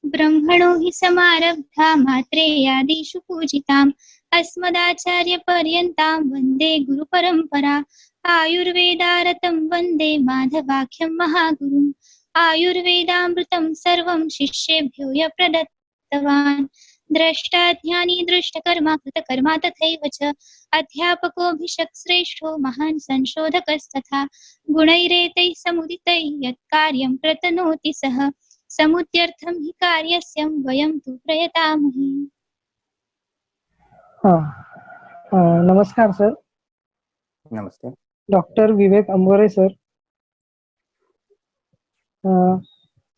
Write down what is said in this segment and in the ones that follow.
ब्रह्मणो हि समारब्धा मात्रेयादिषु पूजिताम् अस्मदाचार्यपर्यन्तां वन्दे गुरुपरम्परा आयुर्वेदारतं वन्दे माधवाख्यं महागुरुम् आयुर्वेदामृतं सर्वं शिष्येभ्यो य प्रदत्तवान् द्रष्टा ज्ञानी दृष्टकर्मा कृतकर्मा तथैव च अध्यापकोऽभिषक् श्रेष्ठो महान् संशोधकस्तथा गुणैरेतैः समुदितैः यत्कार्यं प्रतनोति सः समुद्यर्थं हि कार्यस्य वयं तु प्रयतामहे। नमस्कार सर. नमस्ते. डॉक्टर विवेक अंबोरे सर.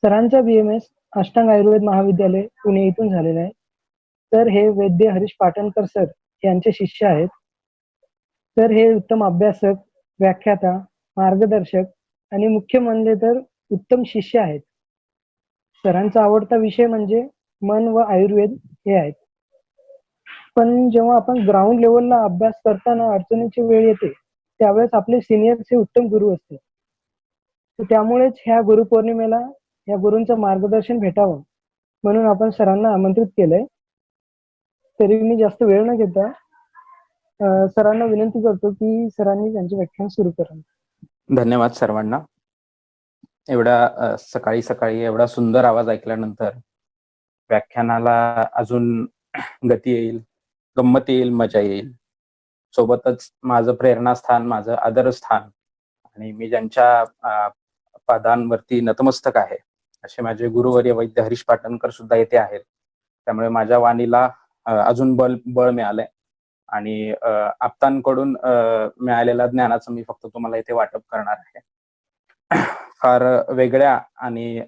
सरांचा BMS अष्टांग आयुर्वेद महाविद्यालय पुणे इथून झालेला आहे. तर हे वैद्य हरीश पाटणकर सर यांचे शिष्य आहेत. तर हे उत्तम अभ्यासक, व्याख्याता, मार्गदर्शक आणि मुख्य म्हणजे तर उत्तम शिष्य आहेत. सरांचा आवडता विषय म्हणजे मन व आयुर्वेद हे आहेत. पण जेव्हा आपण ग्राउंड लेवलला अभ्यास करताना अडचणीची वेळ येते त्यावेळेस आपले सिनियर्स हे उत्तम गुरु असतात. तर त्यामुळेच ह्या गुरुपौर्णिमेला या गुरूंचं मार्गदर्शन भेटावं म्हणून आपण सरांना आमंत्रित केलंय. तरी मी जास्त वेळ न घेता सरांना विनंती करतो की सरांनी त्यांचे व्याख्यान सुरू करावं. धन्यवाद सर्वांना. एवढा सकाळी सकाळी एवढा सुंदर आवाज ऐकल्यानंतर व्याख्यानाला अजून गती येईल, गंमत येईल, मजा येईल. सोबतच माझं प्रेरणास्थान, माझं आदरस्थान आणि मी ज्यांच्या पादांवरती नतमस्तक आहे असे माझे गुरुवर्य वैद्य हरीश पाटणकर सुद्धा येथे आहेत. त्यामुळे माझ्या वाणीला अजून बळ मिळालंय आणि आप्तांकडून मिळालेल्या ज्ञानाचं मी फक्त तुम्हाला इथे वाटप करणार आहे. फार वेगळ्या आणि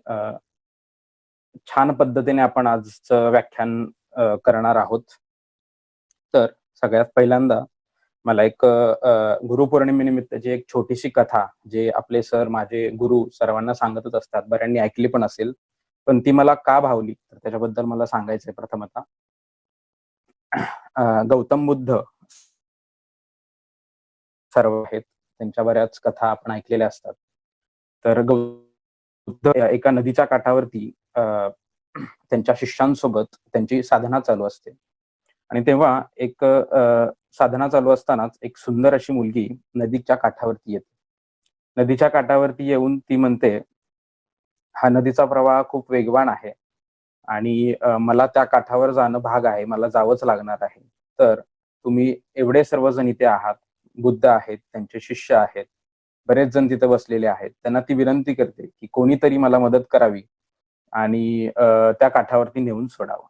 छान पद्धतीने आपण आजचं व्याख्यान करणार आहोत. तर सगळ्यात पहिल्यांदा मला एक गुरुपौर्णिमेनिमित्तची एक छोटीशी कथा, जे आपले सर माझे गुरु सर्वांना सांगतच असतात, बऱ्यांनी ऐकली पण असेल, पण ती मला का भावली तर त्याच्याबद्दल मला सांगायचंय. प्रथमतः गौतम बुद्ध सर्व आहेत, त्यांच्या बऱ्याच कथा आपण ऐकलेल्या असतात. तर बुद्ध एका नदीच्या काठावरती त्यांच्या शिष्यांसोबत त्यांची साधना चालू असते आणि तेव्हा एक साधना चालू असतानाच एक सुंदर अशी मुलगी नदीच्या काठावरती येते. नदीच्या काठावरती येऊन ती म्हणते, हा नदीचा प्रवाह खूप वेगवान आहे आणि मला त्या काठावर जाणं भाग आहे, मला जावंच लागणार आहे. तर तुम्ही एवढे सर्वजण इथे आहात, बुद्ध आहेत, त्यांचे शिष्य आहेत, बरेच जण तिथे बसलेले आहेत, त्यांना ती विनंती करते की कोणीतरी मला मदत करावी आणि त्या काठावरती नेऊन सोडावं.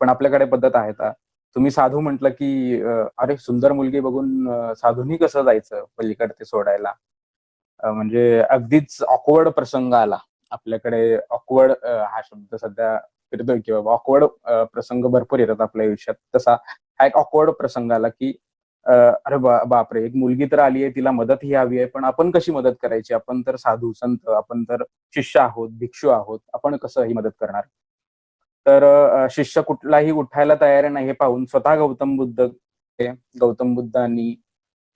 पण आपल्याकडे पद्धत आहे का, तुम्ही साधू म्हटलं की अरे सुंदर मुलगी बघून साधूनी कसं जायचं पलीकडे ते सोडायला, म्हणजे अगदीच ऑकवर्ड प्रसंग आला आपल्याकडे. ऑकवर्ड हा शब्द सध्या फिरतोय किंवा ऑकवर्ड प्रसंग भरपूर येतात आपल्या आयुष्यात. तसा हा एक ऑकवर्ड प्रसंग आला की अरे बापरे, एक मुलगी तर आली आहे, तिला मदत ही हवी आहे, पण आपण कशी मदत करायची? आपण तर साधू संत, आपण तर शिष्य आहोत, भिक्षू आहोत, आपण कसं ही मदत करणार? तर शिष्य कुठलाही उठायला तयार नाही हे पाहून स्वतः गौतम बुद्धांनी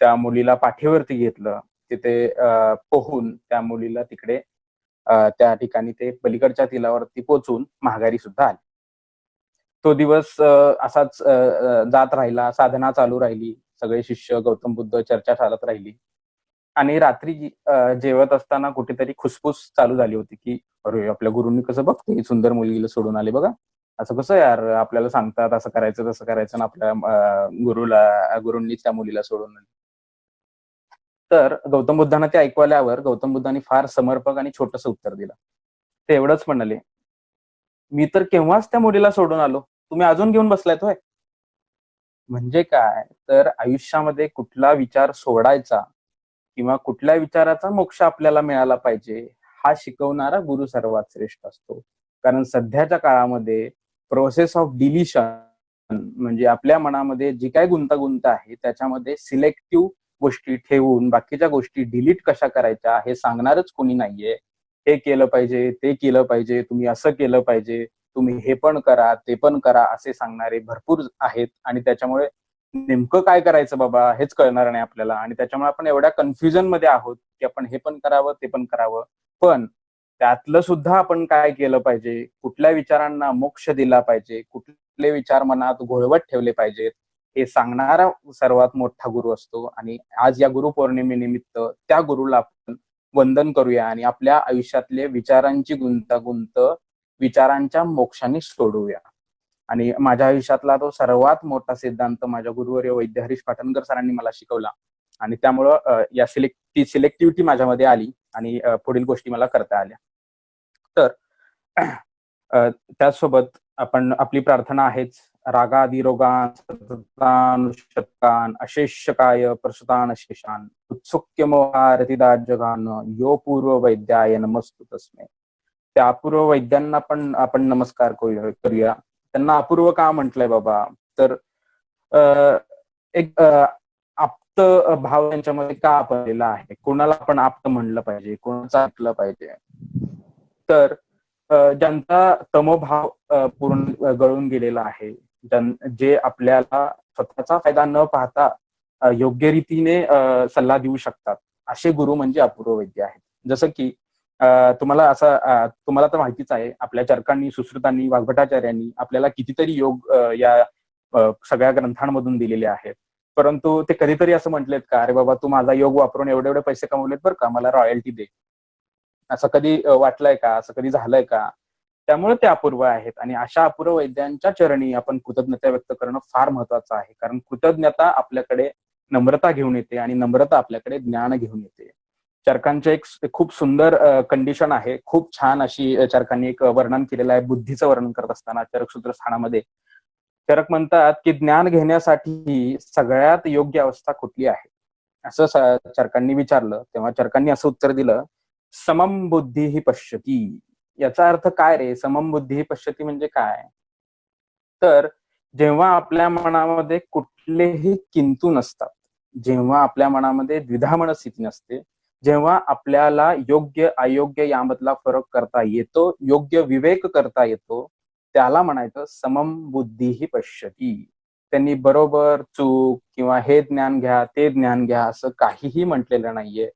त्या मुलीला पाठीवरती घेतलं. तिथे पोहून त्या मुलीला तिकडे त्या ठिकाणी ते पलीकडच्या तिलावरती पोचून माघारी सुद्धा आले. तो दिवस असाच जात राहिला, साधना चालू राहिली, सगळे शिष्य गौतम बुद्ध चर्चा चालत राहिली आणि रात्री जेवत असताना कुठेतरी खुसफुस चालू झाली होती की अरे आपल्या गुरूंनी कसं बघते सुंदर मुलगीला सोडून आले बघा, असं कसं यार, आपल्याला सांगतात असं करायचं तसं करायचं, ना आपल्या गुरूंनी त्या मुलीला सोडून आले. तर गौतम बुद्धांना ते ऐकवल्यावर गौतम बुद्धांनी फार समर्पक आणि छोटस उत्तर दिलं. ते एवढंच म्हणाले, मी तर केव्हाच त्या मुलीला सोडून आलो, तुम्ही अजून घेऊन बसलायत होय? म्हणजे काय, तर आयुष्यामध्ये कुठला विचार सोडायचा किंवा कुठल्या विचाराचा मोक्ष आपल्याला मिळाला पाहिजे हा शिकवणारा गुरु सर्वात श्रेष्ठ असतो. कारण सध्याच्या काळामध्ये प्रोसेस ऑफ डिलिशन म्हणजे आपल्या मनामध्ये जी काय गुंतागुंत आहे त्याच्यामध्ये सिलेक्टिव्ह गोष्टी ठेवून बाकीच्या गोष्टी डिलीट कशा करायच्या हे सांगणारच कोणी नाहीये. हे केलं पाहिजे, ते केलं पाहिजे, तुम्ही असं केलं पाहिजे, तुम्ही हे पण करा, ते पण करा असे सांगणारे भरपूर आहेत आणि त्याच्यामुळे नेमकं काय करायचं बाबा हेच कळणार नाही आपल्याला आणि त्याच्यामुळे आपण एवढ्या कन्फ्युजन मध्ये आहोत की आपण हे पण करावं, ते पण करावं. पण त्यातलं सुद्धा आपण काय केलं पाहिजे, कुठल्या विचारांना मोक्ष दिला पाहिजे, कुठले विचार मनात घोळवत ठेवले पाहिजेत, हे सांगणारा सर्वात मोठा गुरु असतो. आणि आज या गुरुपौर्णिमेनिमित्त त्या गुरुला आपण वंदन करूया आणि आपल्या आयुष्यातले विचारांची गुंतागुंत विचारांच्या मोक्षाने सोडवूया. आणि माझ्या आयुष्यातला तो सर्वात मोठा सिद्धांत माझ्या गुरुवर्य वैद्य हरीश पाटणकर सरांनी मला शिकवला. आणि त्यामुळं या सिलेक्टिव्हिटी माझ्यामध्ये आली आणि पुढील गोष्टी मला करता आल्या. तर त्याचसोबत आपण आपली प्रार्थना आहेच, रागादी रोगान सततान शतकान अशेषकाय प्रसुतान शेषान उत्सुक्य मोहारतिदा जगान यो पूर्व वैद्याय नमस्तु तस्मै. त्या अपूर्व वैद्यांना पण आपण नमस्कार करूया. त्यांना अपूर्व का म्हटलंय बाबा, तर एक आप्त भाव त्यांच्यामध्ये का आपलेला आहे, कोणाला आपण आप्त म्हणलं पाहिजे, कोणाचं ऐकलं पाहिजे. तर ज्यांचा तमोभाव पूर्ण गळून गेलेला आहे, जे आपल्याला स्वतःचा फायदा न पाहता योग्य रीतीने सल्ला देऊ शकतात, असे गुरु म्हणजे अपूर्व वैद्य आहेत. जसं की तुम्हाला तर माहितीच आहे, आपल्या चरकांनी, सुश्रुतांनी, वाग्भटाचार्यांनी आपल्याला कितीतरी योग या सगळ्या ग्रंथांमधून दिलेले आहेत. परंतु ते कधीतरी असं म्हटलेत का, अरे बाबा तू माझा योग वापरून एवढे एवढे पैसे कमवलेत बरं का, मला रॉयल्टी दे, असं कधी वाटलंय का, असं कधी झालंय का? त्यामुळे ते अपूर्व आहेत. आणि अशा अपूर्व वैद्यांच्या चरणी आपण कृतज्ञता व्यक्त करणं फार महत्वाचं आहे. कारण कृतज्ञता आपल्याकडे नम्रता घेऊन येते आणि नम्रता आपल्याकडे ज्ञान घेऊन येते. चरकांचे एक खूप सुंदर कंडिशन आहे, खूप छान अशी चरकांनी एक वर्णन केलेलं आहे बुद्धीचं वर्णन करत असताना चरकसूत्र स्थानामध्ये. चरक म्हणतात की ज्ञान घेण्यासाठी सगळ्यात योग्य अवस्था कुठली आहे, असं चरकांनी विचारलं. तेव्हा चरकांनी असं उत्तर दिलं, समम बुद्धी ही पश्यती. याचा अर्थ काय रे, समम बुद्धी ही पश्यती म्हणजे काय? तर जेव्हा आपल्या मनामध्ये कुठलेही किंतु नसतात, जेव्हा आपल्या मनामध्ये द्विधा मनस्थिती नसते, जेव्हा आपल्याला योग्य अयोग्य यामधला फरक करता येतो, योग्य विवेक करता येतो, त्याला म्हणायचं समम बुद्धी ही पश्यती. त्यांनी बरोबर चूक किंवा हे ज्ञान घ्या ते ज्ञान घ्या असं काहीही म्हटलेलं नाहीये.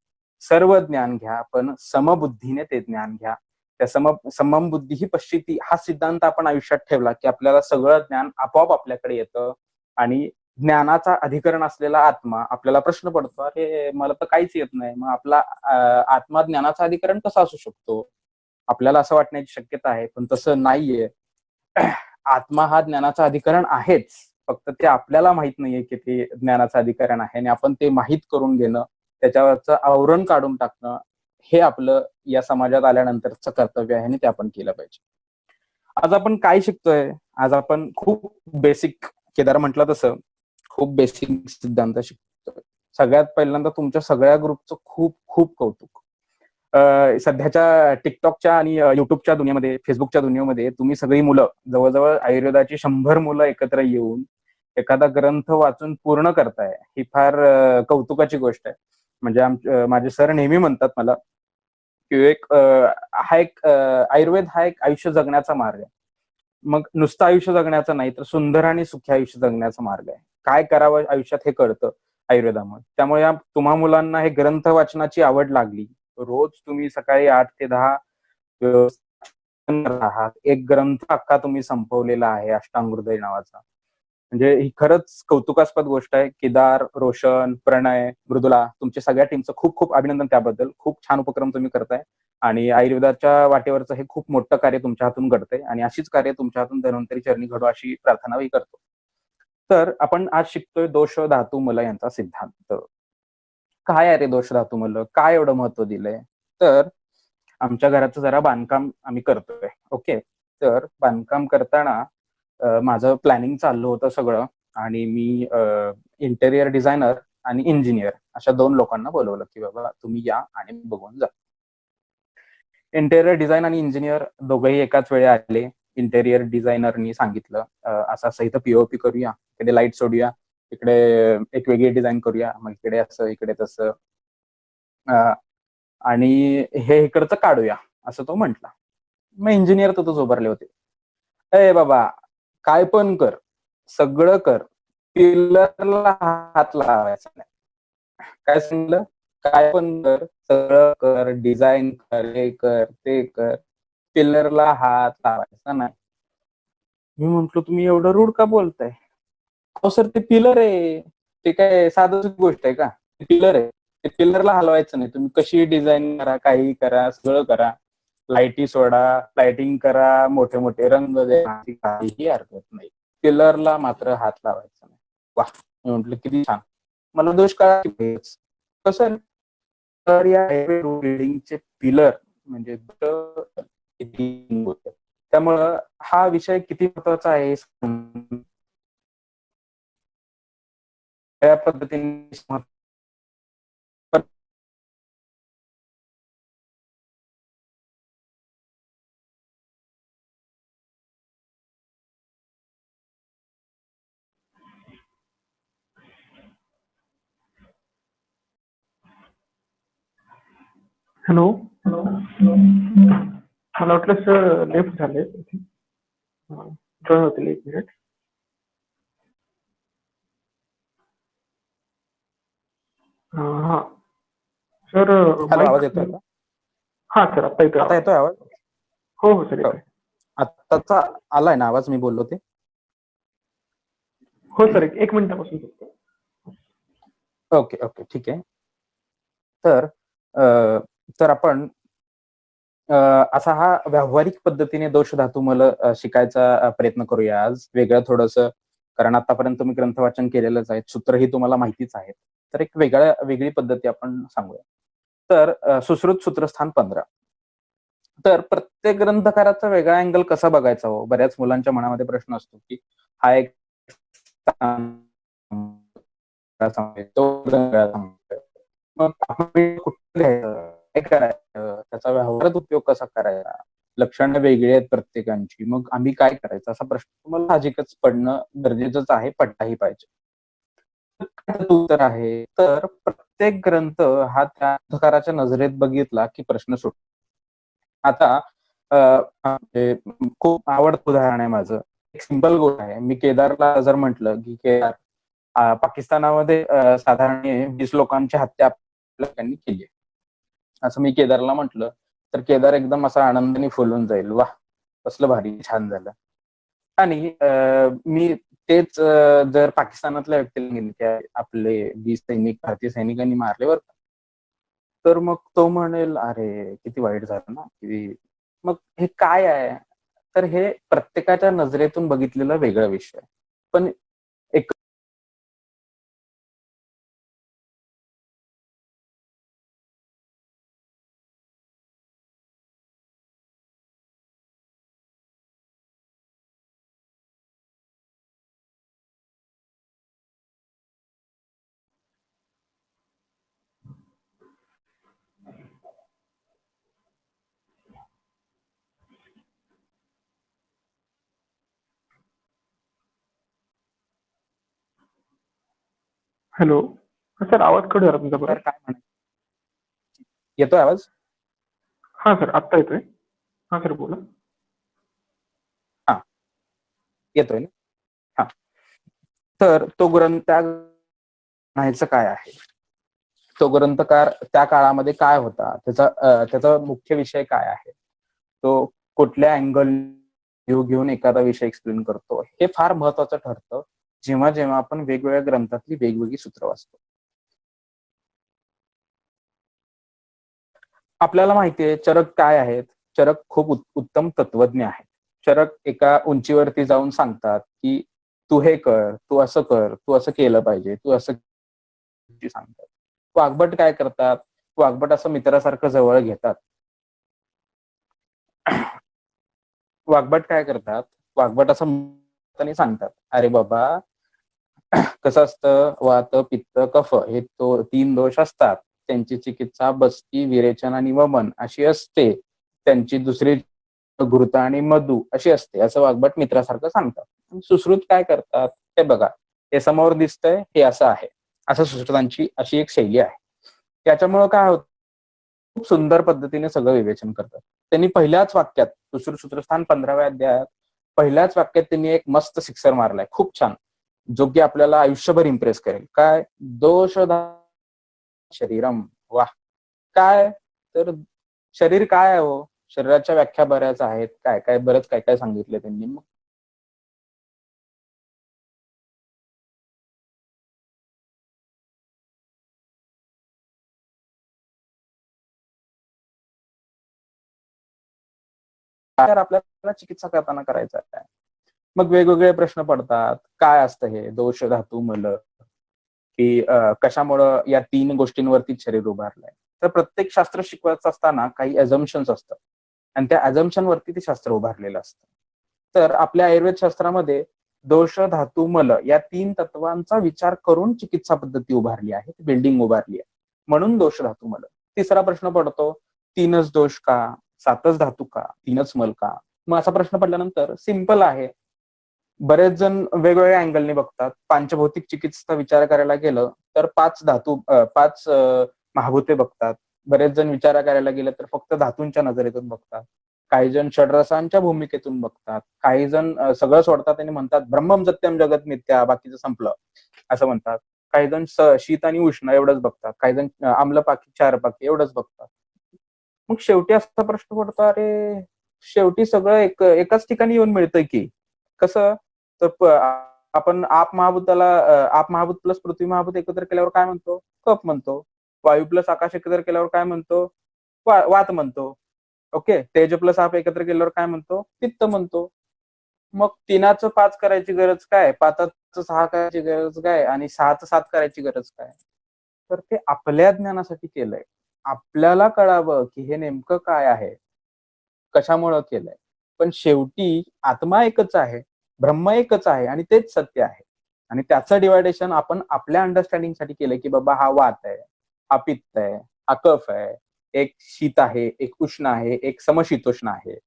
सर्व ज्ञान घ्या, पण समबुद्धीने ते ज्ञान घ्या. त्या समम बुद्धी ही पश्यती हा सिद्धांत आपण आयुष्यात ठेवला की आपल्याला सगळं ज्ञान आपोआप आपल्याकडे येतं. आणि ज्ञानाचा अधिकरण असलेला आत्मा, आपल्याला प्रश्न पडतो, अरे मला तर काहीच येत नाही, मग आपला आत्मा ज्ञानाचा अधिकरण कसा असू शकतो? आपल्याला असं वाटण्याची शक्यता आहे, पण तसं नाहीये. आत्मा हा ज्ञानाचा अधिकरण आहेच, फक्त ते आपल्याला माहित नाहीये की ते ज्ञानाचं अधिकरण आहे. आणि आपण ते माहित करून घेणं, त्याच्यावरचं आवरण काढून टाकणं, हे आपलं या समाजात आल्यानंतरचं कर्तव्य आहे आणि ते आपण केलं पाहिजे. आज आपण काय शिकतोय? आज आपण खूप बेसिक, केदार म्हटलं तसं खूप बेसिक सिद्धांत शिकतोय. सगळ्यात पहिल्यांदा तुमच्या सगळ्या ग्रुपचं खूप खूप कौतुक. सध्याच्या टिकटॉकच्या आणि युट्यूबच्या दुनियेमध्ये, फेसबुकच्या दुनियेमध्ये तुम्ही सगळी मुलं, जवळजवळ आयुर्वेदाची 100 मुलं एकत्र येऊन एखादा ग्रंथ वाचून पूर्ण करताय, ही फार कौतुकाची गोष्ट आहे. म्हणजे माझे सर नेहमी म्हणतात मला की आयुर्वेद हा एक आयुष्य जगण्याचा मार्ग आहे. मग नुसतं आयुष्य जगण्याचा नाही, तर सुंदर आणि सुखी आयुष्य जगण्याचा मार्ग आहे. काय करावं आयुष्यात हे कळतं आयुर्वेदामुळे. त्यामुळे या तुम्हा मुलांना हे ग्रंथ वाचनाची आवड लागली, रोज तुम्ही सकाळी 8 ते 10 आहात, एक ग्रंथ अख्खा तुम्ही संपवलेला आहे अष्टांगहृदय नावाचा. म्हणजे ही खरंच कौतुकास्पद गोष्ट आहे. केदार, रोशन, प्रणय, मृदुला, तुमच्या सगळ्या टीमचं खूप खूप अभिनंदन त्याबद्दल. खूप छान उपक्रम तुम्ही करताय आणि आयुर्वेदाच्या वाटेवरचं हे खूप मोठं कार्य तुमच्या हातून घडतंय आणि अशीच कार्य तुमच्या हातून धन्वंतरी चरणी घडो अशी प्रार्थनाही करतो. तर आपण आज शिकतोय दोष धातू मल यांचा सिद्धांत. काय आहे रे दोष धातू मल, काय एवढं महत्व दिलंय? तर आमच्या घराचं जरा बांधकाम आम्ही करतोय. ओके, तर बांधकाम करताना माझं प्लॅनिंग चाललं होतं सगळं आणि मी इंटेरियर डिझायनर आणि इंजिनियर अशा 2 लोकांना बोलवलं की बाबा तुम्ही या आणि बघून जा. इंटेरियर डिझाईन आणि इंजिनियर दोघंही एकाच वेळी आले. इंटेरियर डिझायनरनी सांगितलं असं असं इथं पीओपी करूया, इकडे लाईट सोडूया, इकडे एक वेगळी डिझाईन करूया, मग इकडे असं इकडे तसं, आणि हे इकडचं काढूया असं तो म्हटला. मग इंजिनियर तर उभारले होते, ए बाबा काय पण कर, सगळं कर, पिलरला हात लावायचा नाही. काय सांगितलं? काय पण कर, सगळं कर, डिझाईन कर, हे कर ते कर, पिलरला हात लावायचा नाही. मी म्हंटलो तुम्ही एवढं रूढ का बोलताय? अहो सर ते पिलर आहे, ते काय साधं गोष्ट आहे का? ते पिलर आहे, ते पिलरला हलवायचं नाही. तुम्ही कशी डिझाईन करा, काही करा, सगळं करा, लाईटी सोडा, लाइटिंग करा, मोठे मोठे रंग द्या, काहीही हरकत नाही, पिलरला मात्र हात लावायचा नाही. वा, मी म्हटलं किती छान. मला दोष काय कसं तर या बिल्डिंगचे पिलर म्हणजे त्यामुळं हा विषय किती महत्वाचा आहे त्या पद्धतीने. हॅलो. मला वाटलं सर लेफ्ट झाले. जॉईन होतील 1 मिनिट. हा सर. हॅलो, आवाज येतोय का? हा सर, आता येतोय. आता येतोय आवाज? हो हो सर, येतोय. आत्ताचा आलाय ना आवाज, मी बोललो ते? हो सर, 1 मिनिटापासून फक्त. ओके ओके, ठीक आहे. तर आपण असा हा व्यावहारिक पद्धतीने दोष धातू मला शिकायचा प्रयत्न करूया आज. वेगळं थोडंसं, कारण आतापर्यंत तुम्ही ग्रंथ वाचन केलेलंच आहे, सूत्रही तुम्हाला माहितीच आहेत. तर एक वेगळी पद्धती आपण सांगूया. तर सुश्रुत सूत्रस्थान 15. तर प्रत्येक ग्रंथकाराचा वेगळा अँगल कसा बघायचा हो? बऱ्याच मुलांच्या मनामध्ये प्रश्न असतो की हा एक मग आपण कुठे काय करायचं, त्याचा व्यवहारात उपयोग कसा करायचा, लक्षणं वेगळी आहेत प्रत्येकांची, मग आम्ही काय करायचं, असा प्रश्न तुम्हाला साहजिकच पडणं गरजेचंच आहे, पडलाही पाहिजे. उत्तर आहे, तर प्रत्येक ग्रंथ हा त्या ग्रंथकाराच्या नजरेत बघितला की प्रश्न सुटतो. आता खूप आवडतं उदाहरण आहे माझं. एक सिंपल गोष्ट आहे. मी केदारला जर म्हटलं की केदार, पाकिस्तानामध्ये साधारण 20 लोकांची हत्या लोकांनी केली, असं मी केदारला म्हटलं, तर केदार एकदम असा आनंदाने फुलून जाईल, वाह कसलं भारी, छान झालं. आणि मी तेच जर पाकिस्तानातल्या व्यक्तीला सांगितलं की आपले 20 सैनिक भारतीय सैनिकांनी मारले बरं का, तर मग तो म्हणेल अरे किती वाईट झालं ना. की मग हे काय आहे, तर हे प्रत्येकाच्या नजरेतून बघितलेला वेगळा विषय. पण एक हॅलो. सर, आवाज कट झाला तुमचा तर परत. काय म्हणायचं, येतोय आवाज? हा सर, आत्ता येतोय. हा सर, बोला. हा, येतोय ना? हा, तर तो ग्रंथ त्या म्हणायचं काय आहे, तो ग्रंथकार त्या काळामध्ये काय होता, त्याचा मुख्य विषय काय आहे, तो कुठल्या अँगल घेऊन एखादा विषय एक्सप्लेन करतो, हे फार महत्वाचं ठरतं जेव्हा जेव्हा आपण वेगवेगळ्या ग्रंथातली वेगवेगळी सूत्र वाचतो. आपल्याला माहितीये चरक काय आहेत. चरक खूप उत्तम तत्वज्ञ आहेत. चरक एका उंचीवरती जाऊन सांगतात की तू हे कर, तू असं कर, तू असं केलं पाहिजे, तू असं सांगतात. वाघबट काय करतात, वाघबट असं मित्रासारखं जवळ घेतात. वाघबट काय करतात, वाघबट असं सांगतात, अरे बाबा कसं असतं, वात पित्त कफ हे 3 दोष असतात, त्यांची चिकित्सा बस्ती विरेचन आणि वमन अशी असते, त्यांची दुसरी घृत आणि मधु अशी असते, असं वाघबट मित्रासारखं सांगतात. सुश्रुत काय करतात ते बघा, हे समोर दिसतंय हे असं आहे, असं सुश्रुतांची अशी एक शैली आहे. त्याच्यामुळं काय होतं, खूप सुंदर पद्धतीने सगळं विवेचन करतात. त्यांनी पहिल्याच वाक्यात, सुश्रुत सूत्रस्थान 15व्या अध्यायात पहिल्याच वाक्यात त्यांनी एक मस्त सिक्सर मारलाय, खूप छान, जो की आपल्याला आयुष्यभर इम्प्रेस करेल. काय, दोष शरीरम, वा. काय तर शरीर काय आहे हो, शरीराच्या व्याख्या बऱ्याच आहेत, काय काय बरंच काय काय सांगितलं त्यांनी. मग तर आपल्याला चिकित्सा करताना करायचं काय? मग वेगवेगळे प्रश्न पडतात. काय असतं हे दोष धातू मल, की कशामुळं या 3 गोष्टींवरतीच शरीर उभारलंय. तर प्रत्येक शास्त्र शिकवत असताना काही अझम्पशन्स असतात आणि त्या अझम्पशन वरती ते शास्त्र उभारलेलं असतं. तर आपल्या आयुर्वेद शास्त्रामध्ये दोष धातू मल या 3 तत्वांचा विचार करून चिकित्सा पद्धती उभारली आहे, बिल्डिंग उभारली आहे, म्हणून दोष धातू मल. तिसरा प्रश्न पडतो, 3च दोष का, 7च धातू का, 3च मल का? मग असा प्रश्न पडल्यानंतर सिंपल आहे. बरेच जण वेगवेगळ्या अँगलने बघतात. पांचभौतिक चिकित्सेचा विचार करायला गेलं तर 5 महाभूते बघतात. बरेच जण विचार करायला गेलं तर फक्त धातूंच्या नजरेतून बघतात. काही जण षड्रसांच्या भूमिकेतून बघतात. काही जण सगळं सोडतात आणि म्हणतात ब्रह्मम सत्यम जगत मिथ्या, बाकीचं संपलं असं म्हणतात. काही जण शीत आणि उष्ण एवढंच बघतात. काही जण आम्लपाकी क्षारपाकी एवढंच बघतात. मग शेवटी असा प्रश्न पडतो, अरे शेवटी सगळं एकाच ठिकाणी येऊन मिळतंय की कसं? तर आपण आप महाभूत प्लस पृथ्वी महाभूत एकत्र केल्यावर काय म्हणतो? कफ म्हणतो. वायू प्लस आकाश एकत्र केल्यावर काय म्हणतो? वात म्हणतो. ओके. तेज प्लस आप एकत्र केल्यावर काय म्हणतो? पित्त म्हणतो. मग 3चं 5 करायची गरज काय? 5चं 6 करायची गरज काय? आणि 6चं 7 करायची गरज काय? तर ते आपल्या ज्ञानासाठी केलंय. आपल्याला कळावं की हे नेमकं काय आहे, कशामुळं केलंय. पण शेवटी आत्मा एकच आहे, ब्रह्म एकच आहे आणि तेच सत्य आहे. आणि त्याचं डिवायडेशन आपण आपल्या अंडरस्टँडिंगसाठी केलंय, की बाबा हा वात आहे, हा पित्त आहे, हा कफ आहे, एक शीत आहे, एक उष्ण आहे, एक समशीतोष्ण आहे.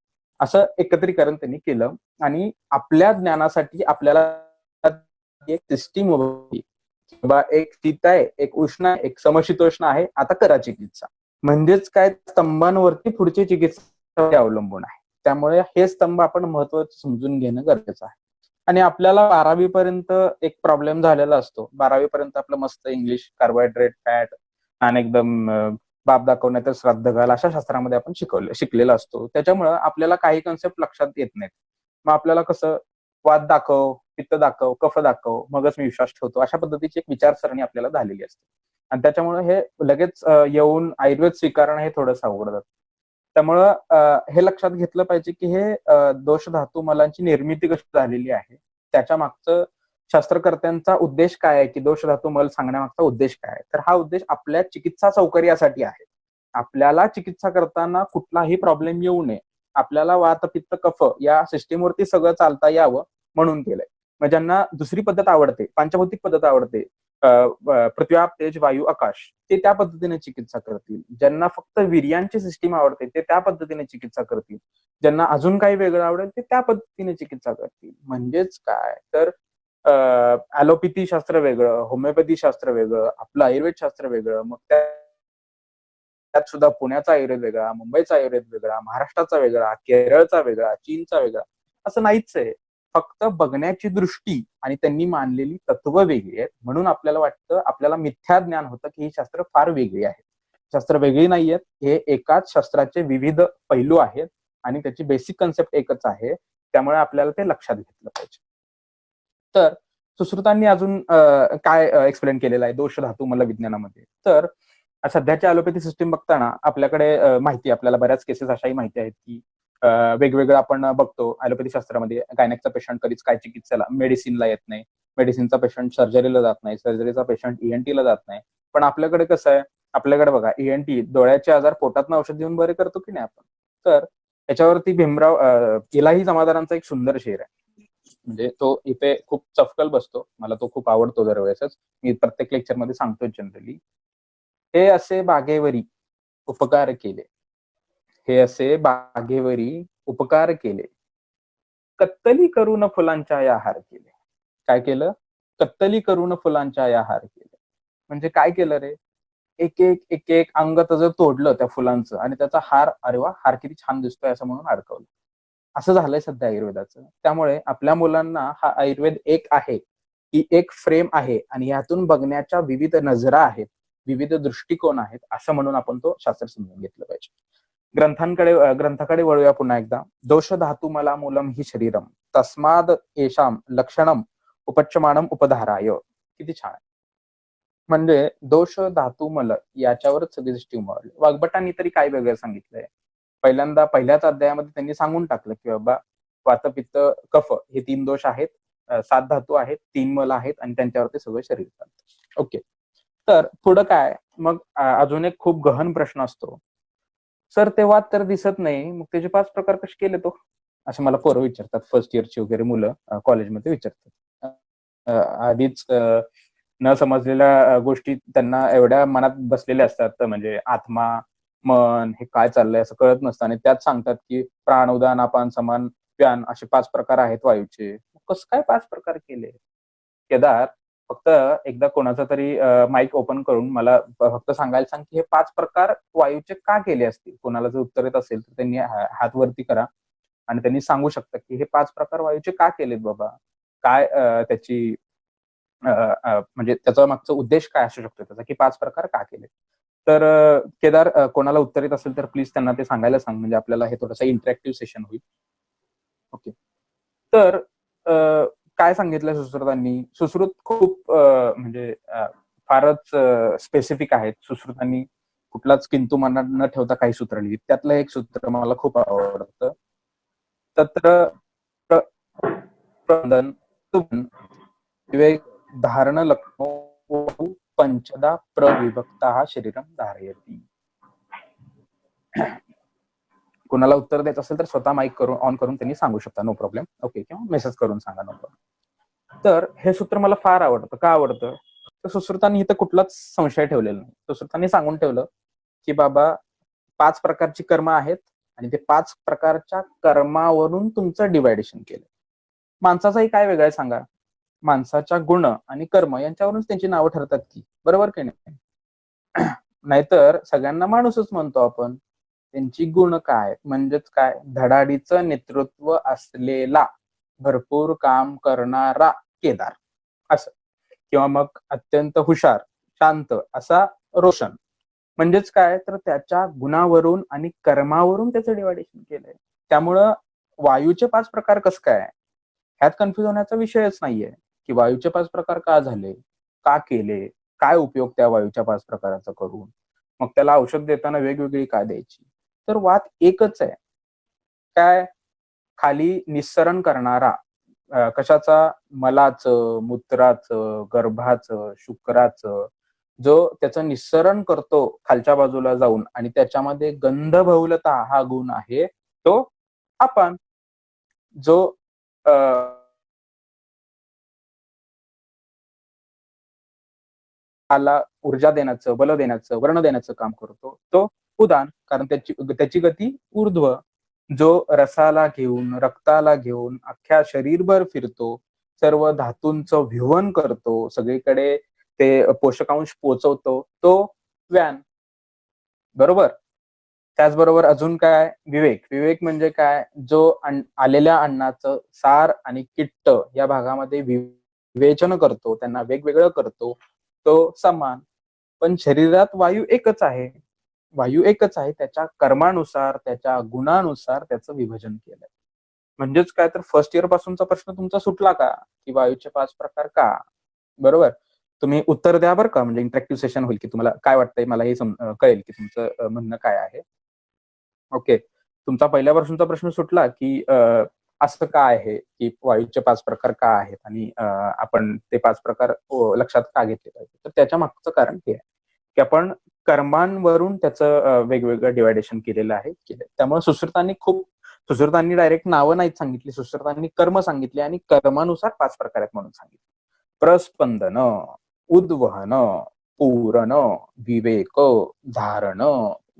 असं एकत्रीकरण त्यांनी केलं आणि आपल्या ज्ञानासाठी आपल्याला एक सिस्टीम उभी, बाबा एक शीत आहे, एक उष्ण आहे, एक समशीतोष्ण आहे, आता करा चिकित्सा. म्हणजेच काय, स्तंभांवरती पुढची चिकित्सा अवलंबून आहे. त्यामुळे हे स्तंभ आपण महत्वाचं समजून घेणं गरजेचं आहे. आणि आपल्याला 12वी पर्यंत एक प्रॉब्लेम झालेला असतो. 12वी पर्यंत आपलं मस्त इंग्लिश, कार्बोहायड्रेट, फॅट आणि एकदम बाप दाखव नाही तर श्राद्ध घाल अशा शास्त्रामध्ये आपण शिकलेला असतो. त्याच्यामुळं आपल्याला काही कन्सेप्ट लक्षात येत नाहीत. मग आपल्याला कसं वात दाखव, पित्त दाखव, कफ दाखव, मगच मी विश्वास ठेवतो, अशा पद्धतीची एक विचारसरणी आपल्याला झालेली असते. आणि त्याच्यामुळे हे लगेच येऊन आयुर्वेद स्वीकारणं हे थोडंसं अवघड जातं. त्यामुळं हे लक्षात घेतलं पाहिजे की हे दोष धातू मलांची निर्मिती कशी झालेली आहे, त्याच्या मागचं शास्त्रकर्त्यांचा उद्देश काय आहे, की दोष धातू मल सांगण्यामागचा उद्देश काय आहे. तर हा उद्देश आपल्या चिकित्सा सौकर्यासाठी आहे. आपल्याला चिकित्सा करताना कुठलाही प्रॉब्लेम येऊ नये, आपल्याला वात पित्त कफ या सिस्टीमवरती सगळं चालता यावं म्हणून केलंय. मग ज्यांना दुसरी पद्धत आवडते, पांचभौतिक पद्धत आवडते, पृथ्वी आप तेज वायू आकाश, ते त्या पद्धतीने चिकित्सा करतील. ज्यांना फक्त वीर्यांची सिस्टीम आवडते ते त्या पद्धतीने चिकित्सा करतील. ज्यांना अजून काही वेगळं आवडेल ते त्या पद्धतीने चिकित्सा करतील. म्हणजेच काय तर ॲलोपॅथी शास्त्र वेगळं, होमिओपॅथी शास्त्र वेगळं, आपलं आयुर्वेद शास्त्र वेगळं. मग त्यात सुद्धा पुण्याचा आयुर्वेद वेगळा, मुंबईचा आयुर्वेद वेगळा, महाराष्ट्राचा वेगळा, केरळचा वेगळा, चीनचा वेगळा, असं नाहीच आहे. फक्त बघण्याची दृष्टी आणि त्यांनी मानलेली तत्व वेगळी आहेत. म्हणून आपल्याला वाटतं, आपल्याला मिथ्या ज्ञान होतं की ही शास्त्र फार वेगळी आहेत. शास्त्र वेगळी नाहीयेत. हे एकाच शास्त्राचे विविध पैलू आहेत आणि त्याची बेसिक कन्सेप्ट एकच आहे. त्यामुळे आपल्याला ते लक्षात घेतलं पाहिजे. तर सुश्रुतांनी अजून काय एक्सप्लेन केलेलं आहे दोष धातू मला विज्ञानामध्ये. तर सध्याच्या ॲलोपॅथी सिस्टीम बघताना आपल्याकडे माहिती, आपल्याला बऱ्याच केसेस अशाही माहिती आहेत की वेगवेगळं आपण बघतो ॲलोपॅथी शास्त्रामध्ये. गायनेकचा पेशंट कधीच काय चिकित्सेला मेडिसिनला येत नाही, मेडिसिनचा पेशंट सर्जरीला जात नाही, सर्जरीचा पेशंट ईएनटीला जात नाही. पण आपल्याकडे कसं आहे, आपल्याकडे बघा ईएनटी डोळ्याचे आजार पोटातनं औषध देऊन बरे करतो की नाही आपण. तर याच्यावरती भीमराव इलाही जमादारांचा एक सुंदर शेर आहे. म्हणजे तो इथे खूप चपकल बसतो, मला तो खूप आवडतो दरवेळेसच. मी प्रत्येक लेक्चरमध्ये सांगतो जनरली. हे असे बागेवरी उपकार केले, हे असे बागेवरी उपकार केले, कत्तली करून फुलांच्या या हार केले. काय केलं? कत्तली करून फुलांच्या या हार केले. म्हणजे काय केलं रे, एक एक अंग त्याचं तोडलं त्या फुलांचं आणि त्याचा हार, अरे वा हार किती छान दिसतोय असं म्हणून अडकवलं. असं झालंय सध्या आयुर्वेदाचं. त्यामुळे आपल्या मुलांना हा आयुर्वेद एक आहे, ही एक फ्रेम आहे आणि यातून बघण्याच्या विविध नजरा आहेत. विविध दृष्टिकोन आहेत असं म्हणून आपण तो शास्त्र समजून घेतलं पाहिजे. ग्रंथाकडे वळूया पुन्हा एकदा. दोष धातू मला मूलम ही शरीरम तस्माद येशाम लक्षणम उपच्यमानम उपधाराय. किती छान. म्हणजे दोष धातू मल याच्यावरच सगळी दृष्टी उमरली. वाग्भटांनी तरी काय वेगळं सांगितलंय. पहिल्याच अध्यायामध्ये त्यांनी सांगून टाकलं की बाबा वात पित्त कफ हे 3 दोष आहेत, 7 धातू आहेत, 3 मल आहेत आणि त्यांच्यावरती सगळं शरीर चालतं. ओके. तर पुढं काय मग अजून एक खूप गहन प्रश्न असतो. सर ते वात तर दिसत नाही, मग त्याचे 5 प्रकार कसे केले तो, असं मला पोरं विचारतात. फर्स्ट इयरची वगैरे मुलं कॉलेजमध्ये विचारतात. आधीच न समजलेल्या गोष्टी त्यांना एवढ्या मनात बसलेल्या असतात, म्हणजे आत्मा मन हे काय चाललंय असं कळत नसतं आणि त्यात सांगतात की प्राण उदान अपान समान व्यान असे 5 प्रकार आहेत वायूचे. कसं काय 5 प्रकार केले. केदार फक्त एकदा कोणाचा तरी माईक ओपन करून मला फक्त सांगायला सांग की हे 5 प्रकार वायूचे का केले असतील. कोणाला जर उत्तर येत असेल तर त्यांनी हात वरती करा आणि त्यांनी सांगू शकतात की हे 5 प्रकार वायूचे का केलेत बाबा, काय त्याची म्हणजे त्याचा मागचा उद्देश काय असू शकतो त्याचा, की 5 प्रकार का केले. तर केदार कोणाला उत्तर येत असेल तर प्लीज त्यांना ते सांगायला सांग, म्हणजे आपल्याला हे थोडंसं इंटरॅक्टिव्ह सेशन होईल. ओके. तर काय सांगितलं सुश्रुतांनी. सुश्रुत खूप म्हणजे फारच स्पेसिफिक आहेत. सुश्रुतांनी कुठलाच किंतु मनात न ठेवता काही सूत्र लिहिली. त्यातलं एक सूत्र मला खूप आवडतं. तत्र विवेक धारण लक्ष्मो पंचदा प्रविभक्ता शरीरम धारयती. कोणाला उत्तर द्यायचं असेल तर स्वतः माईक करून ऑन करून त्यांनी सांगू शकता, नो प्रॉब्लेम. ओके. किंवा मेसेज करून सांगा, नो प्रॉब्लेम. तर हे सूत्र मला फार आवडतं. का आवडतं तर सुश्रुतांनी इथं कुठलाच संशय ठेवलेला नाही. सुश्रुतांनी सांगून ठेवलं की बाबा 5 प्रकारची कर्म आहेत आणि ते 5 प्रकारच्या कर्मावरून तुमचं डिवायडेशन केलं. माणसाचाही काय वेगळं आहे सांगा. माणसाच्या गुण आणि कर्म यांच्यावरूनच त्यांची नावं ठरतात की, बरोबर की नाही. नाहीतर सगळ्यांना माणूसच म्हणतो आपण. त्यांची गुण काय म्हणजेच काय, धडाडीचं नेतृत्व असलेला भरपूर काम करणारा केदार असं, किंवा मग अत्यंत हुशार शांत असा रोशन. म्हणजेच काय तर त्याच्या गुणावरून आणि कर्मावरून त्याचं डिवायडेशन केलंय. त्यामुळं वायूचे 5 प्रकार कसं काय ह्यात कन्फ्युज होण्याचा विषयच नाहीये की वायूचे 5 प्रकार का झाले, का केले, काय उपयोग त्या वायूच्या 5 प्रकाराचा करून, मग त्याला औषध देताना वेगवेगळी का द्यायची. तर वात एकच आहे. काय, खाली निस्सरण करणारा कशाचा, मलाचं, मूत्राचं, गर्भाचं, शुक्राचं, जो त्याचं निस्सरण करतो खालच्या बाजूला जाऊन आणि त्याच्यामध्ये गंधबहुलता हा गुण आहे तो आपण. जो आला ऊर्जा देण्याचं, बल देण्याचं, वर्ण देण्याचं काम करतो तो उदान, कारण त्याची गती ऊर्ध्व. जो रसाला घेऊन रक्ताला घेऊन अख्ख्या शरीरभर फिरतो, सर्व धातूंचं व्युहन करतो, सगळीकडे ते पोषकांश पोचवतो, तो व्यान. बरोबर. त्याचबरोबर अजून काय, विवेक. विवेक म्हणजे काय, जो आलेल्या अन्नाचं सार आणि किट्ट या भागामध्ये विवेचन करतो, त्यांना वेगवेगळं करतो, तो समान. पण शरीरात वायू एकच आहे. वायू एकच आहे, त्याच्या कर्मानुसार त्याच्या गुणानुसार त्याचं विभाजन केलंय. म्हणजेच काय तर फर्स्ट इयर पासूनचा प्रश्न तुमचा सुटला का, की वायूचे 5 प्रकार का. बरोबर. तुम्ही उत्तर द्या बरं का, म्हणजे इंटरॅक्टिव्ह सेशन होईल की तुम्हाला काय वाटतंय, मला हे कळेल की तुमचं म्हणणं काय आहे. ओके. तुमचा पहिल्यापासूनचा प्रश्न सुटला की असं का आहे की वायूचे 5 प्रकार का आहेत आणि आपण ते 5 प्रकार लक्षात का घेतले पाहिजे. तर त्याच्या मागचं कारण हे आहे की आपण कर्मांवरून त्याचं वेगवेगळं डिवायडेशन केलेलं आहे. त्यामुळे सुश्रुतांनी डायरेक्ट नावं नाहीत सांगितली. सुश्रुतांनी कर्म सांगितले आणि कर्मानुसार 5 प्रकार आहेत म्हणून सांगितले. प्रस्पंदन, उद्वहन, पूरण, विवेक, धारण,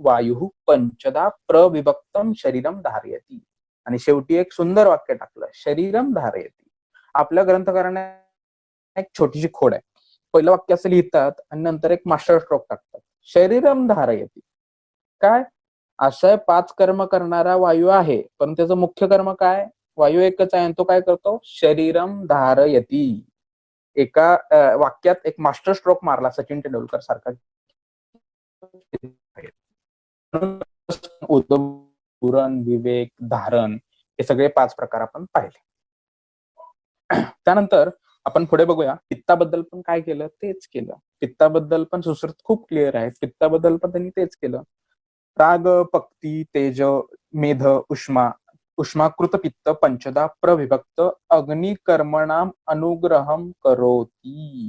वायू पंचदा प्रविभक्तम शरीरम धारयती. आणि शेवटी एक सुंदर वाक्य टाकलं, शरीरम धारयती. आपल्या ग्रंथकाराने एक छोटीशी खोड आहे. पहिलं वाक्य असं लिहितात आणि नंतर एक मास्टर स्ट्रोक टाकतात, शरीरम धारयती. काय, असं 5 कर्म करणारा वायू आहे, पण त्याचं मुख्य कर्म काय, वायू एकच आहे आणि तो काय करतो, शरीरम धारयती. एका वाक्यात एक मास्टर स्ट्रोक मारला सचिन तेंडुलकर सारखा, उदक, पुरण, विवेक, धारण हे सगळे 5 प्रकार आपण पाहिले. त्यानंतर आपण पुढे बघूया पित्ताबद्दल पण काय केलं तेच केलं. पित्ताबद्दल पण सुश्रुत खूप क्लिअर आहे. पित्ताबद्दल पण त्यांनी तेच केलं. राग, पक्ती, तेज, मेध, उष्मा, उष्माकृत पित्त पंचदा प्रविभक्त अग्निकर्मणाम अनुग्रहम करोती.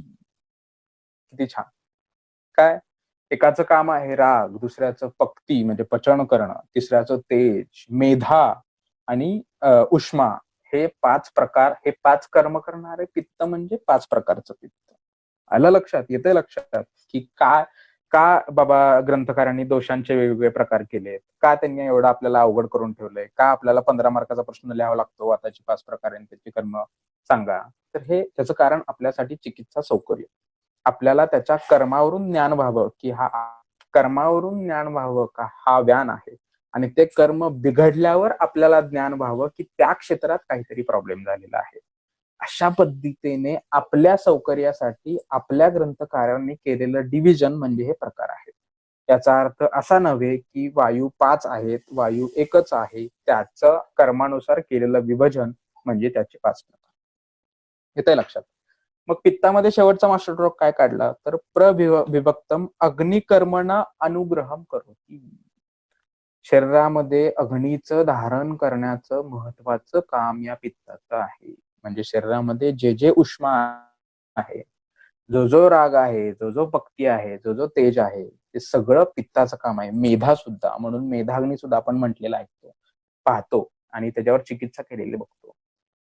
किती छान. काय एकाचं काम आहे राग, दुसऱ्याचं पक्ती म्हणजे पचन करणं, तिसऱ्याचं तेज, मेधा आणि उष्मा हे 5 प्रकार, हे 5 कर्म करणारे पित्त म्हणजे 5 प्रकारचं पित्त. आलं लक्षात? येते लक्षात की का बाबा ग्रंथकारांनी दोषांचे वेगवेगळे प्रकार केलेत, का त्यांनी एवढं आपल्याला अवघड करून ठेवलंय, का आपल्याला 15 मार्काचा प्रश्न लिहावा लागतो वाताची 5 प्रकारे त्याची कर्म सांगा. तर हे त्याचं कारण आपल्यासाठी चिकित्सा सौकर्य, आपल्याला त्याच्या कर्मावरून ज्ञान व्हावं की हा कर्मावरून ज्ञान व्हावं का हा व्यान आहे, आणि ते कर्म बिघडल्यावर आपल्याला ज्ञान व्हावं की त्या क्षेत्रात काहीतरी प्रॉब्लेम झालेला आहे. अशा पद्धतीने आपल्या सौकर्यासाठी आपल्या ग्रंथकारांनी केलेलं डिव्हिजन म्हणजे हे प्रकार आहेत. याचा अर्थ असा नव्हे की वायू 5 आहेत, वायू एकच आहे, त्याचं कर्मानुसार केलेलं विभाजन म्हणजे त्याचे 5 प्रकार. येतंय लक्षात? मग पित्तामध्ये शेवटचा मास्टर स्ट्रोक काय काढला तर प्रविभक्तम अग्निकर्मणा अनुग्रहम करोती. शरीरामध्ये अग्नीचं धारण करण्याचं महत्वाचं काम या पित्ताचं आहे. म्हणजे शरीरामध्ये जे जे उष्मा आहे, जो जो राग आहे, जो जो पक्ती आहे, जो जो तेज आहे, ते सगळं पित्ताचं काम आहे. मेधा सुद्धा, म्हणून मेधाग्नी सुद्धा आपण म्हटलेला ऐकतो, पाहतो आणि त्याच्यावर चिकित्सा केलेली बघतो.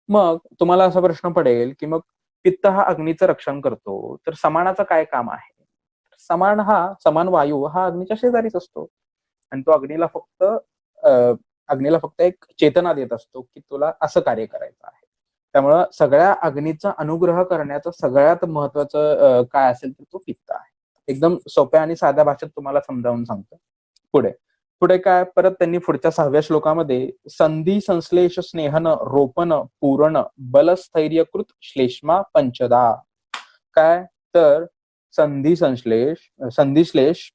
मग तुम्हाला असा प्रश्न पडेल की मग पित्त हा अग्नीचं रक्षण करतो, तर समानाचं काय काम आहे? समान वायू हा अग्नीच्या शेजारीच असतो आणि तो अग्नीला फक्त एक चेतना देत असतो की तुला असं कार्य करायचं आहे. त्यामुळं सगळ्या अग्नीचा अनुग्रह करण्याचं सगळ्यात महत्वाचं काय असेल तर तो पित्त आहे. एकदम सोप्या आणि साध्या भाषेत तुम्हाला समजावून सांगतो. पुढे काय परत त्यांनी पुढच्या 6व्या श्लोकामध्ये संधी संश्लेष स्नेहन रोपण पूरण बलस्थैर्यकृत श्लेष्मा पंचदा. काय तर संधिश्लेष,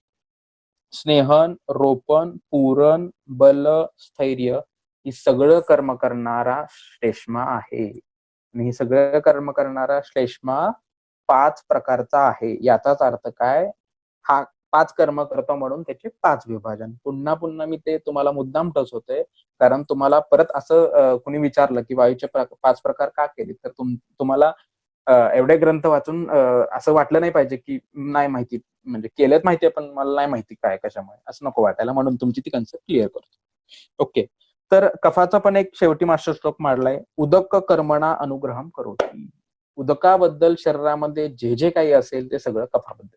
स्नेहन, रोपण, पूरण, बल, स्थैर्य ही सगळं कर्म करणारा श्लेष्मा आहे. आणि ही सगळं कर्म करणारा श्लेष्मा 5 प्रकारचा आहे. याचाच अर्थ काय, हा 5 कर्म करतो म्हणून त्याचे 5 विभाजन. पुन्हा पुन्हा मी ते तुम्हाला मुद्दाम टचवतोय, कारण तुम्हाला परत असं कुणी विचारलं की वायूचे 5 प्रकार का केले, तर तुम्हाला एवढे ग्रंथ वाचून असं वाटलं नाही पाहिजे की नाही माहिती, म्हणजे केलेत माहितीये पण मला नाही माहिती काय कशामुळे, असं नको वाटायला, म्हणून तुमची ती कन्सेप्ट क्लिअर करतो. ओके, तर कफाचा पण एक शेवटी मास्टर स्ट्रोक मांडलाय, उदक कर्मणा अनुग्रहम करोती. उदकाबद्दल शरीरामध्ये जे जे काही असेल ते सगळं कफाबद्दल.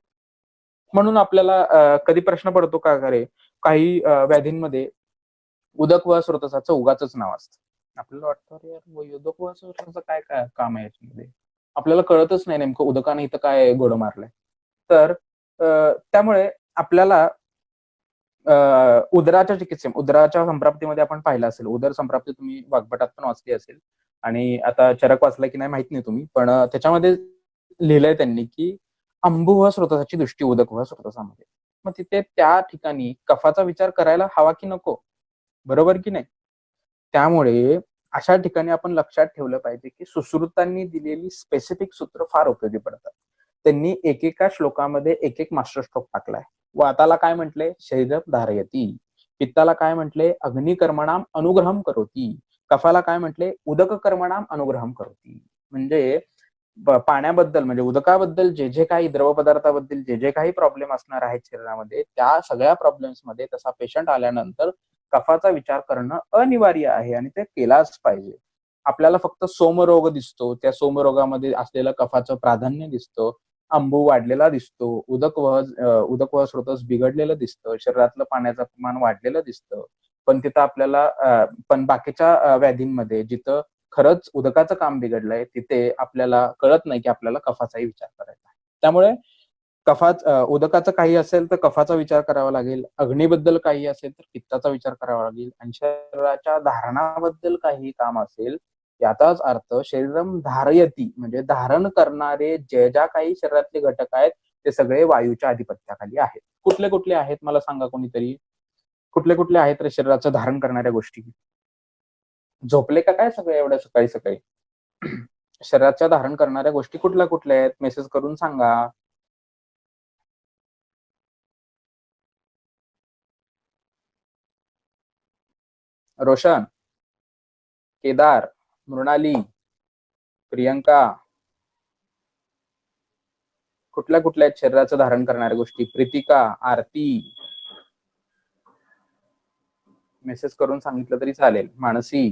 म्हणून आपल्याला कधी प्रश्न पडतो का रे, काही व्याधींमध्ये उदक व स्रोतसाचं उगाच नाव असतं. आपल्याला वाटतं अरे यार उदक व स्रोतसाचं काय काय काम आहे याच्यामध्ये, आपल्याला कळतच नाही नेमकं उदकाने इथं काय गोड मारलंय. तर त्यामुळे आपल्याला उदराच्या संप्राप्तीमध्ये आपण पाहिलं असेल, उदर संप्राप्ती तुम्ही वाग्भटात पण वाचली असेल आणि आता चरक वाचला की नाही माहित नाही तुम्ही, पण त्याच्यामध्ये लिहिलंय त्यांनी की अंबु व स्रोतसाची दृष्टी उदक व स्रोतसामध्ये. मग तिथे त्या ठिकाणी कफाचा विचार करायला हवा की नको, बरोबर की नाही? त्यामुळे अशा ठिकाणी आपण लक्षात ठेवलं पाहिजे की सुश्रुतांनी दिलेली स्पेसिफिक सूत्र फार उपयोगी पडतात. त्यांनी एकेका श्लोकामध्ये एक एक मास्टर स्ट्रोक टाकलाय. वाताला काय म्हटले, शरीर धारयती. पित्ताला काय म्हटले, अग्निकर्मणाम अनुग्रहम करोती. कफाला काय म्हटले, उदक कर्मणाम अनुग्रहम करोती. म्हणजे पाण्याबद्दल म्हणजे उदकाबद्दल जे जे काही द्रव पदार्थाबद्दल जे जे काही प्रॉब्लेम असणार आहेत शरीरामध्ये, त्या सगळ्या प्रॉब्लेम्स मध्ये तसा पेशंट आल्यानंतर कफाचा विचार करणं अनिवार्य आहे आणि ते केलाच पाहिजे. आपल्याला फक्त सोमरोग दिसतो, त्या सोमरोगामध्ये असलेलं कफाचं प्राधान्य दिसतं, अंबू वाढलेला दिसतो, उदक व स्रोतस बिघडलेलं दिसतं, शरीरातलं पाण्याचं प्रमाण वाढलेलं दिसतं. पण तिथं आपल्याला पण बाकीच्या व्याधींमध्ये जिथं खरंच उदकाचं काम बिघडलंय तिथे आपल्याला कळत नाही की आपल्याला कफाचाही विचार करायचा आहे. त्यामुळे उदकाचं काही असेल तर कफाचा विचार करावा लागेल, अग्नीबद्दल काही असेल तर पित्ताचा विचार करावा लागेल, आणि शरीराच्या धारणाबद्दल काही काम असेल याचाच अर्थ शरीरम धारयती म्हणजे धारण करणारे जे ज्या काही शरीरातले घटक आहेत ते सगळे वायूच्या आधिपत्याखाली आहेत. कुठले कुठले आहेत मला सांगा कोणीतरी? कुठले कुठले आहेत रे शरीराचं धारण करणाऱ्या गोष्टी? झोपले का काय सगळे एवढ्या सकाळी सकाळी? शरीराच्या धारण करणाऱ्या गोष्टी कुठल्या कुठल्या आहेत? मेसेज करून सांगा. रोशन, केदार, मृणाली, प्रियंका, कुठल्या कुठल्या आहेत शरीराचं धारण करणाऱ्या गोष्टी? प्रीतिका, आरती, मेसेज करून सांगितलं तरी चालेल. मानसी,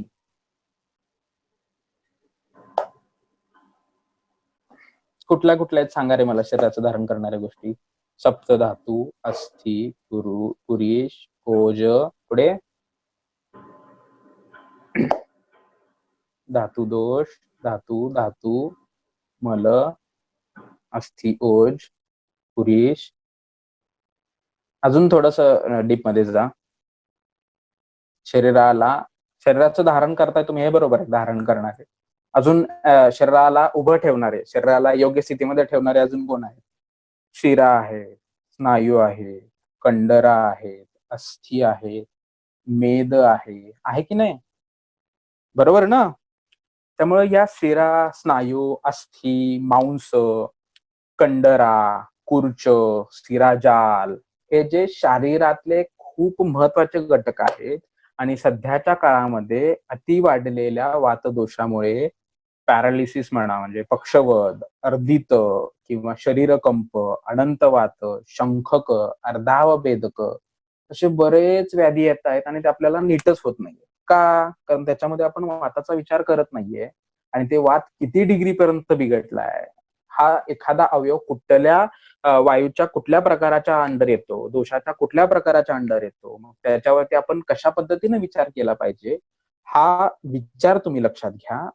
कुठल्या कुठल्या आहेत सांगा रे मला शरीराचं धारण करणाऱ्या गोष्टी? सप्तधातू, अस्थि, कुरु, पुरीश, ओज, पुढे धातू दोष, धातू धातू, मल, अस्थि, ओज, पुरीश. अजून थोडस डीप मध्ये जा. शरीराचं धारण करताय तुम्ही, हे बरोबर आहे, धारण करणारे. अजून शरीराला उभं ठेवणारे, शरीराला योग्य स्थितीमध्ये ठेवणारे अजून कोण आहेत? शिरा आहे, स्नायू आहे, कंडरा आहेत, अस्थि आहे, मेद आहे की नाही? बरोबर ना? त्यामुळे या शिरा, स्नायू, अस्थि, मांस, कंडरा, कुर्च, शिराजाल हे जे शरीरातले खूप महत्वाचे घटक आहेत आणि सध्याच्या काळामध्ये अति वाढलेल्या वातदोषामुळे पॅरालिसिस म्हणा, म्हणजे पक्षवद, अर्धित किंवा शरीरकंप, अनंतवात, शंखक, अर्धावभेदक असे बरेच व्याधी येत आहेत आणि ते आपल्याला नीटच होत नाहीये. का? कारण त्याच्यामध्ये आपण वाताचा विचार करत नाहीये आणि ते वात किती डिग्री पर्यंत बिघडलाय, हा एखादा अवयव कुठल्या वायूच्या कुठल्या प्रकाराच्या अंडर येतो, दोषाच्या कुठल्या प्रकाराच्या अंडर येतो, मग त्याच्यावरती आपण कशा पद्धतीने विचार केला पाहिजे, हा विचार तुम्ही लक्षात घ्या.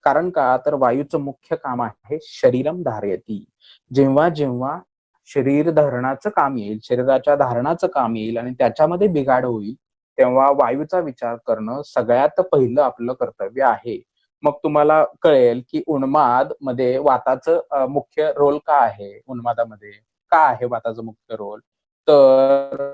कारण का? तर वायूचं मुख्य काम आहे शरीरम धारयती. जेव्हा जेव्हा शरीर धरणाचं काम येईल, शरीराच्या धारणाचं काम येईल आणि त्याच्यामध्ये बिघाड होईल, तेव्हा वायूचा विचार करणं सगळ्यात पहिलं आपलं कर्तव्य आहे. मग तुम्हाला कळेल की उन्माद मध्ये वाताचं मुख्य रोल का आहे. उन्मादामध्ये का आहे वाताचं मुख्य रोल? तर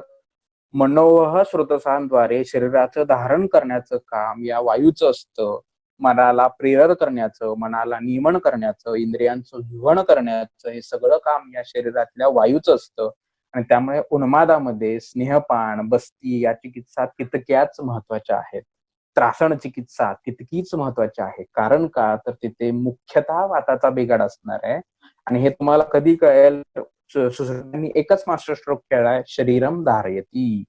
मनोवह स्रोतसांद्वारे शरीराचं धारण करण्याचं काम या वायूचं असतं. मनाला प्रेरण करण्याचं, मनाला नियमन करण्याचं, इंद्रियांचं विवहन करण्याचं हे सगळं काम या शरीरातल्या वायूचं असतं. आणि त्यामुळे उन्मादामध्ये स्नेहपान, बस्ती या चिकित्सा तितक्याच महत्वाच्या आहेत. त्रासण चिकित्सा तितकीच महत्वाची आहे. कारण का? तर तिथे मुख्यतः वाताचा बिघाड असणार आहे. आणि हे तुम्हाला कधी कळेल? सुश्रुतांनी एकच मास्टर स्ट्रोक खेळलाय, शरीरम धारयती.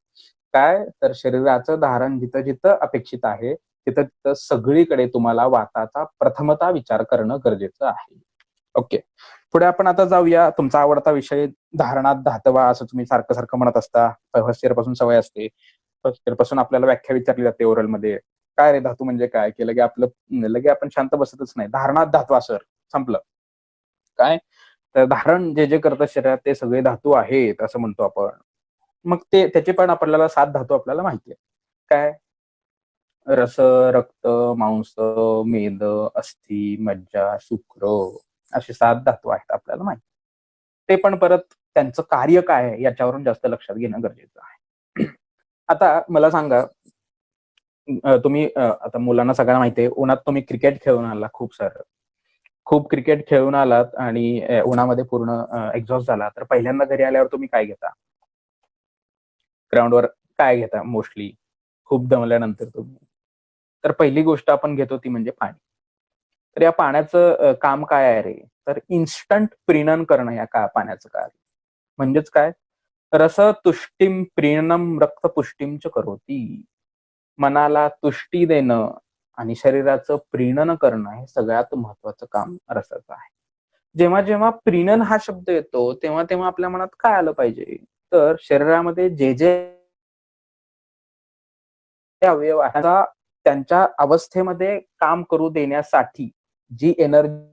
काय? तर शरीराचं धारण जिथं जिथं अपेक्षित आहे तिथं तिथं सगळीकडे तुम्हाला वाताचा प्रथमतः विचार करणं गरजेचं आहे. ओके, पुढे आपण आता जाऊया. तुमचा आवडता विषय धारणात धातवा, असं तुम्ही सारखं सारखं म्हणत असता. फर्स्ट इयर पासून सवय असते. फर्स्ट इयर पासून आपल्याला व्याख्या विचारली जाते ओरल मध्ये. काय रे धातू म्हणजे काय? की लगे लगे आपण शांत बसतच नाही. धारणात धातवा सर, संपलं. काय? तर धारण जे जे करतं शरीरात ते सगळे धातू आहेत असं म्हणतो आपण. मग त्याचे पण आपल्याला 7 धातू आपल्याला माहिती आहे. काय? रस, रक्त, मांस, मेद, अस्थि, मज्जा, शुक्र असे 7 धातू आहेत आपल्याला माहिती. ते पण परत त्यांचं कार्य काय आहे याच्यावरून जास्त लक्षात घेणं गरजेचं आहे. आता मला सांगा, तुम्ही आता मुलांना सगळ्यांना माहिती आहे, उन्हात तुम्ही क्रिकेट खेळून आला, खूप क्रिकेट खेळून आलात आणि उन्हामध्ये पूर्ण एक्झॉस्ट झाला, तर पहिल्यांदा घरी आल्यावर तुम्ही काय घेता? ग्राउंडवर काय घेता मोस्टली खूप दमल्यानंतर तुम्ही? तर पहिली गोष्ट आपण घेतो ती म्हणजे पाणी. तर या पाण्याचं काम काय आहे रे? तर इन्स्टंट प्रीणन करणं या पाण्याचं कार्य. म्हणजेच काय? रस तुष्टीम प्रीणनम रक्त पुष्टीम च करोती. मनाला तुष्टी देणं आणि शरीराचं प्रीणन करणं हे सगळ्यात महत्वाचं काम रसाचं आहे. जेव्हा जेव्हा प्रीणन हा शब्द येतो तेव्हा तेव्हा आपल्या मनात काय आलं पाहिजे? तर शरीरामध्ये जे जे अवयव आहेत त्यांच्या अवस्थेमध्ये काम करू देण्यासाठी जी एनर्जी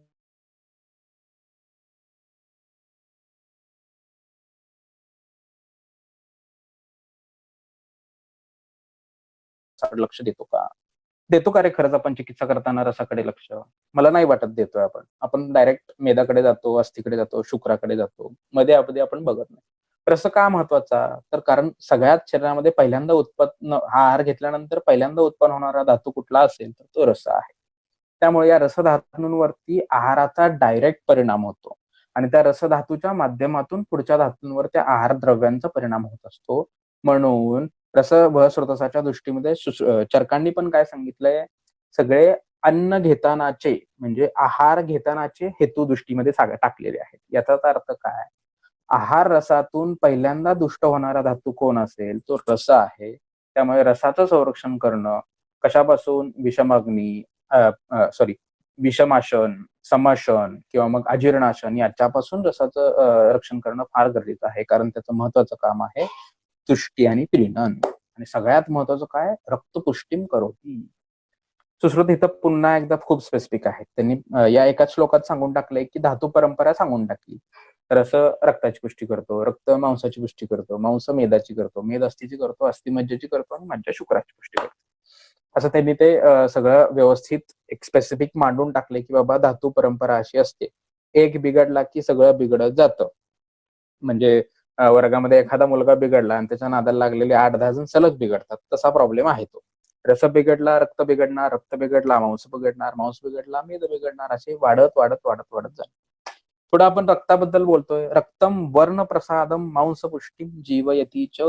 लक्ष देतो का? देतो का रे खरंच आपण चिकित्सा करताना रसाकडे लक्ष? मला नाही वाटत देतोय आपण डायरेक्ट मेदाकडे जातो, अस्थिकडे जातो, शुक्राकडे जातो, मध्ये अमध्ये आपण बघत नाही. रस का महत्वाचा? तर कारण सगळ्यात शरीरामध्ये पहिल्यांदा उत्पन्न, हा आहार घेतल्यानंतर पहिल्यांदा उत्पन्न होणारा धातू कुठला असेल तर तो रस आहे. त्यामुळे या रसधातूंवरती आहाराचा डायरेक्ट परिणाम होतो आणि त्या रसधातूच्या माध्यमातून पुढच्या धातूंवर त्या आहार द्रव्यांचा परिणाम होत असतो. म्हणून रस व स्रोतसाच्या दृष्टीमध्ये चरकांनी पण काय सांगितलंय, सगळे अन्न घेतानाचे म्हणजे आहार घेतानाचे हेतू दृष्टीमध्ये टाकलेले आहेत. याचाच अर्थ काय? आहार रसातून पहिल्यांदा दुष्ट होणारा धातू कोण असेल तो रस आहे. त्यामुळे रसाचं संरक्षण करणं कशापासून? विषमाग्नी विषमाशन, समाशन किंवा मग अजीर्णाशन याच्यापासून रसाचं रक्षण करणं फार गरजेचं आहे. कारण त्याचं महत्वाचं काम आहे तुष्टी आणि प्रीणन. आणि सगळ्यात महत्वाचं काय? रक्तपुष्टिम करोति. सुश्रुत इथं पुन्हा एकदा खूप स्पेसिफिक आहे. त्यांनी या एकाच श्लोकात सांगून टाकलंय की धातू परंपरा सांगून टाकली. रस रक्ताची पुष्टी करतो, रक्त मांसाची पुष्टी करतो, मांस मेदाची करतो, मेद अस्थिची करतो, अस्थि मज्जेची करतो आणि मज्जा शुक्राची पुष्टी करतो. असं त्यांनी ते सगळं व्यवस्थित एक स्पेसिफिक मांडून टाकले की बाबा धातू परंपरा अशी असते. एक बिघडला की सगळं बिघडत जातं. म्हणजे वर्गामध्ये एखादा मुलगा बिघडला आणि त्याच्या नादाला लागलेले 8-10 जण सलग बिघडतात, तसा प्रॉब्लेम आहे तो. रस बिघडला रक्त बिघडणार, रक्त बिघडला मांस बिघडणार, मांस बिघडला मेद बिघडणार, असे वाढत वाढत वाढत वाढत जाणार. थोडं आपण रक्ताबद्दल बोलतोय. रक्तम वर्ण प्रसादम मांस पुष्टीम जीवयती च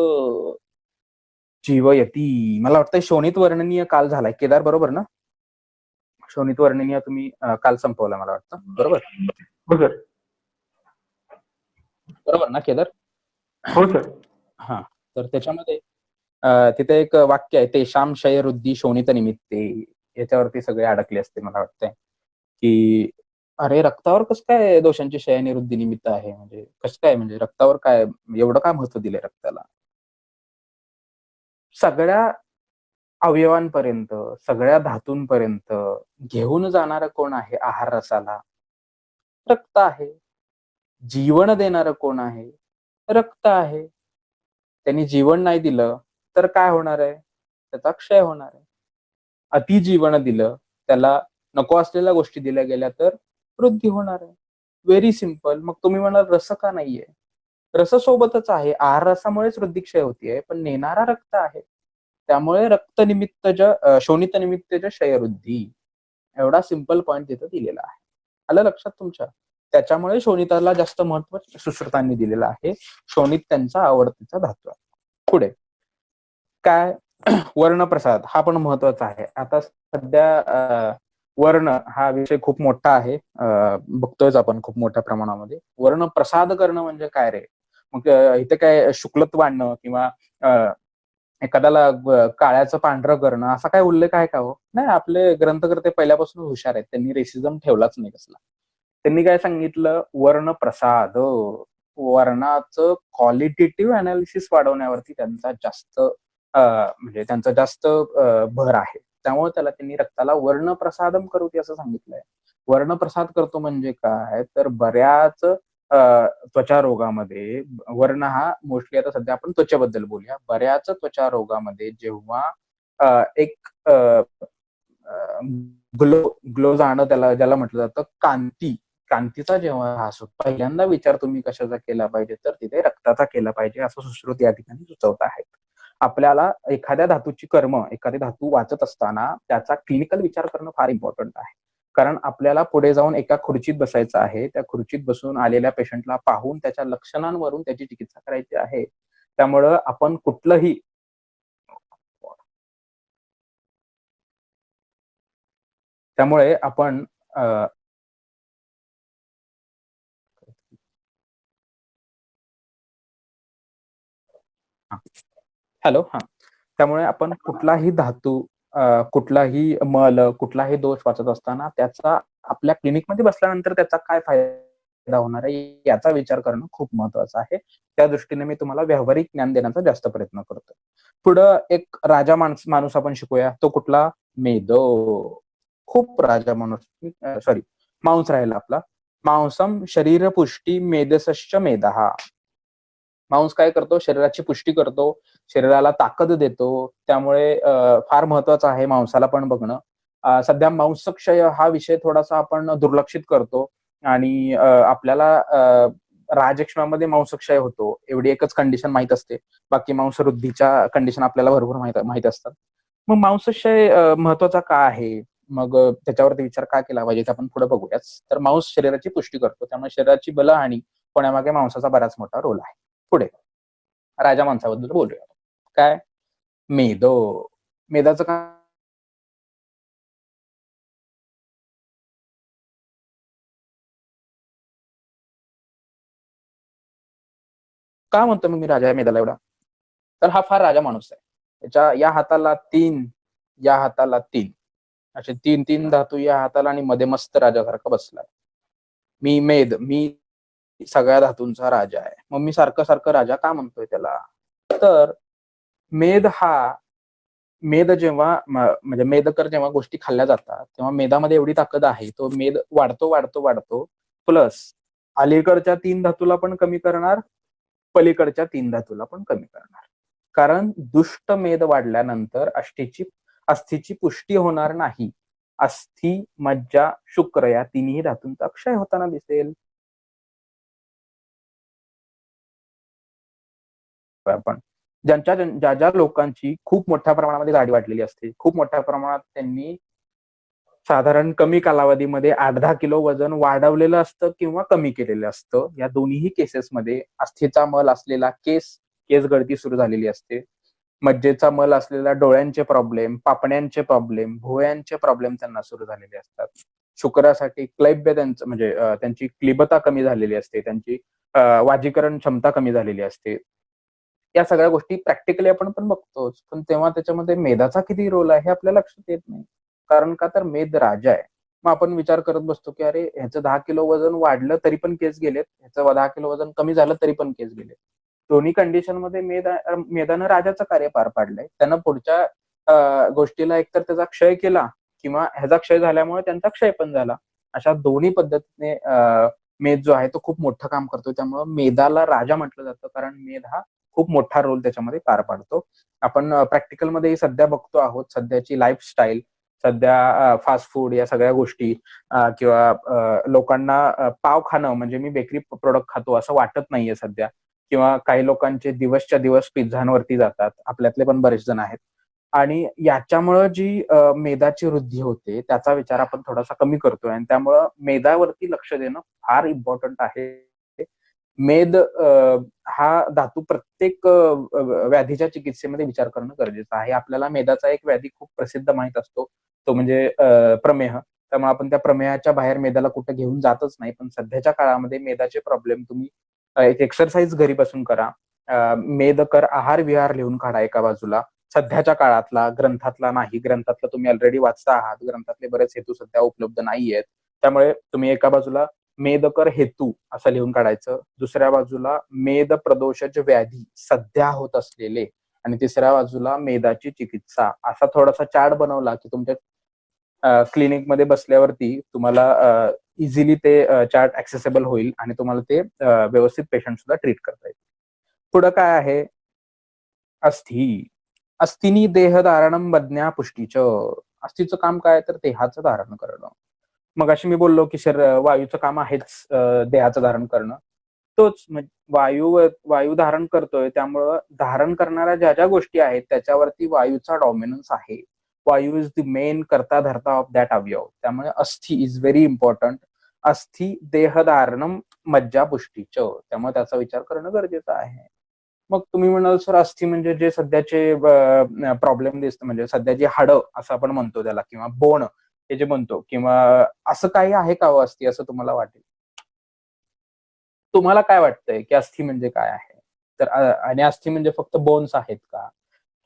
जीवयती. मला वाटतं शोणित वर्णनीय काल झालाय. केदार बरोबर ना? शोणित वर्णनीय तुम्ही काल संपवला मला वाटतं, बरोबर? हो सर. बरोबर ना केदार? हो सर. हा, तर त्याच्यामध्ये तिथे एक वाक्य आहे, तेषाम क्षयवृद्धी शोणित निमित्ते. याच्यावरती सगळे अडकले असते मला वाटतंय की अरे रक्तावर कसं काय दोषांची क्षयनिवृत्ती निमित्त आहे, म्हणजे कसं काय, म्हणजे रक्तावर काय एवढं काय महत्व दिलंय रक्ताला? सगळ्या अवयवांपर्यंत, सगळ्या धातूंपर्यंत घेऊन जाणारं कोण आहे आहार रसाला? रक्त आहे. जीवन देणारं कोण आहे? रक्त आहे. त्यांनी जीवन नाही दिलं तर काय होणार आहे? त्याचा क्षय होणार आहे. अतिजीवन दिलं, त्याला नको असलेल्या गोष्टी दिल्या गेल्या तर वृद्धी होणार आहे. Very simple. मग तुम्ही म्हणाल रस का नाहीये? रस सोबतच आहे. आहार रसामुळेच वृद्धिक्षय होतीये, पण नेणारा रक्त आहे. त्यामुळे रक्तनिमित्तच्या शोणित निमित्तच्या क्षयवृद्धी, एवढा सिंपल पॉइंट तिथं दिलेला आहे. आलं लक्षात तुमच्या? त्याच्यामुळे शोणिताला जास्त महत्व सुश्रुतांनी दिलेलं आहे. शोणित त्यांचा आवडतीचा धातू आहे. पुढे काय? वर्णप्रसाद हा पण महत्वाचा आहे. आता सध्या वर्ण हा विषय खूप मोठा आहे, बघतोयच आपण खूप मोठ्या प्रमाणामध्ये. वर्णप्रसाद करणं म्हणजे काय रे? मग इथे काय शुक्लत्व आणणं किंवा एखाद्याला काळ्याचं पांढरं करणं असा काय उल्लेख आहे का हो? नाही, आपले ग्रंथकर्ते पहिल्यापासून हुशार आहेत. त्यांनी रेसिझम ठेवलाच नाही कसला. त्यांनी काय सांगितलं? वर्णप्रसाद. वर्णाचं क्वालिटेटिव्ह अनालिसिस वाढवण्यावरती त्यांचा जास्त म्हणजे त्यांचा जास्त भर आहे. त्यामुळे त्याला त्यांनी रक्ताला वर्णप्रसादम करोति असं सांगितलंय. वर्णप्रसाद करतो म्हणजे काय? तर बऱ्याच त्वचा रोगामध्ये वर्ण हा मोस्टली, आता सध्या आपण त्वचेबद्दल बोलूया, बऱ्याच त्वचा रोगामध्ये जेव्हा एक ग्लो जाणं त्याला ज्याला म्हटलं जातं, कांतीचा जेव्हा ऱ्हास होतो, पहिल्यांदा विचार तुम्ही कशाचा केला पाहिजे तर तिथे रक्ताचा केला पाहिजे, असं सुश्रुत या ठिकाणी सुचवत आहेत. आपल्याला एखाद्या धातूची कर्म, एखादी धातू वाचत असताना त्याचा क्लिनिकल विचार करणं फार इम्पॉर्टंट आहे. कारण आपल्याला पुढे जाऊन एका खुर्चीत बसायचं आहे. त्या खुर्चीत बसून आलेल्या पेशंटला पाहून त्याच्या लक्षणांवरून त्याची चिकित्सा करायची आहे. त्यामुळं आपण कुठलंही त्यामुळे आपण हॅलो, हा, त्यामुळे आपण कुठलाही धातू, कुठलाही मल, कुठलाही दोष वाचत असताना त्याचा आपल्या क्लिनिकमध्ये बसल्यानंतर त्याचा काय फायदा होणार आहे याचा विचार करणं खूप महत्वाचं आहे. त्या दृष्टीने मी तुम्हाला व्यावहारिक ज्ञान देण्याचा जास्त प्रयत्न करतो. पुढं एक राजा माणूस आपण शिकूया. तो कुठला? मेद. खूप राजा माणूस, सॉरी, मांस राहिला आपला. मांसम शरीर पुष्टी मेदसश्च मेदहा. मांस काय करतो, शरीराची पुष्टी करतो, शरीराला ताकद देतो. त्यामुळे फार महत्वाचं आहे मांसाला पण बघणं. सध्या मांसक्षय हा विषय थोडासा आपण दुर्लक्षित करतो आणि आपल्याला राजक्षमामध्ये मांसक्षय होतो एवढी एकच कंडिशन माहित असते. बाकी मांसवृद्धीच्या कंडिशन आपल्याला भरपूर माहित असतात. मग मांसक्षय महत्वाचा का आहे, मग त्याच्यावरती विचार का केला पाहिजे ते आपण पुढे बघूयाच. तर मांस शरीराची पुष्टी करतो, त्यामुळे शरीराची बलहानी होण्यामागे मांसाचा बराच मोठा रोल आहे. पुढे राजा मांसाबद्दल बोलूया. काय, मेदाचं काय का म्हणतो मग मी राजा मेदाला एवढा, तर हा फार राजा माणूस आहे. त्याच्या या हाताला 3, या हाताला 3, असे 3 धातू या हाताला, आणि मध्ये मस्त राजासारखा बसलाय. मी सगळ्या धातूंचा राजा आहे. मग मी सारखं सारखं राजा का म्हणतोय त्याला, तर मेद जेव्हा म्हणजे मेदकर जेव्हा गोष्टी खाल्ल्या जातात तेव्हा मेदामध्ये एवढी ताकद आहे, तो मेद वाढतो वाढतो वाढतो, प्लस अलीकडच्या 3 धातूला पण कमी करणार, पलीकडच्या 3 धातूला पण कमी करणार. कारण दुष्ट मेद वाढल्यानंतर अस्थीची पुष्टी होणार नाही. अस्थि, मज्जा, शुक्र या तिन्ही धातूंचा क्षय होताना दिसेल. आपण ज्या लोकांची खूप मोठ्या प्रमाणामध्ये दाढी वाढलेली असते, खूप मोठ्या प्रमाणात त्यांनी साधारण कमी कालावधीमध्ये 8-10 किलो वजन वाढवलेलं असतं किंवा कमी केलेलं असतं. या दोन्ही केसेसमध्ये अस्थीचा मल असलेला केस गळती सुरू झालेली असते. मज्जेचा मल असलेला डोळ्यांचे प्रॉब्लेम, पापण्यांचे प्रॉब्लेम, भुवयांचे प्रॉब्लेम त्यांना सुरू झालेले असतात. शुक्रासाठी क्लैब्य त्यांचं म्हणजे त्यांची क्लिबता कमी झालेली असते, त्यांची वाजीकरण क्षमता कमी झालेली असते. या सगळ्या गोष्टी प्रॅक्टिकली आपण पण बघतोच, पण तेव्हा त्याच्यामध्ये मेदाचा किती रोल आहे हे आपल्या लक्षात येत नाही. कारण का, तर मेद राजा आहे. मग आपण विचार करत बसतो की अरे ह्याचं 10 किलो वजन वाढलं तरी पण केस गेलेत, ह्याचं 10 किलो वजन कमी झालं तरी पण केस गेले. दोन्ही कंडिशन मध्ये मेदानं राजाचं कार्य पार पाडलंय. त्यानं पुढच्या गोष्टीला एकतर त्याचा क्षय केला किंवा ह्याचा क्षय झाल्यामुळे त्यांचा क्षय पण झाला. अशा दोन्ही पद्धतीने मेद जो आहे तो खूप मोठं काम करतो. त्यामुळे मेदाला राजा म्हटलं जातं, कारण मेद हा खूप मोठा रोल त्याच्यामध्ये पार पाडतो. आपण प्रॅक्टिकलमध्ये सध्या बघतो आहोत, सध्याची लाईफस्टाईल, सध्या फास्ट फूड या सगळ्या गोष्टी किंवा लोकांना पाव खाणं म्हणजे मी बेकरी प्रोडक्ट खातो असं वाटत नाहीये सध्या, किंवा काही लोकांचे दिवसच्या दिवस पिझ्झांवरती जातात, आपल्यातले पण बरेच जण आहेत. आणि याच्यामुळं जी मेदाची वृद्धी होते त्याचा विचार आपण थोडासा कमी करतोय, आणि त्यामुळं मेदावरती लक्ष देणं फार इम्पॉर्टंट आहे. मेद हा धातू प्रत्येक व्याधीच्या चिकित्सेमध्ये विचार करणं गरजेचं आहे. आपल्याला मेदाचा एक व्याधी खूप प्रसिद्ध माहित असतो, तो म्हणजे प्रमेह. त्यामुळे आपण त्या प्रमेहाच्या बाहेर मेदाला कुठे घेऊन जातच नाही. पण सध्याच्या काळामध्ये मेदाचे प्रॉब्लेम तुम्ही एक एक्सरसाइज घरी बसून करा. मेदकर आहार विहार लिहून काढा एका बाजूला, सध्याच्या काळातला, ग्रंथातला नाही. ग्रंथातला तुम्ही ऑलरेडी वाचता आहात, ग्रंथातले बरेच हेतू सध्या उपलब्ध नाहीयेत. त्यामुळे तुम्ही एका बाजूला मेदकर हेतू असं लिहून काढायचं, दुसऱ्या बाजूला मेद प्रदोषज व्याधी सध्या होत असलेले, आणि तिसऱ्या बाजूला मेदाची चिकित्सा, असा थोडासा चार्ट बनवला की तुमच्या क्लिनिक मध्ये बसल्यावरती तुम्हाला इझिली ते चार्ट ऍक्सेसेबल होईल आणि तुम्हाला ते व्यवस्थित पेशंट सुद्धा ट्रीट करता येईल. पुढं काय आहे, अस्थिनी देह धारणम बदन्या पुष्टीच. अस्थिचं काम काय, तर देहाचं धारण करणं. मग अशी मी बोललो की वायूचं काम आहेच देहाचं धारण करणं. तोच वायू धारण करतोय, त्यामुळं धारण करणाऱ्या ज्या ज्या गोष्टी आहेत त्याच्यावरती वायूचा डॉमिनन्स आहे. वायू इज द मेन करता धरता ऑफ दॅट अवयव. त्यामुळे अस्थि इज व्हेरी इम्पॉर्टंट. अस्थि देह धारणम मज्जा पुष्टीच, त्यामुळे त्याचा विचार करणं गरजेचं आहे. मग तुम्ही म्हणाल सर अस्थि म्हणजे जे सध्याचे प्रॉब्लेम दिसत, म्हणजे सध्याची हाडं असं आपण म्हणतो त्याला, किंवा बोन हे जे म्हणतो, किंवा असं काही आहे का अस्थि, असं तुम्हाला वाटेल. तुम्हाला काय वाटतंय की अस्थि म्हणजे काय आहे, तर आणि अस्थि म्हणजे फक्त बोन्स आहेत का,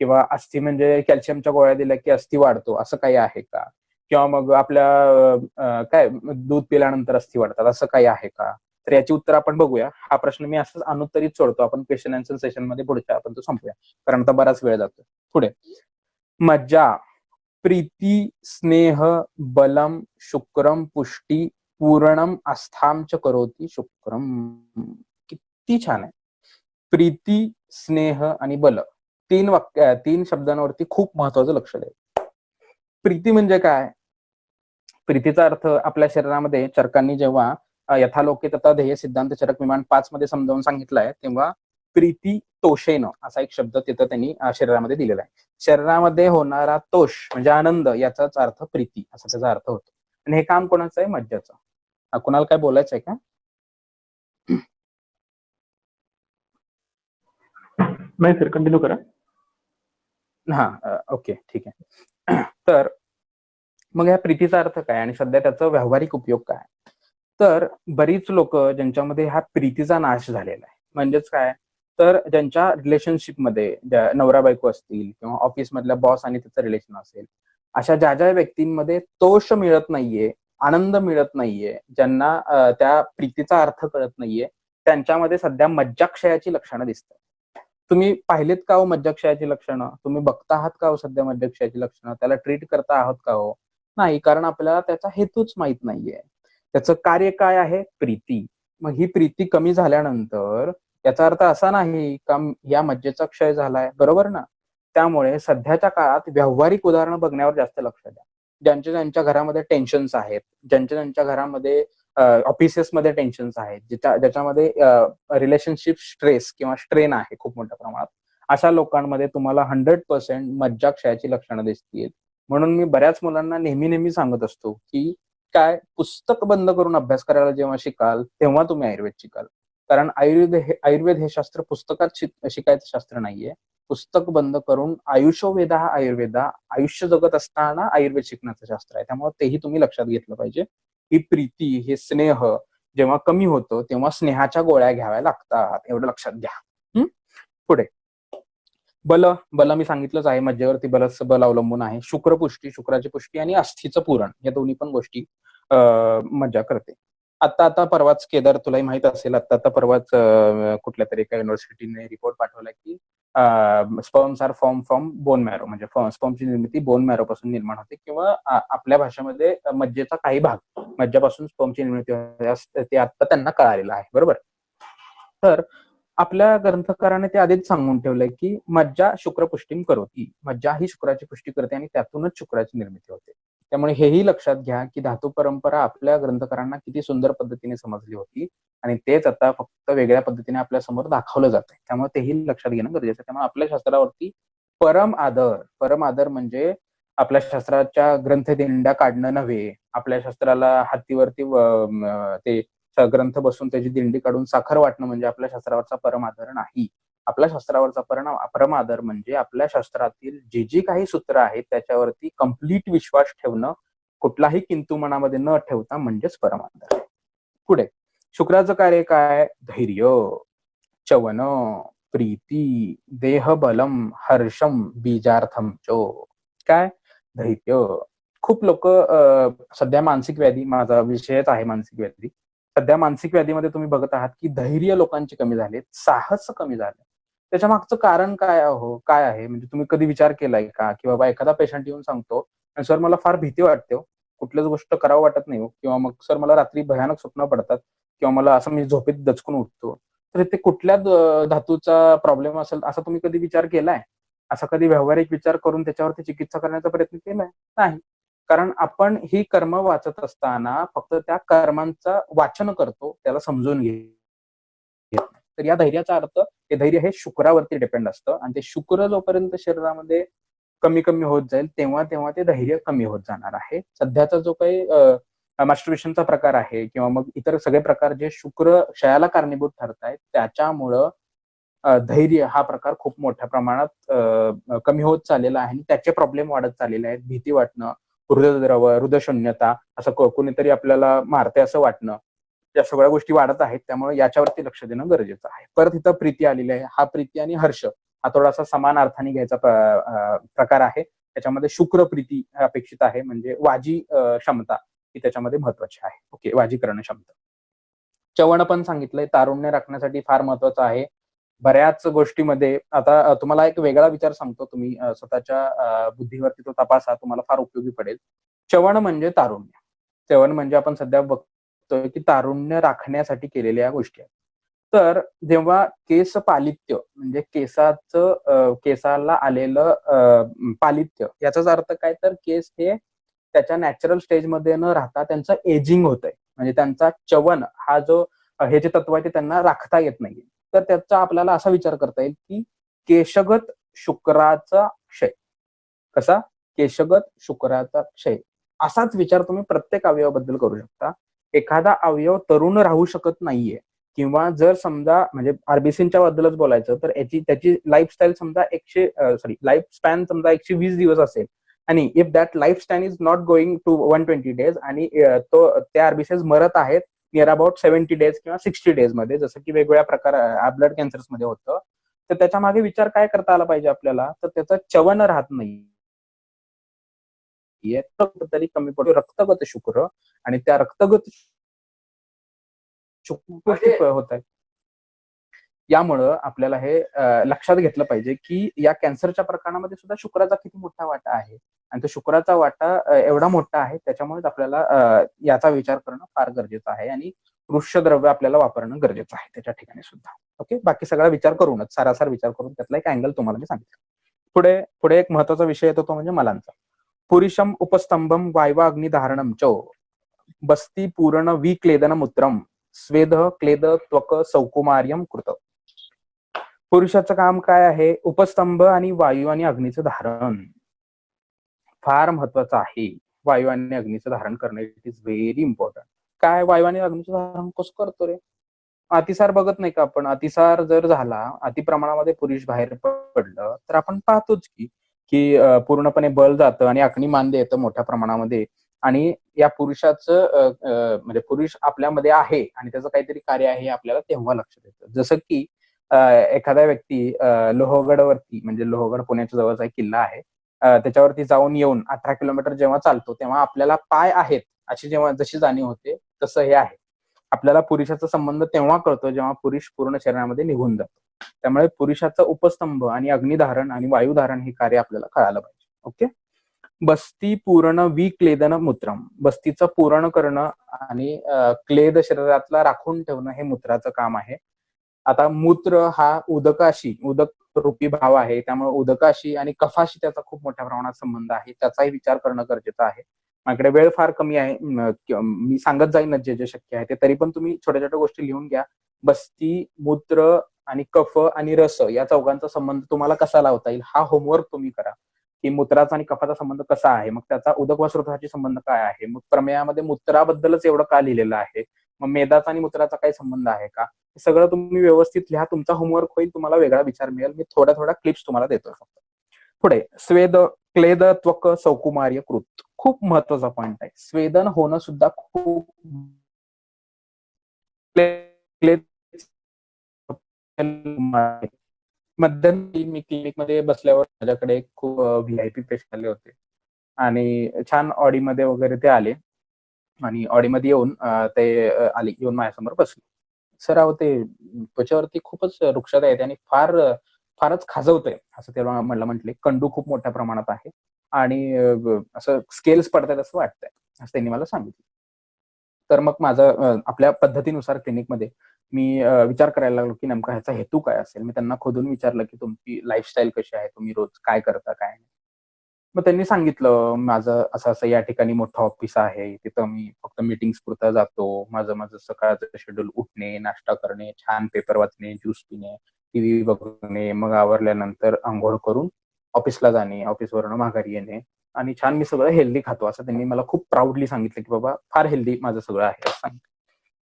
किंवा अस्थि म्हणजे कॅल्शियमच्या गोळ्या दिल्या की अस्थि वाढतो असं काही आहे का, किंवा मग आपल्या काय दूध पिल्यानंतर अस्थि वाढतात असं काही आहे का. तर याची उत्तर आपण बघूया. हा प्रश्न मी असंच अनुत्तरित सोडतो, आपण क्वेश्चन आन्सर सेशन मध्ये पुढच्या आपण तो संपूया, कारण आता बराच वेळ जातो. पुढे, मज्जा प्रीती स्नेह बलम शुक्रम पुष्टी पूर्णम आस्थाम च करोती शुक्रम. किती छान आहे. प्रीती, स्नेह आणि बल, तीन शब्दांवरती खूप महत्वाचं लक्ष द्यायचं. प्रीती म्हणजे काय? प्रीतीचा अर्थ आपल्या शरीरामध्ये चरकांनी जेव्हा यथालोके तथा ध्येय सिद्धांत चरक विमान 5 मध्ये समजावून सांगितलंय, तेव्हा प्रीती तोषेन असा एक शब्द तिथं त्यांनी शरीरामध्ये दिलेला आहे. शरीरामध्ये होणारा तोष म्हणजे आनंद, याचाच अर्थ प्रीती असा त्याचा अर्थ होतो. आणि हे काम कोणाचं आहे? मज्जाचं. कुणाला काय बोलायचं आहे का? नाही सर, कंटिन्यू करा. हा, ओके, ठीक आहे. तर मग या प्रीतीचा अर्थ काय आणि सध्या त्याचा व्यावहारिक उपयोग काय? तर बरीच लोक ज्यांच्यामध्ये हा प्रीतीचा नाश झालेला आहे, म्हणजेच काय, तर ज्यांच्या रिलेशनशिपमध्ये नवरा बायको असतील किंवा ऑफिस मधल्या बॉस आणि त्याचं रिलेशन असेल, अशा ज्या ज्या व्यक्तींमध्ये तोष मिळत नाहीये, आनंद मिळत नाहीये, ज्यांना त्या प्रीतीचा अर्थ कळत नाहीये, त्यांच्यामध्ये सध्या मज्जाक्षयाची लक्षणं दिसतात. तुम्ही पाहिलेत का हो मज्जाक्षयाची लक्षणं? तुम्ही बघता आहात का हो सध्या मज्जाक्षयाची लक्षणं? त्याला ट्रीट करता आहात का हो? नाही, कारण आपल्याला त्याचा हेतूच माहित नाहीये. त्याचं कार्य काय आहे? प्रीती. मग ही प्रीती कमी झाल्यानंतर याचा अर्थ असा नाही का या मज्जेचा क्षय झालाय, बरोबर ना? त्यामुळे सध्याच्या काळात व्यावहारिक उदाहरणं बघण्यावर जास्त लक्ष द्या. ज्यांच्या ज्यांच्या घरामध्ये टेन्शन्स आहेत, ज्यांच्या ज्यांच्या घरामध्ये ऑफिसेसमध्ये टेन्शन्स आहेत, ज्याच्यामध्ये रिलेशनशिप स्ट्रेस किंवा स्ट्रेन आहे खूप मोठ्या प्रमाणात, अशा लोकांमध्ये तुम्हाला 100% मज्जाक्षयाची लक्षणं दिसतील. म्हणून मी बऱ्याच मुलांना नेहमी सांगत असतो की काय, पुस्तक बंद करून अभ्यास करायला जेव्हा शिकाल तेव्हा तुम्ही आयुर्वेद शिकाल. कारण आयुर्वेद हे शास्त्र पुस्तकात शिकायचं शास्त्र नाहीये. पुस्तक बंद करून आयुष्यवेदा हा आयुर्वेदा, आयुष्य जगत असताना आयुर्वेद शिकण्याचं शास्त्र आहे. त्यामुळे तेही तुम्ही लक्षात घेतलं पाहिजे. ही प्रीती, हे स्नेह जेव्हा कमी होतं तेव्हा स्नेहाच्या गोळ्या घ्याव्या लागतात, एवढं लक्षात घ्या. पुढे बल मी सांगितलंच आहे, मज्जेवरती बल अवलंबून आहे. शुक्रपुष्टी, शुक्राची पुष्टी आणि अस्थीचं पुरण, या दोन्ही पण गोष्टी मज्जा करते. आता परवाच केदार, तुलाही माहित असेल, आता परवाच कुठल्या तरी एका युनिव्हर्सिटीने रिपोर्ट पाठवला की sperms are from bone marrow, म्हणजे स्पर्मची निर्मिती बोन मॅरो पासून निर्माण होते, किंवा आपल्या भाषेमध्ये मज्जेचा काही भाग मज्जापासून स्पर्मची निर्मिती होते, ते आता त्यांना कळालेलं आहे, बरोबर? तर आपल्या ग्रंथकाराने ते आधीच सांगून ठेवलंय की मज्जा शुक्रपुष्टीम करोती, मज्जा ही शुक्राची पुष्टी करते आणि त्यातूनच शुक्राची निर्मिती होते. त्यामुळे हेही लक्षात घ्या की धातू परंपरा आपल्या ग्रंथकारांना किती सुंदर पद्धतीने समजली होती आणि तेच आता फक्त वेगळ्या पद्धतीने आपल्या समोर दाखवलं जात आहे. त्यामुळे तेही लक्षात घेणं गरजेचं आहे. त्यामुळे आपल्या शास्त्रावरती परम आदर म्हणजे आपल्या शास्त्राच्या ग्रंथदिंड्या काढणं नव्हे, आपल्या शास्त्राला हातीवरती ते ग्रंथ बसून त्याची दिंडी काढून साखर वाटणं म्हणजे आपल्या शास्त्रावरचा परमादर नाही. आपल्या शास्त्रावरचा परमादर म्हणजे आपल्या शास्त्रातील जी काही सूत्र आहेत त्याच्यावरती कम्प्लीट विश्वास ठेवणं, कुठलाही किंतु मनामध्ये न ठेवता, म्हणजेच परमादर. पुढे शुक्राचं कार्य काय? धैर्य, चवन, प्रीती, देहबलम, हर्षम, बीजार्थम चो. काय? धैर्य. खूप लोक सध्या मानसिक व्याधी, माझा विषयच आहे मानसिक व्याधी, सध्या मानसिक व्याधीमध्ये तुम्ही बघत आहात की धैर्य लोकांचे कमी झाले, साहस कमी झाले. त्याच्या मागचं कारण काय आहे? म्हणजे तुम्ही कधी विचार केलाय का की बाबा एखादा पेशंट येऊन सांगतो, सर मला फार भीती वाटते, कुठल्याच गोष्ट करावं वाटत नाही, किंवा मग सर मला रात्री भयानक स्वप्न पडतात, किंवा मला असं मी झोपेत दचकून उठतो. तर ते कुठल्या धातूचा प्रॉब्लेम असेल असा तुम्ही कधी विचार केलाय? असा कधी व्यावहारिक विचार करून त्याच्यावरती चिकित्सा करण्याचा प्रयत्न केलाय? नाही. कारण आपण ही कर्म वाचत असताना फक्त त्या कर्मांचा वाचन करतो, त्याला समजून घेत. तर या धैर्याचा अर्थ, हे धैर्य हे शुक्रावरती डिपेंड असतं आणि ते शुक्र जोपर्यंत शरीरामध्ये कमी होत जाईल तेव्हा ते धैर्य कमी होत जाणार आहे. सध्याचा जो काही मास्टरबेशनचा प्रकार आहे किंवा मग इतर सगळे प्रकार जे शुक्र क्षयाला कारणीभूत ठरतायत, त्याच्यामुळं धैर्य हा प्रकार खूप मोठ्या प्रमाणात कमी होत चाललेला आहे आणि त्याचे प्रॉब्लेम वाढत चाललेले आहेत. भीती वाटणं, हृदयद्रव, हृदयशून्यता, असं कोणीतरी आपल्याला मारते असं वाटणं, या सगळ्या गोष्टी वाढत आहेत. त्यामुळे याच्यावरती लक्ष देणं गरजेचं आहे. परत इथं प्रीती आलेली आहे. हा प्रीती आणि हर्ष हा थोडासा समान अर्थाने घ्यायचा प्रकार आहे. त्याच्यामध्ये शुक्र प्रीती अपेक्षित आहे, म्हणजे वाजी क्षमता ही त्याच्यामध्ये महत्वाची आहे. ओके, वाजीकरण क्षमता. चवण पण सांगितलंय, तारुण्य राखण्यासाठी फार महत्वाचं आहे. बऱ्याच गोष्टीमध्ये आता तुम्हाला एक वेगळा विचार सांगतो, तुम्ही स्वतःच्या बुद्धीवरती तो तपासा, तुम्हाला फार उपयोगी पडेल. चवण म्हणजे तारुण्य. चवण म्हणजे आपण सध्या बघतोय की तारुण्य राखण्यासाठी केलेल्या गोष्टी आहेत. तर जेव्हा केस पालित्य म्हणजे केसाला आलेलं पालित्य, याचाच अर्थ काय, तर केस हे त्याच्या नॅचरल स्टेजमध्ये न राहता त्यांचं एजिंग होत आहे, म्हणजे त्यांचा चवन हा जो हे जे तत्व आहे ते त्यांना राखता येत नाहीये. तर त्याचा आपल्याला असा विचार करता येईल की केशगत शुक्राचा क्षय. कसा? केशगत शुक्राचा क्षय. असाच विचार तुम्ही प्रत्येक अवयवाबद्दल करू शकता. एखादा अवयव तरुण राहू शकत नाहीये, किंवा जर समजा म्हणजे आरबीसीच्या बद्दलच बोलायचं तर त्याची लाईफस्टाईल समजा लाईफ स्पॅन समजा 120 दिवस असेल, आणि if that life span is not going to 120 days, आणि त्या आरबीसीज मरत आहेत नियर अबाउट 70 डेज किंवा 60 डेज मध्ये, जसं की वेगवेगळ्या प्रकार ब्लड कॅन्सर्स मध्ये होतं, तर त्याच्या मागे विचार काय करता आला पाहिजे आपल्याला, तर त्याचं चवन राहत नाही, तरी कमी पडतो रक्तगत शुक्र, आणि त्या रक्तगत शुक्र होत आहे. यामुळं आपल्याला हे लक्षात घेतलं पाहिजे की या कॅन्सरच्या प्रकरणामध्ये सुद्धा शुक्राचा किती मोठा वाटा आहे, आणि तो शुक्राचा वाटा एवढा मोठा आहे, त्याच्यामुळे आपल्याला याचा विचार करणं फार गरजेचं आहे, आणि वृक्षद्रव्य आपल्याला वापरणं गरजेचं आहे त्याच्या ठिकाणी सुद्धा. ओके, बाकी सगळा विचार करूनच, सारासार विचार करून त्यातला एक अँगल तुम्हाला मी सांगितलं. पुढे एक महत्वाचा विषय येतो तो म्हणजे मलांचा. पुरुषम उपस्तंभम वायवा अग्निधारणम च बस्ती पूर्ण विक्लेदन मूत्रम स्वेद क्लेद त्वक सौकुमार्यम कृत. पुरुषाचं काम काय आहे? उपस्तंभ आणि वायू आणि अग्नीचं धारण फार महत्वाचं आहे. वायू आणि अग्नीचं धारण करणं इट इज व्हेरी इम्पॉर्टंट. काय वायू आणि अग्नीचं धारण कसं करतो रे? अतिसार बघत नाही का आपण? अतिसार जर झाला, अति प्रमाणामध्ये पुरुष बाहेर पडलं तर आपण पाहतोच की पूर्णपणे बल जातं आणि अग्नी मांदे येतं मोठ्या प्रमाणामध्ये, आणि या पुरुषाचं म्हणजे पुरुष आपल्यामध्ये आहे आणि त्याचं काहीतरी कार्य आहे हे आपल्याला तेव्हा लक्षात येतं. जसं की एखादा व्यक्ती लोहगडवरती, म्हणजे लोहगड पुण्याच्या जवळचा एक किल्ला आहे, त्याच्यावरती जाऊन येऊन 18 किलोमीटर जेव्हा चालतो तेव्हा आपल्याला पाय आहेत अशी जशी जाणीव होते, तसं हे आहे. आपल्याला पुरुषाचा संबंध तेव्हा कळतो जेव्हा पुरुष पूर्ण शरीरामध्ये निघून जातो. त्यामुळे पुरुषाचं उपस्तंभ आणि अग्निधारण आणि वायुधारण हे कार्य आपल्याला कळालं पाहिजे. ओके. बस्ती पूर्ण विक्लेदन मूत्रम, बस्तीचं पूर्ण करणं आणि क्लेद शरीरातला राखून ठेवणं हे मूत्राचं काम आहे. आता मूत्र हा उदक रूपी भाव आहे, त्यामुळे उदकाशी आणि कफाशी त्याचा खूप मोठ्या प्रमाणात संबंध आहे. त्याचाही विचार करणं गरजेचं आहे. माझ्याकडे वेळ फार कमी आहे, मी सांगत जाईन जे शक्य आहे ते, तरी पण तुम्ही छोट्या छोट्या गोष्टी लिहून घ्या. बस्ती, मूत्र आणि कफ आणि रस या चौघांचा संबंध तुम्हाला कसा लावता येईल हा होमवर्क तुम्ही करा, की मूत्राचा आणि कफाचा संबंध कसा आहे, मग त्याचा उदक व स्रोताशी संबंध काय आहे, मग प्रमेयामध्ये मूत्राबद्दलच एवढं का लिहिलेलं आहे, मग मेदाचा आणि मूत्राचा काही संबंध आहे का, हे सगळं तुम्ही व्यवस्थित लिहा. तुमचा होमवर्क होईल, तुम्हाला वेगळा विचार मिळेल. मी थोड्या क्लिप्स तुम्हाला देतोय फक्त. पुढे स्वेद क्लेद त्वक सौकुमार्य कृत, खूप महत्वाचा पॉइंट आहे. स्वेदन होणं सुद्धा खूप मध्यंतरी मी क्लिनिकमध्ये बसल्यावर माझ्याकडे खूप व्हीआयपी पेशंट आले होते, आणि छान ऑडीमध्ये वगैरे ते आले, आणि ऑडीमध्ये येऊन येऊन माझ्यासमोर बसले. सर अहो ते त्वचेवरती खूपच रुक्षता येते आणि फारच खाजवतंय असं ते म्हटले. कंडू खूप मोठ्या प्रमाणात आहे आणि असं स्केल्स पडतात असं वाटतंय, असं त्यांनी मला सांगितलं. तर मग माझं आपल्या पद्धतीनुसार क्लिनिकमध्ये मी विचार करायला लागलो की नेमका ह्याचा हेतू काय असेल. मी त्यांना खोदून विचारलं की तुमची लाईफस्टाईल कशी आहे, तुम्ही रोज काय करता काय नाही. मग त्यांनी सांगितलं माझं असं या ठिकाणी मोठं ऑफिस आहे, तिथं मी फक्त मीटिंग्स पुरता जातो. माझं सकाळचं शेड्यूल उठणे, नाश्ता करणे, छान पेपर वाचणे, ज्यूस पिणे, टीव्ही बघणे, मग आवरल्यानंतर आंघोळ करून ऑफिसला जाणे, ऑफिसवरून माघारी येणे, आणि छान मी सगळं हेल्दी खातो असं त्यांनी मला खूप प्राऊडली सांगितलं की बाबा फार हेल्दी माझं सगळं आहे असं सांगितलं.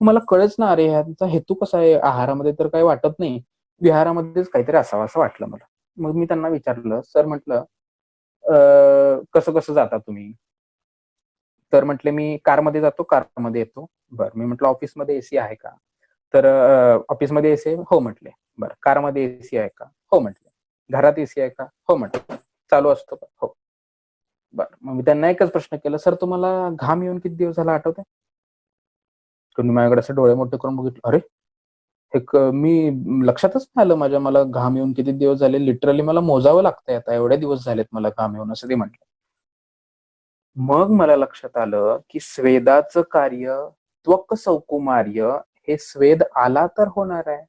मला कळच ना, अरे ह्यांचा हेतू कसा आहे, आहारामध्ये तर काही वाटत नाही, विहारामध्येच काहीतरी असावं असं वाटलं मला. मग मी त्यांना विचारलं, सर म्हटलं कसं कसं जाता तुम्ही? तर म्हटले मी कारमध्ये जातो, कारमध्ये येतो. बरं. मी म्हटलं ऑफिसमध्ये एसी आहे का? तर ऑफिसमध्ये एसी आहे? हो म्हटले. बरं. कारमध्ये एसी आहे का? हो म्हटले. घरात एसी आहे का? हो म्हटले. चालू असतो का? हो. बरं. मग मी त्यांना एकच प्रश्न केला, सर तुम्हाला घाम येऊन किती दिवस झाला आठवतंय? तुम्ही माझ्याकडे असे डोळे मोठे करून बघितलं. अरे मी लक्षातच नाही आलं मला घाम येऊन किती दिवस झाले. लिटरली मला मोजावं लागतंय आता, एवढे दिवस झालेत मला घाम येऊन, असं ते म्हटलं. मग मला लक्षात आलं की स्वेदाचं कार्य त्वक सौकुमार्य हे स्वेद आला तर होणार आहे.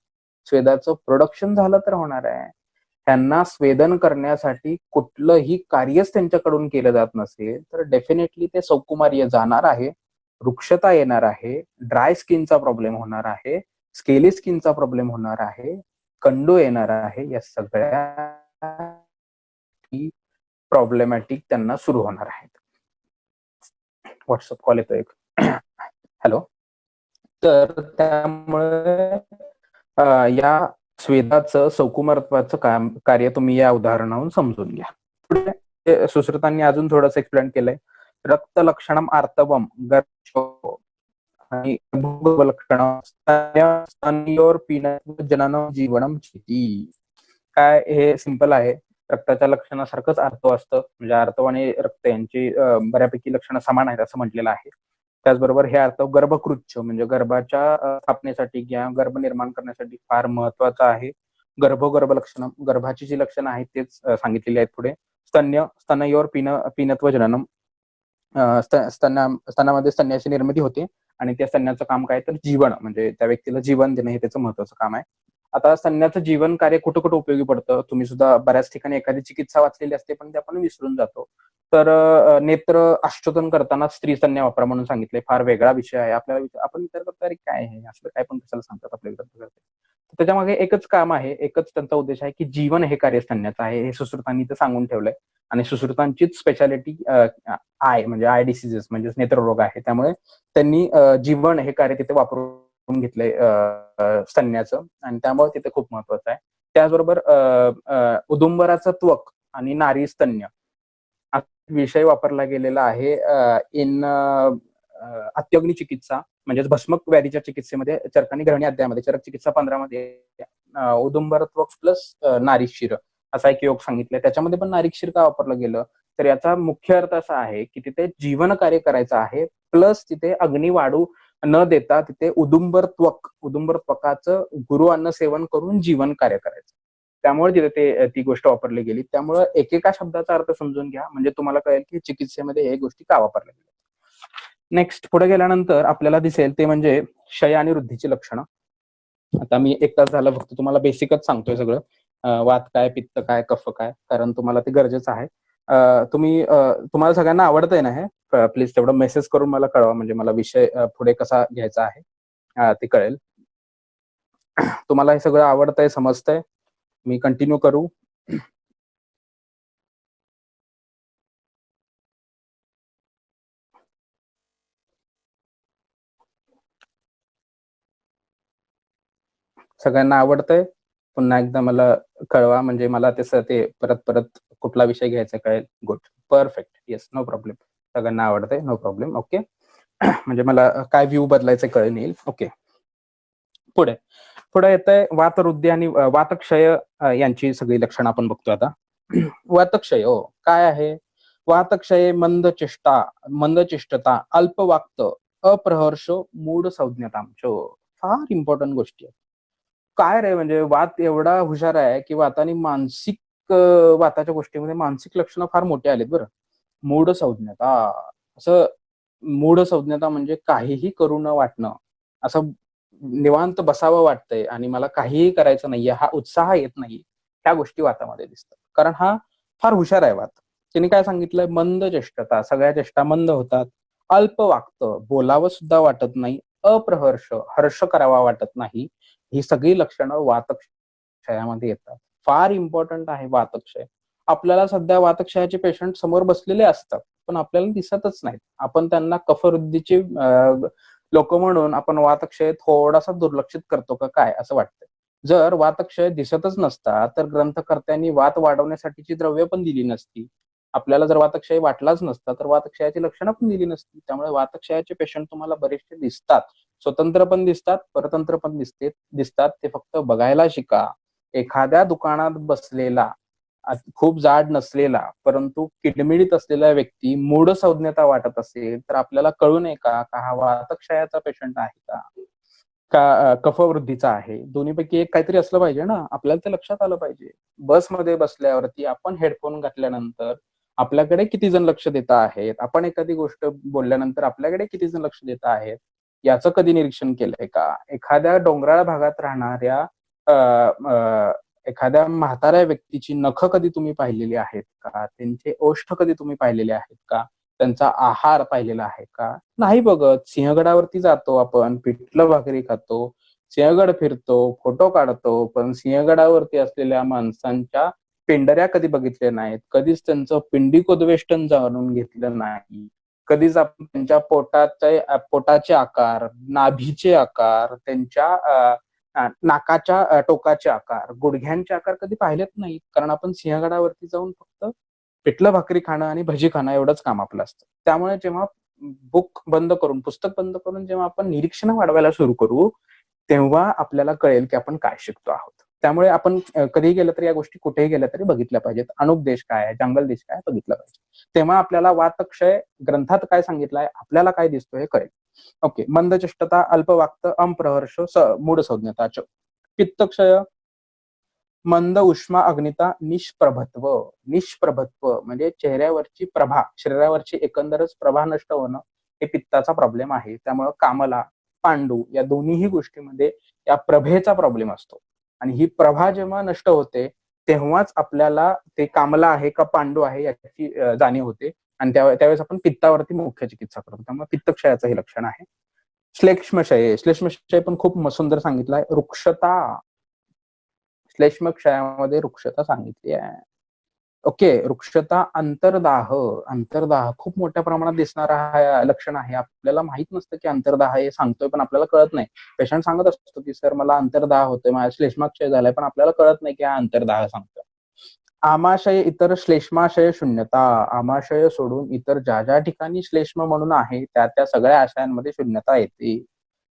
स्वेदाचं प्रोडक्शन झालं तर होणार आहे. त्यांना स्वेदन करण्यासाठी कुठलंही कार्यच त्यांच्याकडून केलं जात नसेल तर डेफिनेटली ते सौकुमार्य जाणार आहे, वृक्षता येणार आहे, ड्राय स्किनचा प्रॉब्लेम होणार आहे, स्केली स्किनचा प्रॉब्लेम होणार आहे, कंडू येणार आहे. या सगळ्या प्रॉब्लेमॅटिक त्यांना सुरू होणार आहेत. व्हॉट्सअप कॉल येतो एक. हॅलो. तर त्यामुळे या स्वेदाचं सौकुमारत्वाचं कार्य तुम्ही या उदाहरणावरून समजून घ्या. पुढे सुश्रुतांनी अजून थोडंसं एक्सप्लेन केलंय. रक्त लक्षणम आर्तवम गर्भ आणि जननम जीवनम चिती. काय हे सिंपल आहे. रक्ताच्या लक्षणासारखंच आर्तव असतं, म्हणजे आर्तव आणि रक्त यांची बऱ्यापैकी लक्षणं समान आहेत असं म्हटलेलं आहे. त्याचबरोबर हे आर्तव गर्भकृच्छ म्हणजे गर्भाच्या स्थापनेसाठी किंवा गर्भ निर्माण करण्यासाठी फार महत्वाचं आहे. गर्भ लक्षणं, गर्भाची जी लक्षणं आहेत तेच सांगितलेली आहेत पुढे. स्तनयोर पिनत्व जननम, स्तनामध्ये स्तन्याची निर्मिती होते आणि त्या स्तन्याचं काम काय तर जीवन, म्हणजे त्या व्यक्तीला जीवन देणं हे त्याचं महत्वाचं काम आहे. आता स्तन्याचं जीवन कार्य कुठं कुठं उपयोगी पडतं, तुम्ही सुद्धा बऱ्याच ठिकाणी एखादी चिकित्सा वाचलेली असते पण ते आपण विसरून जातो. तर नेत्र आश्चोदन करताना स्त्री स्तन्य वापरा म्हणून सांगितले. फार वेगळा विषय आहे. आपल्याला आपण विचार करतो अरे काय आहे असलं, काय पण कशाला सांगतात आपल्या विद्यार्थी. त्याच्यामागे एकच काम आहे, एकच त्यांचा उद्देश आहे की जीवन हे कार्य स्तन्याचं आहे, हे सुश्रुतांनी ते सांगून ठेवलंय. आणि सुश्रुतांचीच स्पेशालिटी आय म्हणजे आय डिसीजेस म्हणजे नेत्ररोग आहे. त्यामुळे त्यांनी जीवन हे कार्य तिथे वापरून घेतलंय स्तन्याचं, आणि त्यामुळे तिथे खूप महत्वाचं आहे. त्याचबरोबर उदुंबराचं त्वक आणि नारी स्तन्य विषय वापरला गेलेला आहे इन अत्यग्नी चिकित्सा म्हणजेच भस्मक व्याधीच्या चिकित्सेमध्ये चरकानी ग्रहणी अध्यायामध्ये चरक चिकित्सा 15 मध्ये उदुंबर त्वक प्लस नारीक्षीर असा एक योग सांगितलाय. त्याच्यामध्ये पण नारीक्षीर का वापरलं गेलं तर याचा मुख्य अर्थ असा आहे की तिथे जीवन कार्य करायचं आहे, प्लस तिथे अग्नी वाढू न देता तिथे उदुंबर त्वकाचं गुरु अन्न सेवन करून जीवन कार्य करायचं. त्यामुळे तिथे ती गोष्ट वापरली गेली. त्यामुळे एकेका शब्दाचा अर्थ समजून घ्या म्हणजे तुम्हाला कळेल की चिकित्सेमध्ये हे गोष्टी का वापरल्या गेल्या. नेक्स्ट पुढे गेल्यानंतर आपल्याला दिसेल ते म्हणजे क्षय आणि वृद्धीची लक्षणं. आता मी एक तास झाला फक्त तुम्हाला बेसिकच सांगतोय सगळं, वात काय, पित्त काय, कफ काय, कारण तुम्हाला ते गरजेचं आहे. तुम्हाला सगळ्यांना आवडतंय ना हे, प्लीज तेवढं मेसेज करून मला कळवा म्हणजे मला विषय पुढे कसा घ्यायचा आहे ते कळेल. तुम्हाला हे सगळं आवडतंय, समजतंय, मी कंटिन्यू करू? सगळ्यांना आवडतंय? पुन्हा एकदा मला कळवा म्हणजे मला ते परत कुठला विषय घ्यायचा कळेल. Good, perfect, yes, no problem. सगळ्यांना आवडतंय, नो प्रॉब्लेम. ओके. म्हणजे मला काय व्ह्यू बदलायचं कळेल येईल. ओके. पुढे येतंय वातवृद्धी आणि वातक्षय यांची सगळी लक्षणं आपण बघतो आता. वातक्षय काय आहे? वातक्षय मंदचेष्टता, अल्पवाक्त, अप्रहर्ष, मूढ संज्ञतांश. फार इम्पॉर्टंट गोष्टी आहेत. काय रे म्हणजे वात एवढा हुशार आहे की वाताने मानसिक वाताच्या गोष्टीमध्ये मानसिक लक्षणं फार मोठी आलीत बरं. मूढ संज्ञता, असं मूढ संज्ञता म्हणजे काहीही करू न वाटणं, असं निवांत बसावं वाटतंय आणि मला काहीही करायचं नाहीये, हा उत्साह येत नाही, ह्या गोष्टी वातामध्ये दिसतात. कारण हा फार हुशार आहे वात. त्यांनी काय सांगितलंय? मंद चेष्टता, सगळ्या चेष्टा मंद होतात. अल्प वागतं, बोलावं सुद्धा वाटत नाही. अप्रहर्ष, हर्ष करावा वाटत नाही. ही सगळी लक्षणं वातक्षयामध्ये येतात. फार इम्पॉर्टंट आहे वातक्षय. आपल्याला सध्या वातक्षयाचे पेशंट समोर बसलेले असतात पण आपल्याला दिसतच नाहीत. आपण त्यांना कफवृद्धीचे लोक म्हणून आपण वातक्षय थोडासा दुर्लक्षित करतो का काय असं वाटतंय. जर वातक्षय दिसतच नसता तर ग्रंथकर्त्यांनी वात वाढवण्यासाठीची द्रव्य पण दिली नसती. आपल्याला जर वातक्षय वाटलाच नसता तर वातक्षयाची लक्षणं पण दिली नसती. त्यामुळे वातक्षयाचे पेशंट तुम्हाला बरेचसे दिसतात, स्वतंत्र पण दिसतात, परतंत्र पण दिसतात. ते फक्त बघायला शिका. एखाद्या दुकानात बसलेला खूप जाड नसलेला परंतु किडमिडीत असलेला व्यक्ती मूढ संज्ञता वाटत असेल तर आपल्याला कळू नये का हा वातक्षयाचा पेशंट आहे का कफवृद्धीचा आहे. दोन्हीपैकी एक काहीतरी असलं पाहिजे ना, आपल्याला ते लक्षात आलं पाहिजे. बसमध्ये बसल्यावरती आपण हेडफोन घातल्यानंतर आपल्याकडे किती जण लक्ष देत आहेत, आपण एखादी गोष्ट बोलल्यानंतर आपल्याकडे किती जण लक्ष देत आहेत, याचं कधी निरीक्षण केलंय का? एखाद्या डोंगराळ भागात राहणाऱ्या एखाद्या म्हाताऱ्या व्यक्तीची नख कधी तुम्ही पाहिलेली आहेत का? त्यांचे ओष्ठ कधी तुम्ही पाहिलेले आहेत का? त्यांचा आहार पाहिलेला आहे का? नाही बघत. सिंहगडावरती जातो आपण, पिठलं भाकरी खातो, सिंहगड फिरतो, फोटो काढतो, पण सिंहगडावरती असलेल्या माणसांच्या पेंढऱ्या कधी बघितल्या नाहीत, कधीच त्यांचं पिंडिकोद्वेष्टन जाणून घेतलं नाही, कधीच आपण त्यांच्या पोटाचे आकार, नाभीचे आकार, त्यांच्या नाकाच्या टोकाचे आकार, गुडघ्यांचे आकार कधी पाहिलेच नाहीत. कारण आपण सिंहगडावरती जाऊन फक्त पिठलं भाकरी खाणं आणि भजी खाणं एवढंच काम आपलं असतं. त्यामुळे जेव्हा पुस्तक बंद करून जेव्हा आपण निरीक्षण वाढवायला सुरू करू, तेव्हा आपल्याला कळेल की आपण काय शिकतो आहोत. त्यामुळे आपण कधीही गेलं तरी या गोष्टी कुठेही गेल्या तरी बघितल्या पाहिजेत. अणुक देश काय आहे, जंगल देश काय आहे बघितलं पाहिजे. तेव्हा आपल्याला वातक्षय ग्रंथात काय सांगितलंय, आपल्याला काय दिसतो हे कळेल. ओके. मंदचेष्टता, अल्पवाक्त, अप्रहर्ष, मूढ संज्ञता. पित्तक्षय, मंद उष्मा अग्निता, निष्प्रभत्व. निष्प्रभत्व म्हणजे चेहऱ्यावरची प्रभा, शरीरावरची एकंदरच प्रभा नष्ट होणं हे पित्ताचा प्रॉब्लेम आहे. त्यामुळे कामला, पांडू या दोन्हीही गोष्टीमध्ये या प्रभेचा प्रॉब्लेम असतो. आणि ही प्रभा जेव्हा नष्ट होते तेव्हाच आपल्याला ते कामला आहे का पांडू आहे याची जाणीव होते. आणि त्यावेळेस आपण पित्तावरती मुख्य चिकित्सा करतो. त्यामुळे पित्तक्षयाचं हे लक्षण आहे. श्लेष्मक्षय. श्लेष्मक्षय पण खूप सुंदर सांगितलंय. वृक्षता. श्लेष्मक्षयामध्ये वृक्षता सांगितली आहे. ओके. वृक्षता, अंतर्दाह. अंतर्दाह खूप मोठ्या प्रमाणात दिसणारा लक्षण आहे. आपल्याला माहित नसतं की अंतर्दाह हे सांगतोय, पण आपल्याला कळत नाही. पेशंट सांगत असतो की सर मला अंतर्दाह होतोय, माझा श्लेष्माक्षय झालाय, पण आपल्याला कळत नाही की हा अंतर्दाह सांगतोय. आमाशय इतर श्लेष्माशय शून्यता. आमाशय सोडून इतर ज्या ज्या ठिकाणी श्लेष्म म्हणून आहे त्या सगळ्या आशयांमध्ये शून्यता येते.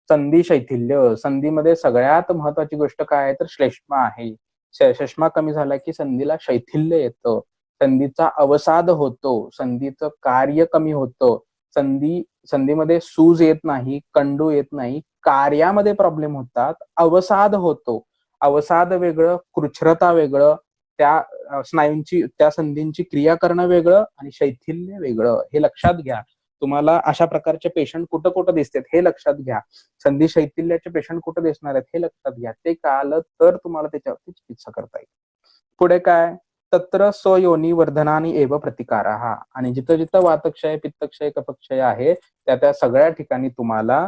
संधी शैथिल्य. संधीमध्ये सगळ्यात महत्वाची गोष्ट काय आहे तर श्लेष्मा आहे. श्लेष्मा कमी झाला की संधीला शैथिल्य येतं, संधीचा अवसाद होतो, संधीचं कार्य कमी होतं, संधीमध्ये सूज येत नाही, कंडू येत नाही, कार्यामध्ये प्रॉब्लेम होतात, अवसाद होतो. अवसाद वेगळं, कृच्छ्रता वेगळं, त्या स्नायूंची, त्या संधींची क्रिया करणं वेगळं आणि शैथिल्य वेगळं. हे लक्षात घ्या. तुम्हाला अशा प्रकारचे पेशंट कुठं कुठं दिसतात हे लक्षात घ्या. संधी शैथिल्याचे पेशंट कुठं दिसणार आहेत हे लक्षात घ्या. ते कळालं तर तुम्हाला त्याच्यावरती चिकित्सा करता येईल. पुढे काय, तत्र स्वयोनी वर्धनानी एव प्रतिकारः. आणि जिथं जिथं वातक्षय, पित्तक्षय, कफक्षय आहे त्या सगळ्या ठिकाणी तुम्हाला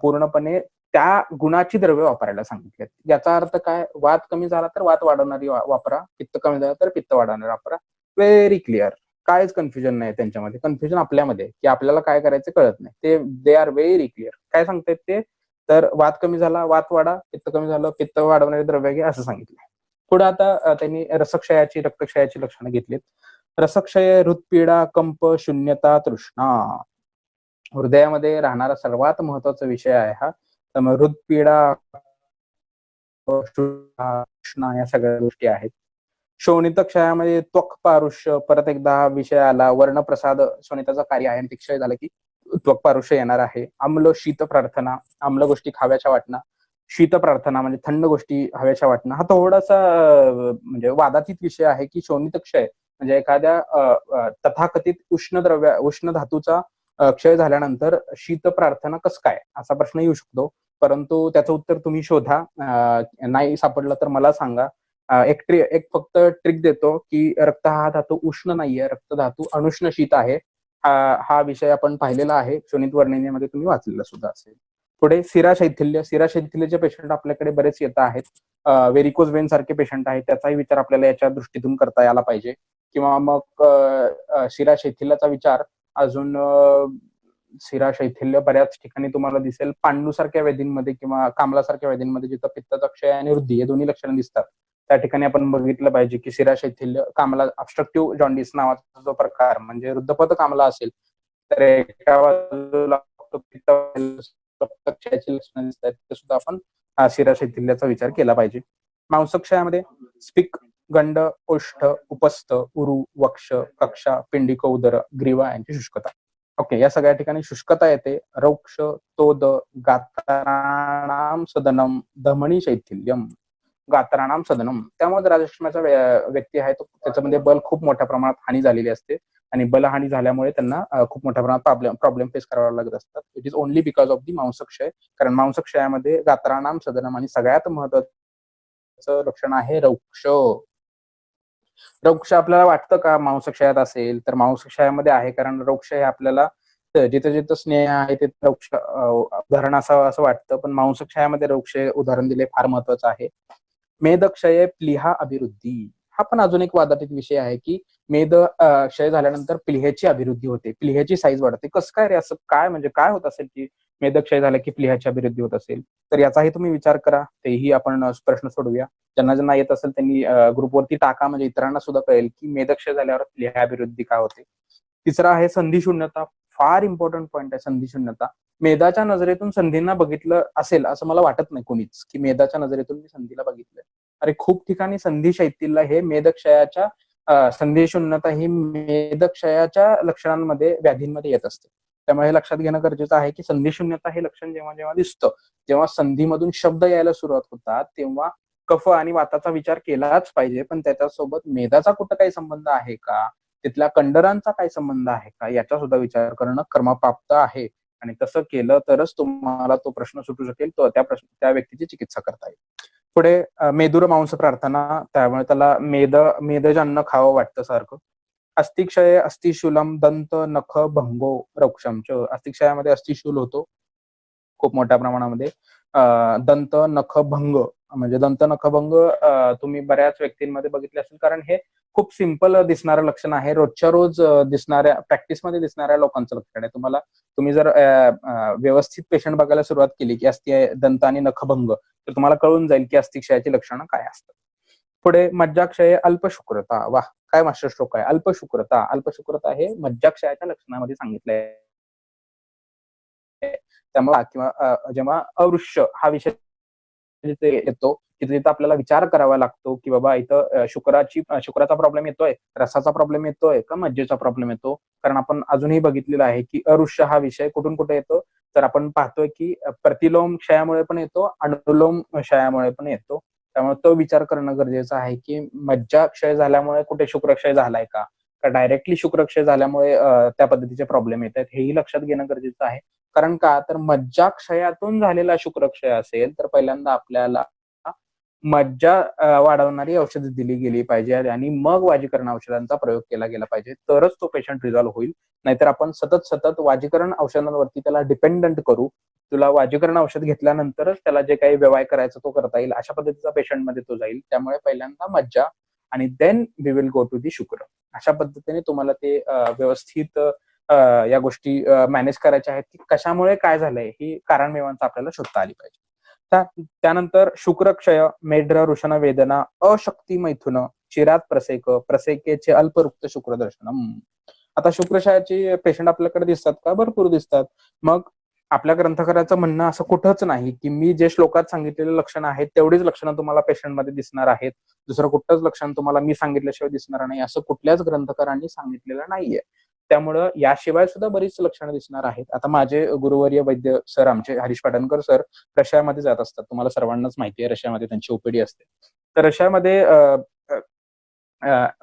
पूर्णपणे त्या गुणाची द्रव्य वापरायला सांगितले. याचा अर्थ काय, वात कमी झाला तर वात वाढवणारी वापरा, पित्त कमी झाला तर पित्त वाढवणारी वापरा. Very clear. कायच कन्फ्युजन नाही त्यांच्यामध्ये. कन्फ्युजन आपल्यामध्ये की आपल्याला काय करायचं कळत नाही. They are very clear. काय सांगतायत ते, तर वात कमी झाला वात वाढा, पित्त कमी झालं पित्त वाढवणारे द्रव्य घे असं सांगितलं. पुढे आता त्यांनी रसक्षयाची, रक्तक्षयाची लक्षणं घेतलीत. रसक्षय, हृदपीडा, कंप, शून्यता, तृष्णा. हृदयामध्ये राहणारा सर्वात महत्वाचा विषय आहे हा. त्यामुळे हृदपीडा, तृष्णा या सगळ्या गोष्टी आहेत. शोणित क्षयामध्ये त्वक पारुष्य, परत एकदा विषय आला. वर्णप्रसाद शोणिताचं कार्य आहे आणि ते क्षय झालं की त्वक पारुष्य येणार आहे. आम्ल शीत प्रार्थना, आम्ल गोष्टी खाव्याच्या वाटणं. शीत प्रार्थना म्हणजे थंड गोष्टी हव्याच्या वाटणं. हा थोडासा म्हणजे वादातीत विषय आहे की शोणित क्षय म्हणजे एखाद्या तथाकथित उष्ण धातूचा क्षय झाल्यानंतर शीत प्रार्थना कसं काय असा प्रश्न येऊ शकतो. परंतु त्याचं उत्तर तुम्ही शोधा. नाही सापडलं तर मला सांगा. एक फक्त ट्रिक देतो की रक्त हा धातू उष्ण नाहीये, रक्त धातू अनुष्ण शीत आहे. हा विषय आपण पाहिलेला आहे. शोणित वर्णनेमध्ये तुम्ही वाचलेला सुद्धा असेल. पुढे शिरा शैथिल्य. शिरा शैथिल्यचे पेशंट आपल्याकडे बरेच येत आहेत. व्हेरिकोज वेन सारखे पेशंट आहेत. त्याचाही विचार आपल्याला याच्या दृष्टीतून करता यायला पाहिजे. किंवा मग शिरा शैथिल्याचा विचार अजून शिरा शैथिल्य बऱ्याच ठिकाणी तुम्हाला दिसेल. पांडूसारख्या वेदींमध्ये किंवा कामलासारख्या वेदींमध्ये जिथं पित्ताचा क्षय आणि वृद्धी हे दोन्ही लक्षणं दिसतात त्या ठिकाणी आपण बघितलं पाहिजे की शिरा शैथिल्य, कामला ऑब्स्ट्रक्टिव्ह जॉन्डिस नावाचा जो प्रकार म्हणजे वृद्धपद कामला असेल तर एका बाजूला क्षयाची लक्षणं दिसतात ते सुद्धा आपण शिरा शैथिल्याचा विचार केला पाहिजे. मांसक्षयामध्ये स्पिक, गंड, ओष्ठ, उपस्थ, उरू, वक्ष, कक्षा, पिंडिक उदर, ग्रीवा यांची शुष्कता. ओके. या सगळ्या ठिकाणी शुष्कता येते. रौक्ष, तोद, गात्राणाम सदनम, धमनी शैथिल्यम. गात्राणाम सदनम. त्यामुळे राजक्षमाचा व्यक्ती आहे तो त्याच्यामध्ये बल खूप मोठ्या प्रमाणात हानी झालेली असते आणि बलहानी झाल्यामुळे त्यांना खूप मोठ्या प्रमाणात प्रॉब्लेम फेस करावे लागत असतात. It is only because of the मांसक्षय. कारण मांसक्षयामध्ये गात्राणाम सदनम आणि सगळ्यात महत्वाचं क्षयाचं लक्षण आहे रौक्ष. रौक्ष आपल्याला वाटतं का मांसक्षयात असेल, तर मांसक्षयामध्ये आहे, कारण रौक्ष हे आपल्याला जिथं जिथं स्नेह आहे तिथं रौक्ष उदाहरण असावं असं वाटतं, पण मांसक्षयामध्ये रौक्ष उदाहरण दिले फार महत्वाचं आहे. मेदक्षये प्लीहा अभिवृद्धी, हा पण अजून एक वादातीत विषय आहे की मेद क्षय झाल्यानंतर प्लीहेची अभिवृद्धी होते, प्लीहेची साईज वाढते. कसं काय रे, असं काय म्हणजे काय होत असेल की मेदक्षय झाला की प्लीहाची अभिवृद्धी होत असेल? तर याचाही तुम्ही विचार करा, तेही आपण प्रश्न सोडवूया. ज्यांना ज्यांना येत असेल त्यांनी ग्रुपवरती टाका, म्हणजे इतरांना सुद्धा कळेल की मेदक्षय झाल्यावर प्लीहा अभिवृद्धी का होते. तिसरा आहे संधी शून्यता, फार इम्पॉर्टंट पॉईंट आहे संधी शून्यता. मेदाच्या नजरेतून संधींना बघितलं असेल असं मला वाटत नाही कोणीच, की मेदाच्या नजरेतून मी संधीला बघितलंय. अरे खूप ठिकाणी संधी शैथिल्य हे मेदक्षयाच्या संधी शून्यता ही मेदक्षयाच्या लक्षणांमध्ये व्याधींमध्ये येत असते. त्यामुळे हे लक्षात घेणं गरजेचं आहे की संधी शून्यता हे लक्षण जेव्हा जेव्हा दिसतं, जेव्हा संधीमधून शब्द यायला सुरुवात होतात, तेव्हा कफ आणि वाताचा विचार केलाच पाहिजे, पण त्याच्यासोबत मेदाचा कुठं काही संबंध आहे का, तिथल्या कंडरांचा काय संबंध आहे का, याचा सुद्धा विचार करणं कर्मप्राप्त आहे. आणि तसं केलं तरच तुम्हाला तो प्रश्न सुटू शकेल, तो त्या व्यक्तीची चिकित्सा करता येईल. पुढे मेदुर मांस प्रार्थना, त्यामुळे त्याला मेदजान्न खावं वाटतं सारखं. अस्थिक्षय अस्थिशूलम दंत नख भंगो रौक्षमच, अस्थिक्षयामध्ये अस्थिशूल होतो खूप मोठ्या प्रमाणामध्ये. दंत नख भंग म्हणजे दंत नख भंग तुम्ही बऱ्याच व्यक्तींमध्ये बघितले असेल, कारण हे खूप सिंपल दिसणारं लक्षण आहे, रोजच्या रोज दिसणाऱ्या प्रॅक्टिसमध्ये दिसणाऱ्या लोकांचं लक्षण आहे. तुम्ही जर व्यवस्थित पेशंट बघायला सुरुवात केली की अस्थी दंत आणि नखभंग, तर तुम्हाला कळून जाईल की अस्थिक्षयाची लक्षणं काय असतात. पुढे मज्जाक्षय अल्पशुक्रता, वाह काय मास्टर श्लोक आहे. अल्पशुक्रता हे मज्जाक्षयाच्या लक्षणामध्ये सांगितलंय. त्यामुळे किंवा जेव्हा अवृश्य हा विषय येतो तिथे आपल्याला विचार करावा लागतो की बाबा इथं शुक्राचा प्रॉब्लेम येतोय, रसाचा प्रॉब्लेम येतोय का मज्जेचा प्रॉब्लेम येतो. कारण आपण अजूनही बघितलेलं आहे की अवृश्य हा विषय कुठून कुठे येतो, तर आपण पाहतोय की प्रतिलोम क्षयामुळे पण येतो, अनुलोम क्षयामुळे पण येतो. त्यामुळे तो विचार करणं गरजेचं आहे की मज्जा क्षय झाल्यामुळे कुठे शुक्रक्षय झालाय का डायरेक्टली शुक्रक्षय झाल्यामुळे त्या पद्धतीचे प्रॉब्लेम येत आहेत, हेही लक्षात घेणं गरजेचं आहे. कारण का, तर मज्जाक्षयातून झालेला शुक्रक्षय असेल तर पहिल्यांदा आपल्याला मज्जा वाढवणारी औषधं दिली गेली पाहिजे आणि मग वाजीकरण औषधांचा प्रयोग केला गेला पाहिजे, तरच तो पेशंट रिझॉल्व्ह होईल. नाहीतर आपण सतत वाजीकरण औषधांवरती त्याला डिपेंडंट करू, तुला वाजीकरण औषध घेतल्यानंतरच त्याला जे काही व्यवहार करायचं तो करता येईल, अशा पद्धतीचा पेशंटमध्ये तो जाईल. त्यामुळे पहिल्यांदा मज्जा आणि then we will go to the शुक्र. अशा पद्धतीने तुम्हाला ते व्यवस्थित या गोष्टी मॅनेज करायच्या आहेत की कशामुळे काय झालंय, ही कारणमीमांसा आपल्याला शोधता आली पाहिजे. त्यानंतर शुक्रक्षय मेढ्र वृषण वेदना अशक्ती मैथुन चिरात प्रसेकेचे अल्परुक्त शुक्रदर्शनम. आता शुक्रक्षयाचे पेशंट आपल्याकडे दिसतात का? भरपूर दिसतात. मग आपल्या ग्रंथकाराचं म्हणणं असं कुठंच नाही की मी जे श्लोकात सांगितलेले लक्षणं आहेत तेवढीच लक्षणं तुम्हाला पेशंटमध्ये दिसणार आहेत, दुसरं कुठलंच लक्षण तुम्हाला मी सांगितल्याशिवाय दिसणार नाही, असं कुठल्याच ग्रंथकारांनी सांगितलेलं नाहीये. त्यामुळं याशिवाय सुद्धा बरीच लक्षणं दिसणार आहेत. आता माझे गुरुवर्य वैद्य सर आमचे हरीश पाटणकर सर रशियामध्ये जात असतात, तुम्हाला सर्वांनाच माहिती आहे रशियामध्ये त्यांची ओपीडी असते. तर रशियामध्ये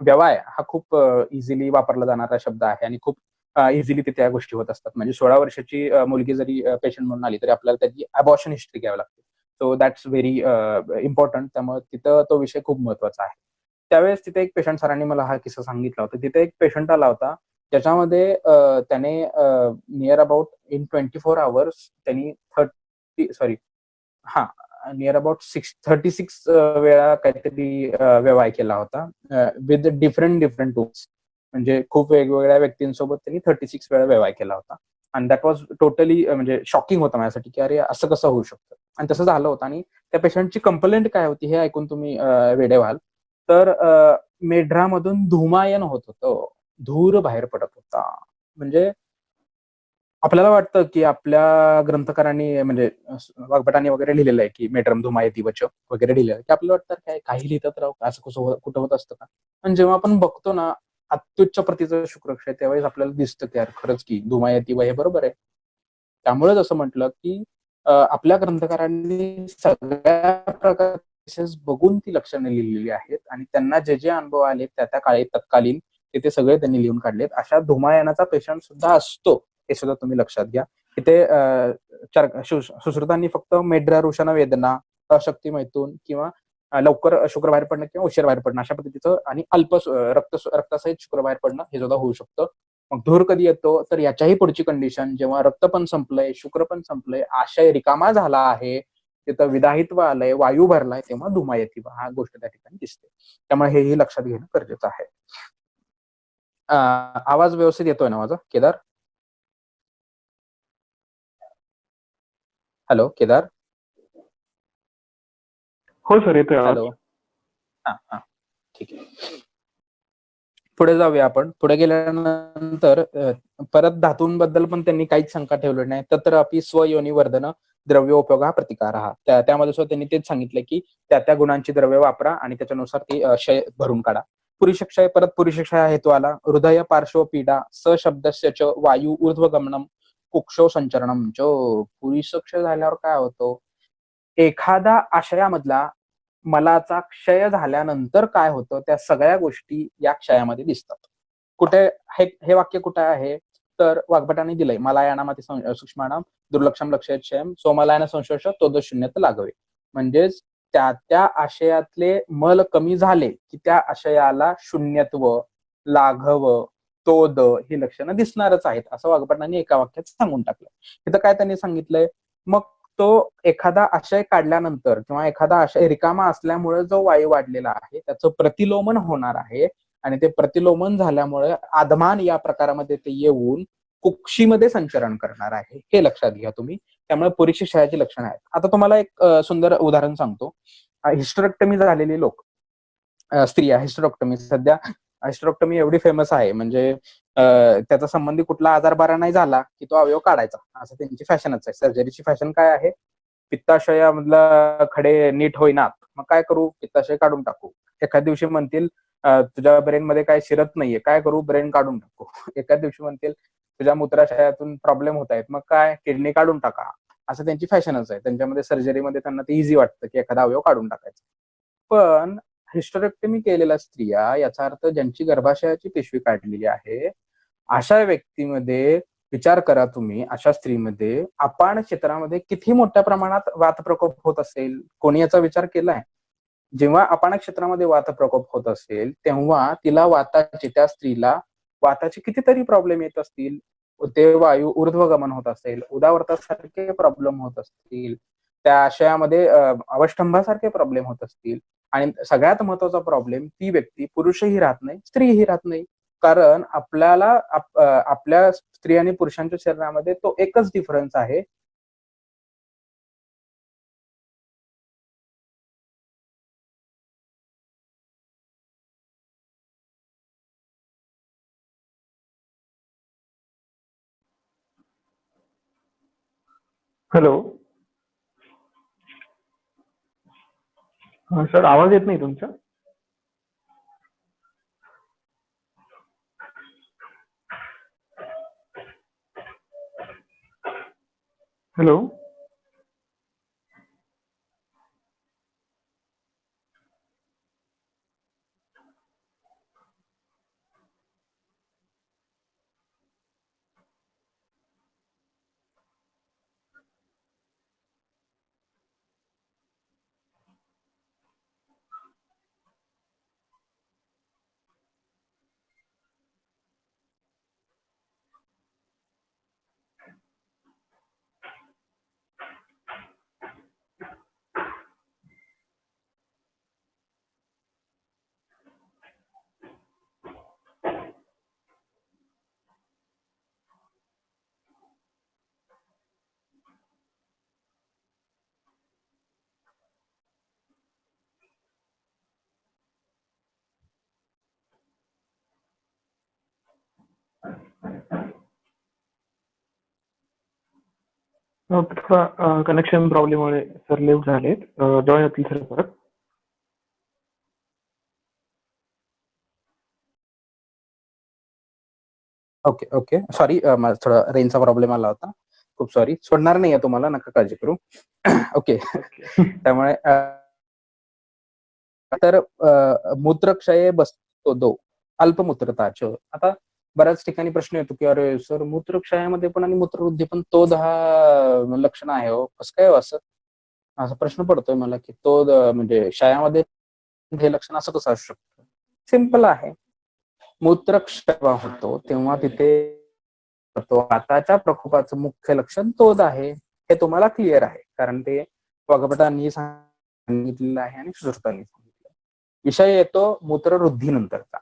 व्यवहार हा खूप इझिली वापरला जाणारा शब्द आहे आणि खूप इझिली तिथे या गोष्टी होत असतात. म्हणजे 16 वर्षाची मुलगी जरी पेशंट म्हणून आली तरी आपल्याला त्याची अबॉर्शन हिस्ट्री घ्यावी लागते. So that's very important. त्यामुळे तिथं तो विषय खूप महत्वाचा आहे. त्यावेळेस तिथे एक पेशंट सरांनी मला हा किस्सा सांगितला होता. तिथे एक पेशंट आला होता ज्याच्यामध्ये त्याने नियर अबाउट इन 24 आवर्स त्यांनी नियर अबाउट 36 वेळा काहीतरी व्यवहार केला होता विथ डिफरंट टूल्स. म्हणजे खूप वेगवेगळ्या व्यक्तींसोबत त्यांनी 36 वेळा व्यवहार केला होता. आणि दॅट वॉज टोटली म्हणजे शॉकिंग होतं माझ्यासाठी की अरे असं कसं होऊ शकतं. आणि तसं झालं होतं. आणि त्या पेशंटची कंप्लेंट काय होती हे ऐकून तुम्ही वेडे व्हाल. तर मेढ्रामधून धुमायन होत होतं, धूर बाहेर पडत होता. म्हणजे आपल्याला वाटतं की आपल्या ग्रंथकारांनी म्हणजे वाग्भटांनी वगैरे लिहिलेलं आहे की मेढ्रम धुमायती वच वगैरे लिहिलेलं आहे की आपल्याला वाटतं काय काही लिहितात राव, असं कसं कुठं होत असतं का. पण जेव्हा आपण बघतो ना अत्युच्च प्रतीचं शुक्रक्षय त्यावेळेस आपल्याला दिसतं की यार खरंच की धुमायती व हे बरोबर आहे. त्यामुळेच असं म्हटलं की आपल्या ग्रंथकारांनी सगळ्या प्रकारचे बघून ती लक्षणे लिहिलेली आहेत आणि त्यांना जे जे अनुभव आले त्या काळी तत्कालीन ते सगळे त्यांनी लिहून काढलेत. अशा धुमायनाचा पेशंट सुद्धा असतो हे सुद्धा तुम्ही लक्षात घ्या. इथे सुश्रुतांनी फक्त मेढ्र वृषण वेदना अशक्ती मैथून किंवा लवकर शुक्र बाहेर पडणं किंवा उशीर बाहेर पडणं अशा पद्धतीचं, आणि अल्प रक्तासहित शुक्र बाहेर पडणं हे सुद्धा होऊ शकतं. मग धूर कधी येतो, तर याच्याही पुढची कंडिशन, जेव्हा रक्त पण संपलंय, शुक्र पण संपलंय, आशय रिकामा झाला आहे, तिथं विदाहित्व आलंय, वायू भरलाय, तेव्हा धूमायती हा गोष्ट त्या ठिकाणी दिसते. त्यामुळे हेही लक्षात घेणं गरजेचं आहे. आवाज व्यवस्थित येतोय ना माझा, केदार? हॅलो केदार? हो सर, येतोय आवाज. हॅलो. हा ठीक आहे. पुढे जाऊया आपण. पुढे गेल्यानंतर परत धातूंबद्दल पण त्यांनी काहीच शंका ठेवली नाही. तत्र अपि स्वयोनिवर्धन द्रव्योपयोगा प्रतिकार त्यामध्ये सुद्धा त्यांनी तेच सांगितलं की त्या गुणांची द्रव्य वापरा आणि त्याच्यानुसार ती क्षय भरून काढा. पुरुषक्षय, परत पुरुषक्षय हेतू आला. हृदय पार्श्व पीडा सशब्दस्य च वायू ऊर्ध्वगमनम कुक्षो संचरणम च. पुरुषक्षय झाल्यावर काय होतं, एखादा आशयामधला मलाचा क्षय झाल्यानंतर काय होतं, त्या सगळ्या गोष्टी या क्षयामध्ये दिसतात. कुठे हे वाक्य कुठे आहे, तर वाग्भटाने दिलंय, मलायानामध्ये सूक्ष्मानाम दुर्लक्षम लक्षयक्षयम सोमलायन संशोष तो शून्यत लागवे. म्हणजेच त्या आशयातले मल कमी झाले की त्या आशयाला शून्यत्व, लाघव, तोद ही लक्षणं दिसणारच आहेत, असं वाग्भटाने एका वाक्यात सांगून टाकलं. इथं काय त्यांनी सांगितलंय, मग तो एखादा आशय काढल्यानंतर किंवा एखादा आशय रिकामा असल्यामुळे जो वायू वाढलेला आहे त्याचं प्रतिलोमन होणार आहे, आणि ते प्रतिलोमन झाल्यामुळे आदमान या प्रकारामध्ये ते येऊन कुक्षीमध्ये संचरण करणार आहे, हे लक्षात घ्या तुम्ही. त्यामुळे पुरेशी क्षयाची लक्षणं आहेत. आता तुम्हाला एक सुंदर उदाहरण सांगतो. हिस्टेरेक्टमी झालेली लोक, स्त्रिया, हिस्टेरेक्टमी सध्या हिस्टेरेक्टमी एवढी फेमस आहे, म्हणजे त्याचा संबंधी कुठला आजार बरा नाही झाला की तो अवयव काढायचा, असं त्यांची फॅशनच आहे. सर्जरीची फॅशन काय आहे, पित्ताशयामधला खडे नीट होईनात, मग काय करू, पित्ताशय काढून टाकू. एखाद दिवशी म्हणतील तुझ्या ब्रेन मध्ये काय शिरत नाहीये, काय करू, ब्रेन काढून टाकू. एखाद दिवशी म्हणतील तुझ्या मूत्राशयातून प्रॉब्लेम होत आहेत, मग काय, किडनी काढून टाका. असं त्यांची फॅशनच आहे. त्यांच्यामध्ये सर्जरीमध्ये त्यांना ते इझी वाटतं की एखादा अवयव काढून टाकायचा. पण हिस्टेरेक्टमी केलेल्या स्त्रिया, याचा अर्थ ज्यांची गर्भाशयाची पिशवी काढलेली आहे, अशा व्यक्तीमध्ये विचार करा तुम्ही, अशा स्त्रीमध्ये अपान क्षेत्रामध्ये किती मोठ्या प्रमाणात वात प्रकोप होत असेल. कोणी याचा विचार केलाय? जेव्हा अपान क्षेत्रामध्ये वात प्रकोप होत असेल तेव्हा तिला वाताची, त्या स्त्रीला वाताचे कितीतरी प्रॉब्लेम येत असतील. ते वायू ऊर्ध्वगमन होत असेल, उदावर्तासारखे प्रॉब्लेम होत असतील, त्या आशयामध्ये अवष्टंभासारखे प्रॉब्लेम होत असतील. आणि सगळ्यात महत्वाचा प्रॉब्लेम, ती व्यक्ती पुरुषही राहत नाही, स्त्रीही राहत नाही. कारण आपल्याला आपल्या स्त्री आणि पुरुषांच्या शरीरामध्ये तो एकच डिफरन्स आहे, हॅलो सर, आवाज येत नाही तुमचा. हॅलो थोडा कनेक्शन प्रॉब्लेममुळे सर लेफ्ट झालेत. जॉईन होतील सर परत. ओके ओके, सॉरी, मला थोडा रेंजचा प्रॉब्लेम आला होता, खूप सॉरी. सोडणार नाहीये तुम्हाला, नका काळजी करू. ओके. त्यामुळे तर मूत्रक्षय बसतो दो अल्पमूत्रताच. आता बऱ्याच ठिकाणी प्रश्न येतो की अरे सर, मूत्रक्षयामध्ये पण आणि मूत्रवृद्धी पण तो 10 लक्षण आहे हो, कसं काय असं? असा प्रश्न पडतोय मला की तो म्हणजे क्षयामध्ये हे लक्षण असं कसं असू शकतं. सिंपल आहे, मूत्रक्षय होतो तेव्हा तिथे तो वाताच्या प्रकोपाचं मुख्य लक्षण तोच आहे. हे तुम्हाला क्लिअर आहे, कारण ते वाग्भटांनी सांगितलेलं आहे आणि सुश्रुतांनी सांगितलं. विषय येतो मूत्रवृद्धी नंतरचा.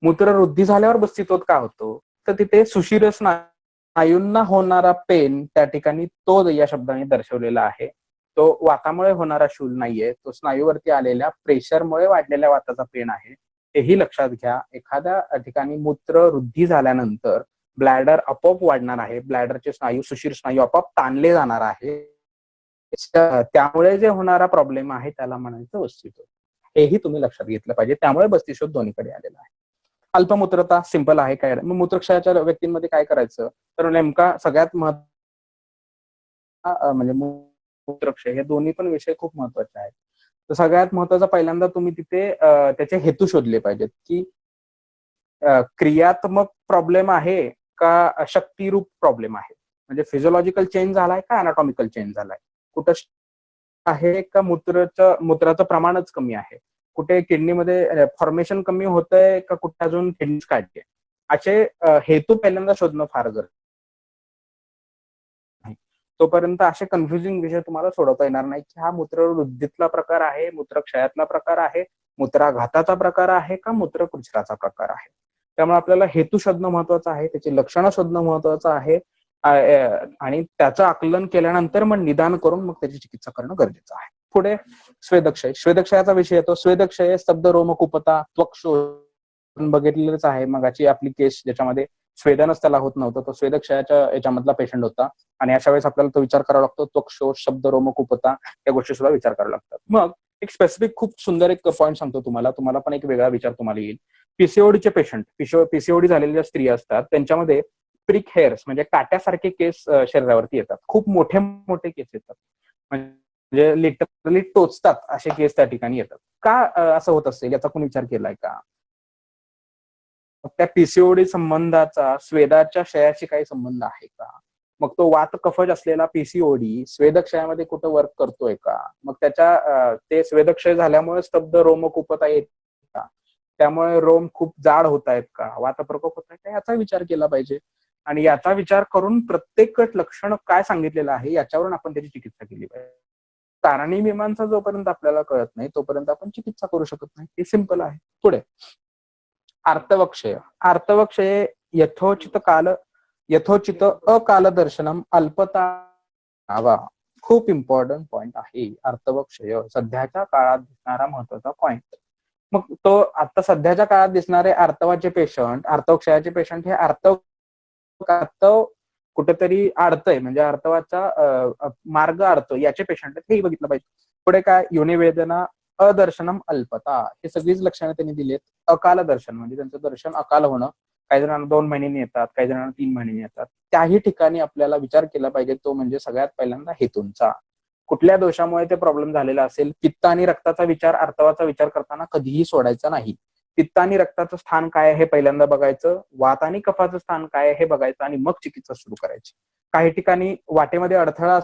मूत्रवृद्धी झाल्यावर बस्तित्व का होतो, तर तिथे सुशिर स्नायूंना होणारा पेन त्या ठिकाणी तो या शब्दाने दर्शवलेला आहे. तो वातामुळे होणारा शूल नाहीये, तो स्नायूवरती आलेल्या प्रेशरमुळे वाढलेल्या वाताचा पेन आहे. हेही लक्षात घ्या. एखाद्या ठिकाणी मूत्रवृद्धी झाल्यानंतर ब्लॅडर आपोआप वाढणार आहे, ब्लॅडरचे स्नायू सुशिर स्नायू आपोआप ताणले जाणार आहे. त्यामुळे जे होणारा प्रॉब्लेम आहे त्याला म्हणायचं बस्तिशोथ. हेही तुम्ही लक्षात घेतलं पाहिजे. त्यामुळे बस्तिशोथ दोन्हीकडे आलेला आहे. अल्पमूत्रता सिंपल आहे. काय मग मूत्रक्षयाच्या व्यक्तींमध्ये काय करायचं, तर नेमका सगळ्यात म्हणजे मूत्रक्षय हे दोन्ही पण विषय खूप महत्वाचे आहेत. तर सगळ्यात महत्वाचा पहिल्यांदा तुम्ही तिथे त्याचे हेतू शोधले पाहिजेत की क्रियात्मक प्रॉब्लेम आहे का शक्तिरूप प्रॉब्लेम आहे, म्हणजे फिजिओलॉजिकल चेंज झालाय का अनाटॉमिकल चेंज झालाय, कुठं आहे का मूत्राचं प्रमाणच कमी आहे, कुठे किडनीमध्ये फॉर्मेशन कमी होतंय का कुठे अजून किडनीज काढते. असे हेतू पहिल्यांदा शोधणं फार गरजेचं आहे. तोपर्यंत असे कन्फ्युजिंग विषय तुम्हाला सोडवता येणार नाही की हा मूत्रवृद्धीतला प्रकार आहे, मूत्रक्षयातला प्रकार आहे, मूत्राघाताचा प्रकार आहे का मूत्रकुंचराचा प्रकार आहे. त्यामुळे आपल्याला हेतू शोधणं महत्वाचं आहे, त्याची लक्षणं शोधणं महत्वाचं आहे आणि त्याचं आकलन केल्यानंतर मग निदान करून मग त्याची चिकित्सा करणं गरजेचं आहे. पुढे स्वेदक्षय. स्वेदक्षयाचा विषय येतो. स्वेदक्षय स्तब्ध रोमकुपता त्वक बघितलेलंच आहे. मगाची आपली केस ज्याच्यामध्ये स्वेदनच त्याला होत नव्हतं, तो स्वेदक्षयाच्या याच्यामधला पेशंट होता. आणि अशा वेळेस आपल्याला तो विचार करावा लागतो, त्वक्षोष शब्द रोमकुपता या गोष्टी सुद्धा विचार करावा लागतात. मग एक स्पेसिफिक खूप सुंदर एक पॉईंट सांगतो तुम्हाला पण एक वेगळा विचार तुम्हाला येईल. पीसीओडीचे पेशंट, पीसीओडी झालेल्या ज्या स्त्रिया असतात त्यांच्यामध्ये प्रिक हेअर्स म्हणजे काट्यासारखे केस शरीरावरती येतात. खूप मोठे मोठे केस येतात, म्हणजे लिटरली टोचतात असे केस त्या ठिकाणी येतात. का असं होत असेल याचा कोणी विचार केलाय का? त्या पीसीओडी संबंधाचा स्वेदाच्या क्षयाशी काही संबंध आहे का? मग तो वात कफज असलेला पीसीओडी स्वेदक्षयामध्ये कुठं वर्क करतोय का? मग त्याच्या ते स्वेदक्षय झाल्यामुळे स्तब्ध रोमकुपता येत का? त्यामुळे रोम खूप जाड होत आहेत का? वात प्रकोप होत आहे का? याचा विचार केला पाहिजे. आणि याचा विचार करून प्रत्येक लक्षण काय सांगितलेलं आहे याच्यावरून आपण त्याची चिकित्सा केली पाहिजे. कारणी मीमांसा जोपर्यंत आपल्याला कळत नाही तोपर्यंत आपण चिकित्सा करू शकत नाही. हे सिंपल आहे. पुढे आर्तवक्षय. आर्तवक्षय यथोचित अकाल दर्शनम अल्पता. खूप इम्पॉर्टंट पॉइंट आहे आर्तवक्षय, सध्याच्या काळात दिसणारा महत्वाचा पॉइंट. मग तो आता सध्याच्या काळात दिसणारे आर्तवाचे पेशंट, आर्तवक्षयाचे पेशंट हे आर्तव कुठेतरी अडतंय, म्हणजे आर्तवाचा मार्ग अडतो याचे पेशंट हेही बघितलं पाहिजे. पुढे काय योनिवेदना अदर्शनम अल्पता. हे सगळीच लक्षणं त्यांनी दिलीत. अकाल दर्शन म्हणजे त्यांचं दर्शन अकाल होणं. काही जणांना 2 महिन्यांनी येतात, काही जणांना 3 महिन्यांनी येतात. त्याही ठिकाणी आपल्याला विचार केला पाहिजे, तो म्हणजे सगळ्यात पहिल्यांदा हेतूंचा. कुठल्या दोषामुळे ते प्रॉब्लेम झालेला असेल. पित्त आणि रक्ताचा विचार, आर्तवाचा विचार करताना कधीही सोडायचा नाही. पित्त आणि रक्ताचं स्थान काय आहे हे पहिल्यांदा बघायचं, वात आणि कफाचं स्थान काय आहे हे बघायचं आणि मग चिकित्सा सुरू करायची. काही ठिकाणी वाटेमध्ये अडथळा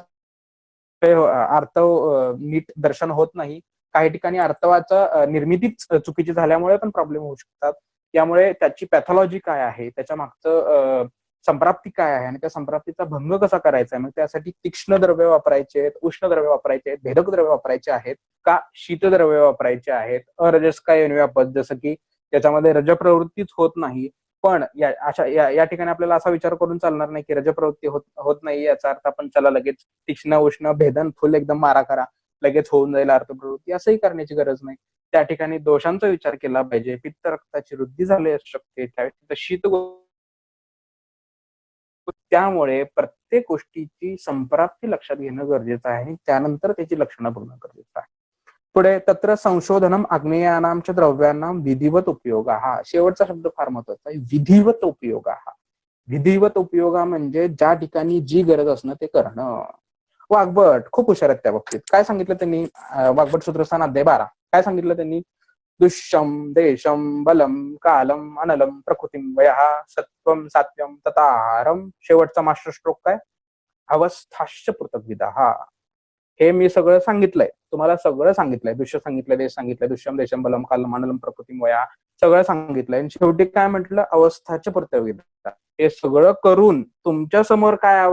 आर्तव नीट दर्शन होत नाही, काही ठिकाणी आर्तवाचा निर्मितीच चुकीची झाल्यामुळे पण प्रॉब्लेम होऊ शकतात. त्यामुळे त्याची पॅथॉलॉजी काय आहे, त्याच्या मागचं संप्राप्ती काय आहे आणि त्या संप्राप्तीचा भंग कसा करायचा आहे. मग त्यासाठी तीक्ष्ण द्रव्य वापरायचे आहेत, उष्ण द्रव्य वापरायचे आहेत, भेदक द्रव्य वापरायचे आहेत का शीतद्रव्य वापरायचे आहेत. अरजस्काय योनिव्यापद, जसं की त्याच्यामध्ये रजप्रवृत्तीच होत नाही, पण या ठिकाणी आपल्याला असा विचार करून चालणार नाही की रजप्रवृत्ती होत नाही याचा अर्थ आपण चला लगेच तीक्ष्ण उष्ण भेदन फुल एकदम मारा करा, लगेच होऊन जाईल अर्थप्रवृत्ती, असंही करण्याची गरज नाही. त्या ठिकाणी दोषांचा विचार केला पाहिजे. पित्त रक्ताची वृद्धी झाली असू शकते, त्यावेळेस शीत. त्यामुळे प्रत्येक गोष्टीची संप्राप्ती लक्षात घेणं गरजेचं आहे आणि त्यानंतर त्याची लक्षणं बघणं गरजेचं आहे. पुढे तत्र संशोधनम आग्नेयानांच्या द्रव्यांना विधिवत उपयोग. हा शेवटचा शब्द फार महत्वाचा आहे, विधिवत उपयोग. विधिवत उपयोगा म्हणजे ज्या ठिकाणी जी गरज असणं ते करणं. वाग्भट खूप हुशार आहेत त्या बाबतीत. काय सांगितलं त्यांनी, वाग्भट सूत्रस्थान अध्याय 12 काय सांगितलं त्यांनी, दुष्यम देशम बलम कालम अनलम प्रकृतीम वयः सत्वम सात्वम तथाहारम. शेवटचा मास्टर स्ट्रोक काय, अवस्थाश्च पृथग्विधा. हे मी सगळं सांगितलंय, तुम्हाला सगळं सांगितलंय, दृश्य सांगितलंय, देश सांगितलंय, दृश्यम देशम बलम कालम मानलम प्रकृती वया, सगळं सांगितलंय. आणि शेवटी काय म्हटलं, अवस्थाचे प्रत्यय. हे सगळं करून तुमच्या समोर काय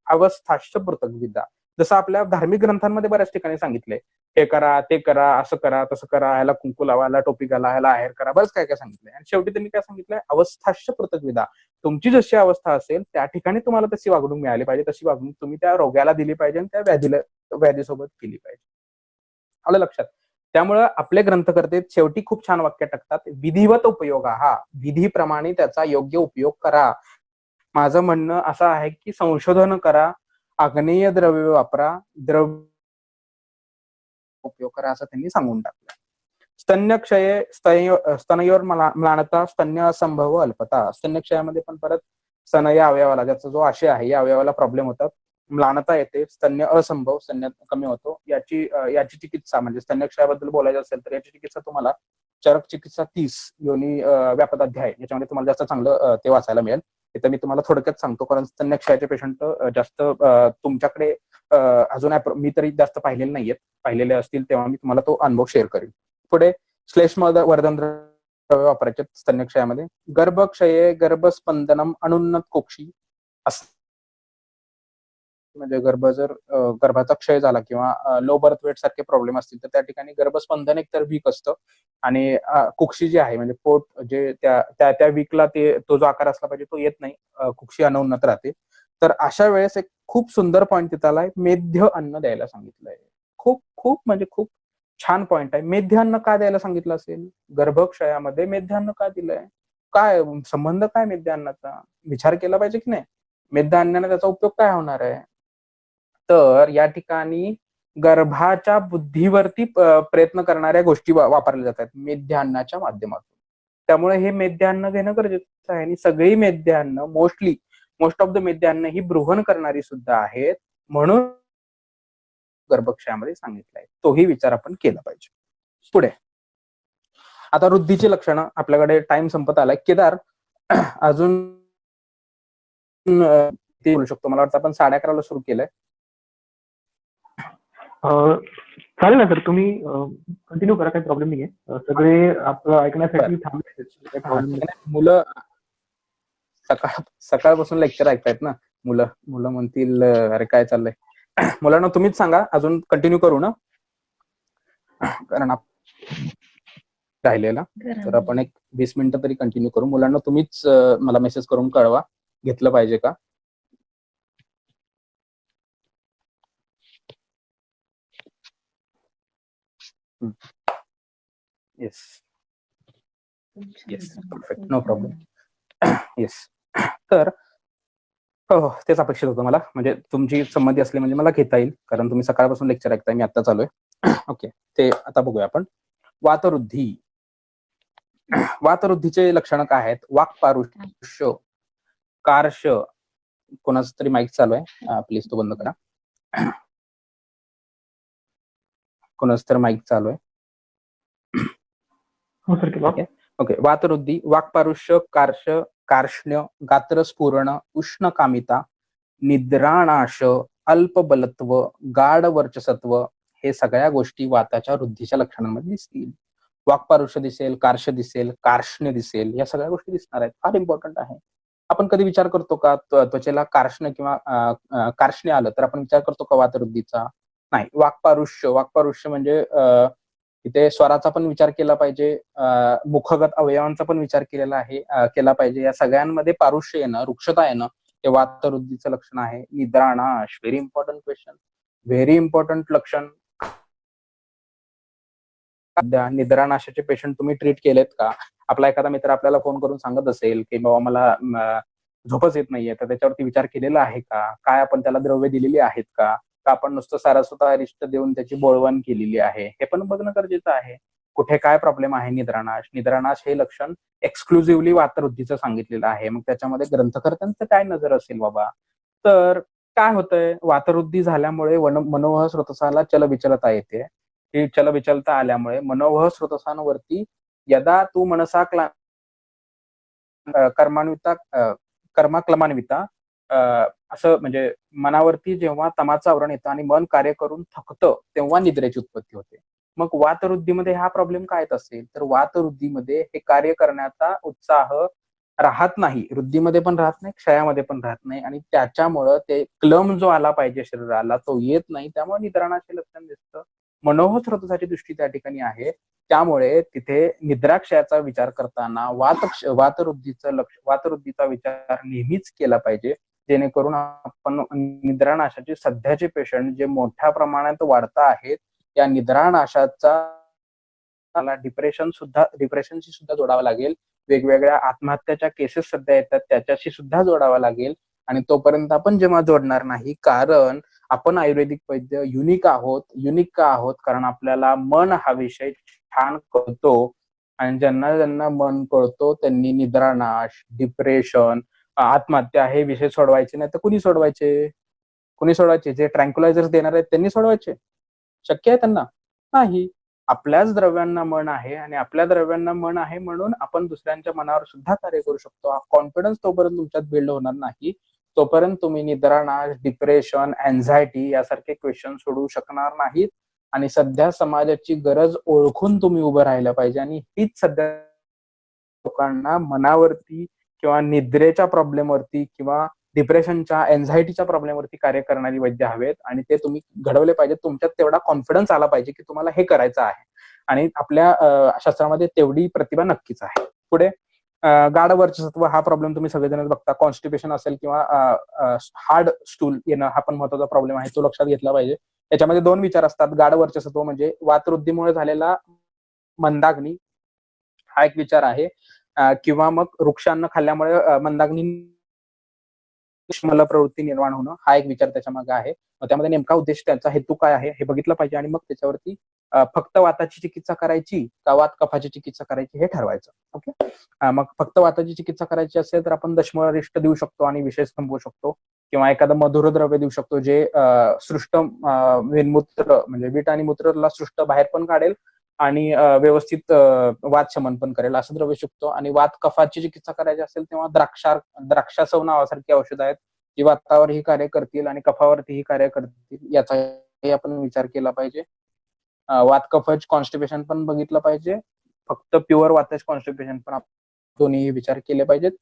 अवस्थाश्च पृथग्विदा, जसं आपल्या धार्मिक ग्रंथांमध्ये बऱ्याच ठिकाणी सांगितलंय, हे करा, ते करा, असं करा, तसं करा, ह्याला कुंकू लावा, ह्याला टोपी घाला, ह्याला आहेर करा, बरंच काय काय सांगितलंय. आणि शेवटी त्यांनी काय सांगितलंय, अवस्थाश्च पृथग्विदा, तुमची जशी अवस्था असेल त्या ठिकाणी तुम्हाला तशी वागणूक मिळाली पाहिजे, तशी वागणूक तुम्ही त्या रोग्याला दिली पाहिजे आणि त्या व्याधीसोबत केली पाहिजे. आलं लक्षात? त्यामुळं आपले ग्रंथकर्ते शेवटी खूप छान वाक्य टाकतात, विधिवत उपयोग, हा विधीप्रमाणे त्याचा योग्य उपयोग करा. माझं म्हणणं असं आहे की संशोधन करा, आग्नेय द्रव्य वापरा, द्रव्य उपयोग करा, असं त्यांनी सांगून टाकलं. स्तन्यक्षय, स्तनयोर म्लानता, स्तन्य असंभव अल्पता. स्तन्यक्षयामध्ये पण परत स्तन या अवयवाला, ज्याचा जो आशय आहे या अवयवाला प्रॉब्लेम होतात, म्लानता येते, स्तन्य असंभव, स्तन्य कमी होतो. याची चिकित्सा म्हणजे स्तन्यक्षयाबद्दल बोलायचं असेल तर याची चिकित्सा तुम्हाला चरक चिकित्सा 30 योनी व्यापद अध्याय, याच्यामध्ये तुम्हाला जास्त चांगलं ते वाचायला मिळेल. इथं मी तुम्हाला थोडक्यात सांगतो, कारण स्तन्यक्षयाचे पेशंट जास्त तुमच्याकडे अजून मी तरी जास्त पाहिलेले नाहीयेत, पाहिलेले असतील तेव्हा मी तुम्हाला तो अनुभव शेअर करेन. पुढे श्लेष्म वर्धन द्रव्य वापरायचे स्तन्यक्षयामध्ये. गर्भक्षये, गर्भस्पंदनम, अनुन्नत कुक्षी, म्हणजे गर्भाचा क्षय झाला किंवा लो बर्थ वेट सारखे प्रॉब्लेम असतील तर त्या ठिकाणी गर्भस्पंदन एकतर वीक असतं आणि कुक्षी जी आहे म्हणजे पोट जे त्या वीकला तो जो आकार असला पाहिजे तो येत नाही, कुक्षी अनुन्नत राहते. तर अशा वेळेस एक खूप सुंदर पॉईंट तिथं आलाय, मेध्य अन्न द्यायला सांगितलंय. खूप खूप म्हणजे खूप छान पॉईंट आहे. मेध्य अन्न का द्यायला सांगितलं असेल, गर्भक्षयामध्ये मेध्य अन्न का दिलंय, काय संबंध काय मेध्य अन्नाचा, विचार केला पाहिजे की नाही. मेध्य अन्नाने त्याचा उपयोग काय होणार आहे, तर या ठिकाणी गर्भाच्या बुद्धीवरती प्रयत्न करणाऱ्या गोष्टी वापरल्या जातात मेध्य अन्नाच्या माध्यमातून. त्यामुळे हे मेध्य अन्न घेणं गरजेचं आहे. आणि सगळी मेध्य अन्न मोस्ट ऑफ द मेध्य अन्न ही बृहण करणारी सुद्धा आहेत, म्हणून गर्भक्षयामध्ये सांगितलंय. तोही विचार आपण केला पाहिजे. पुढे आता वृद्धीची लक्षणं, आपल्याकडे टाइम संपत आलाय. केदार अजून ते बोलू शकतो, मला वाटतं आपण 11:30 सुरू केलंय. चालेल ना सर, तुम्ही कंटिन्यू करा, काही प्रॉब्लेम नाहीये. सगळे आपलं ऐकण्यासाठी थांबले. मुलं सकाळपासून लेक्चर ऐकतायत ना, मुलं म्हणतील अरे काय चाललंय. मुलांना तुम्हीच सांगा, अजून कंटिन्यू करू ना, कारण राहिलेला तर आपण एक 20 मिनिटं तरी कंटिन्यू करू. मुलांना तुम्हीच मला मेसेज करून कळवा, घेतलं पाहिजे का. Yes yes, perfect, no problem. Yes, तर हो तेच अपेक्षित होतं मला, म्हणजे तुमची संमती असली म्हणजे मला घेता येईल, कारण तुम्ही सकाळपासून लेक्चर ऐकताय, मी आता चालू आहे. ओके, ते आता बघूया आपण. वातवृद्धी. वातवृद्धीचे लक्षण काय आहेत, वाक्पारुष्य, कार्श. कोणाचं तरी माईक चालू आहे, प्लीज तो बंद करा. कोणाचं तर माईक चालू आहे. ओके, वातवृद्धी, वाक्पारुष्य, कार्श, कार्ष्ण्य, गात्रस्फुरण, उष्णकामिता, निद्राणाश, अल्पबलत्व, गाढ वर्चसत्व, हे सगळ्या गोष्टी वाताच्या वृद्धीच्या लक्षणांमध्ये दिसतील. वाक्पारुष्य दिसेल, कार्श दिसेल, कार्ष्ण्य दिसेल, या सगळ्या गोष्टी दिसणार आहेत. फार इम्पॉर्टंट आहे. आपण कधी विचार करतो का त्वचेला कार्ष्ण्य किंवा कार्ष्ण्य आलं तर आपण विचार करतो का वातवृद्धीचा, नाही. वाक्पारुष्य म्हणजे इथे स्वराचा पण विचार केला पाहिजे, मुखगत अवयवांचा पण विचार केला पाहिजे. या सगळ्यांमध्ये पारुष्य येणं, वृक्षता येणं, हे वातवृद्धीचं लक्षण आहे. निद्राणाश, very important question, very important लक्षण. निद्रानाशाचे पेशंट तुम्ही ट्रीट केलेत का. आपला एखादा मित्र आपल्याला फोन करून सांगत असेल की बाबा मला झोपच येत नाहीये, तर त्याच्यावरती विचार केलेला आहे का, काय आपण त्याला द्रव्य दिलेली आहेत का आपण नुसतं सारासुता अरिष्ट देऊन त्याची बोळवण केलेली आहे, हे पण बघणं गरजेचं आहे. कुठे काय प्रॉब्लेम आहे. निद्रानाश हे लक्षण एक्सक्लुझिव्हली वातवृद्धीचं सांगितलेलं आहे. मग त्याच्यामध्ये ग्रंथकर्त्यांचं काय नजर असेल बाबा, तर काय होतंय, वातवृद्धी झाल्यामुळे मनोवह स्रोतसाला चलविचलता येते. ही चलविचलता आल्यामुळे मनोवह स्रोतसांवरती यदा तू मनसा कर्माक्लमान्विता असं म्हणजे मनावरती जेव्हा तमाचं आवरण येतं आणि मन कार्य करून थकतं तेव्हा निद्रेची उत्पत्ती होते. मग वातवृद्धीमध्ये हा प्रॉब्लेम काय येत असेल तर वातवृद्धीमध्ये हे कार्य करण्याचा उत्साह राहत नाही, वृद्धीमध्ये पण राहत नाही, क्षयामध्ये पण राहत नाही आणि त्याच्यामुळं ते क्लम जो आला पाहिजे शरीराला तो येत नाही. त्यामुळे निद्राणाचे लक्षण दिसतं. मनोह स्रोताची दृष्टी त्या ठिकाणी आहे. त्यामुळे तिथे निद्राक्षयाचा विचार करताना वातवृद्धीचा विचार नेहमीच केला पाहिजे, जेणेकरून आपण निद्रानाशाचे सध्याचे पेशंट जे मोठ्या प्रमाणात वाढता आहेत या निद्रानाशाचा डिप्रेशनशी सुद्धा जोडावं लागेल. वेगवेगळ्या आत्महत्याच्या केसेस सध्या येतात त्याच्याशी सुद्धा जोडावा लागेल आणि तोपर्यंत आपण जेव्हा जोडणार नाही, कारण आपण आयुर्वेदिक वैद्य युनिक का आहोत कारण आपल्याला मन हा विषय छान कळतो आणि ज्यांना ज्यांना मन कळतो त्यांनी निद्रानाश, डिप्रेशन, आत्महत्या हे विषय सोडवायचे नाही तर कुणी सोडवायचे? जे ट्रँक्युलायझर्स देणार आहेत त्यांनी सोडवायचे? शक्य आहे त्यांना? नाही. आपल्याच द्रव्यांना मन आहे आणि आपल्या द्रव्यांना मन आहे म्हणून आपण दुसऱ्यांच्या मनावर सुद्धा कार्य करू शकतो. हा कॉन्फिडन्स तोपर्यंत तुमच्यात बिल्ड होणार नाही तोपर्यंत तुम्ही निद्रानाश, डिप्रेशन, अँझायटी यासारखे क्वेश्चन सोडवू शकणार नाहीत. आणि सध्या समाजाची गरज ओळखून तुम्ही उभं राहायला पाहिजे आणि हीच सध्या लोकांना मनावरती किंवा निद्रेच्या प्रॉब्लेमवरती किंवा डिप्रेशनच्या, एन्झायटीच्या प्रॉब्लेमवरती कार्य करणारी वैद्य हवेत आणि ते तुम्ही घडवले पाहिजे. तुमच्यात तेवढा कॉन्फिडन्स आला पाहिजे की तुम्हाला हे करायचं आहे आणि आपल्या शास्त्रामध्ये तेवढी प्रतिभा नक्कीच आहे. पुढे गाढ वर्चस्व हा प्रॉब्लेम तुम्ही सगळेजण बघता. कॉन्स्टिपेशन असेल किंवा हार्ड स्टूल येणं हा पण महत्वाचा प्रॉब्लेम आहे, तो लक्षात घेतला पाहिजे. याच्यामध्ये दोन विचार असतात. गाढ वर्चस्व म्हणजे वातवृद्धीमुळे झालेला मंदाग्नी हा एक विचार आहे किंवा मग वृक्षान्न खाल्ल्यामुळे मंदाग्नी प्रवृत्ती निर्माण होणं हा एक विचार त्याच्या मागे आहे. त्यामध्ये नेमका उद्देश त्याचा हेतू काय आहे हे बघितलं पाहिजे आणि मग त्याच्यावरती फक्त वाताची चिकित्सा करायची का वात कफाची चिकित्सा करायची हे ठरवायचं. ओके. मग फक्त वाताची चिकित्सा करायची असेल तर आपण दशमरिष्ट देऊ शकतो आणि विषय संपवू शकतो किंवा एखादं मधुर द्रव्य देऊ शकतो जे सृष्ट वेनमूत्र म्हणजे विट आणि मूत्रला सृष्ट बाहेर पण काढेल आणि व्यवस्थित वात शमन पण करेल असं द्रव्य शकतो. आणि वात कफाची चिकित्सा करायची असेल तेव्हा द्राक्षासव नावासारखी औषधं आहेत जी वातावरही कार्य करतील आणि कफावरतीही कार्य करतील याचाही आपण विचार केला पाहिजे. वात कफच कॉन्स्टिपेशन पण बघितलं पाहिजे, फक्त प्युअर वातच कॉन्स्टिपेशन पण दोन्ही विचार केले पाहिजेत.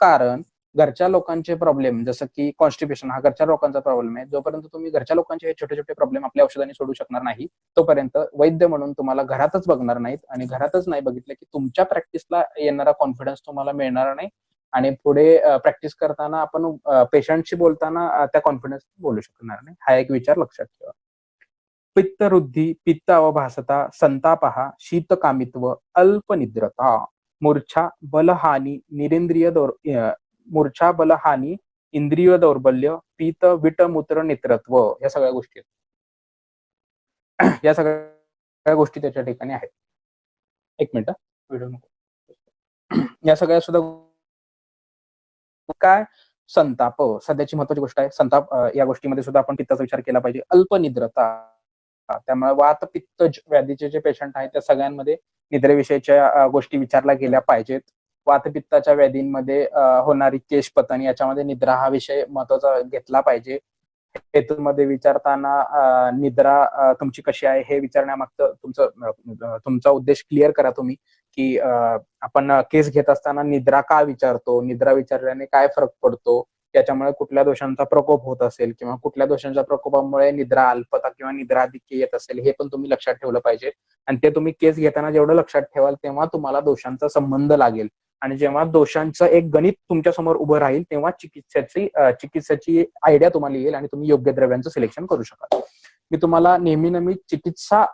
कारण घरच्या लोकांचे प्रॉब्लेम जसं की कॉन्स्टिपेशन हा घरच्या लोकांचा प्रॉब्लेम आहे. जोपर्यंत तुम्ही घरच्या लोकांचे हे छोटे छोटे प्रॉब्लेम आपल्या औषधाने सोडू शकणार नाही तोपर्यंत वैद्य म्हणून तुम्हाला घरातच बघणार नाहीत आणि घरातच नाही बघितलं की तुमच्या प्रॅक्टिसला येणारा कॉन्फिडन्स तुम्हाला मिळणार नाही आणि पुढे प्रॅक्टिस करताना आपण पेशंटशी बोलताना त्या कॉन्फिडन्स बोलू शकणार नाही. हा एक विचार लक्षात ठेवा. पित्तवृद्धी, पित्त अवभासता, संतापहा, शीतकामित्व, अल्पनिद्रता, मूर्छा, बलहानी, इंद्रिय दौर्बल्य, पीत, विट, मूत्र, नेत्रत्व या सगळ्या गोष्टी या सगळ्या गोष्टी त्याच्या ठिकाणी आहेत. एक मिनिट व्हिडिओ नको. या सगळ्या सुद्धा काय संताप सध्याची महत्वाची गोष्ट आहे. संताप या गोष्टीमध्ये सुद्धा आपण पित्ताचा विचार केला पाहिजे. अल्पनिद्रता, त्यामुळे वात पित्त व्याधीचे जे पेशंट आहेत त्या सगळ्यांमध्ये निद्रेविषयीच्या गोष्टी विचारल्या गेल्या पाहिजेत. वातपित्ताच्या व्याधींमध्ये होणारी केशपतन याच्यामध्ये निद्रा हा विषय महत्वाचा घेतला पाहिजे. हेतूमध्ये विचारताना निद्रा तुमची कशी आहे हे विचारण्यामागचं तुमचा उद्देश क्लिअर करा तुम्ही की आपण केस घेत असताना निद्रा का विचारतो, निद्रा विचारल्याने काय फरक पडतो, त्याच्यामुळे कुठल्या दोषांचा प्रकोप होत असेल किंवा कुठल्या दोषांच्या प्रकोपामुळे निद्रा अल्पता किंवा निद्राधिक्य येत असेल हे पण तुम्ही लक्षात ठेवलं पाहिजे. आणि ते तुम्ही केस घेताना जेवढं लक्षात ठेवाल तेव्हा तुम्हाला दोषांचा संबंध लागेल आणि जेव्हा दोषांचं एक गणित तुमच्या समोर उभं राहील तेव्हा चिकित्सेची आयडिया तुम्हाला येईल आणि तुम्ही योग्य द्रव्यांचं सिलेक्शन करू शकाल. मी तुम्हाला नेहमी चिकित्सा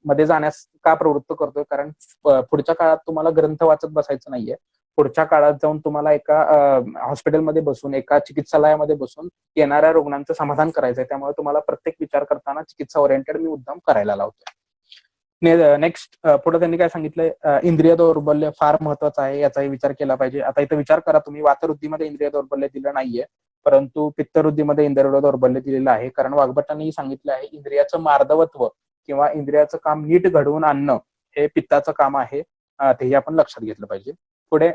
मध्ये जाण्यास का प्रवृत्त करतोय, कारण पुढच्या काळात तुम्हाला ग्रंथ वाचत बसायचं नाहीये. पुढच्या काळात जाऊन तुम्हाला एका हॉस्पिटलमध्ये बसून, एका चिकित्सालयामध्ये बसून येणाऱ्या रुग्णांचं समाधान करायचंय. त्यामुळे तुम्हाला प्रत्येक विचार करताना चिकित्सा ओरिएंटेड मी मुद्दाम करायला लावतोय. नेक्स्ट पुढे त्यांनी काय सांगितलंय, इंद्रिय दौर्बल्य फार महत्वाचं आहे, याचाही विचार केला पाहिजे. आता इथं विचार करा तुम्ही, वातवृद्धीमध्ये इंद्रिय दौर्बल्य दिलं नाहीये परंतु पित्तवृद्धीही इंद्रिय दौर्बल्य दिलेलं आहे. कारण वाघभटांनी सांगितलं आहे इंद्रियाचं मार्दवत्व किंवा इंद्रियाचं काम नीट घडवून आणणं हे पित्ताचं काम आहे, तेही आपण लक्षात घेतलं पाहिजे. पुढे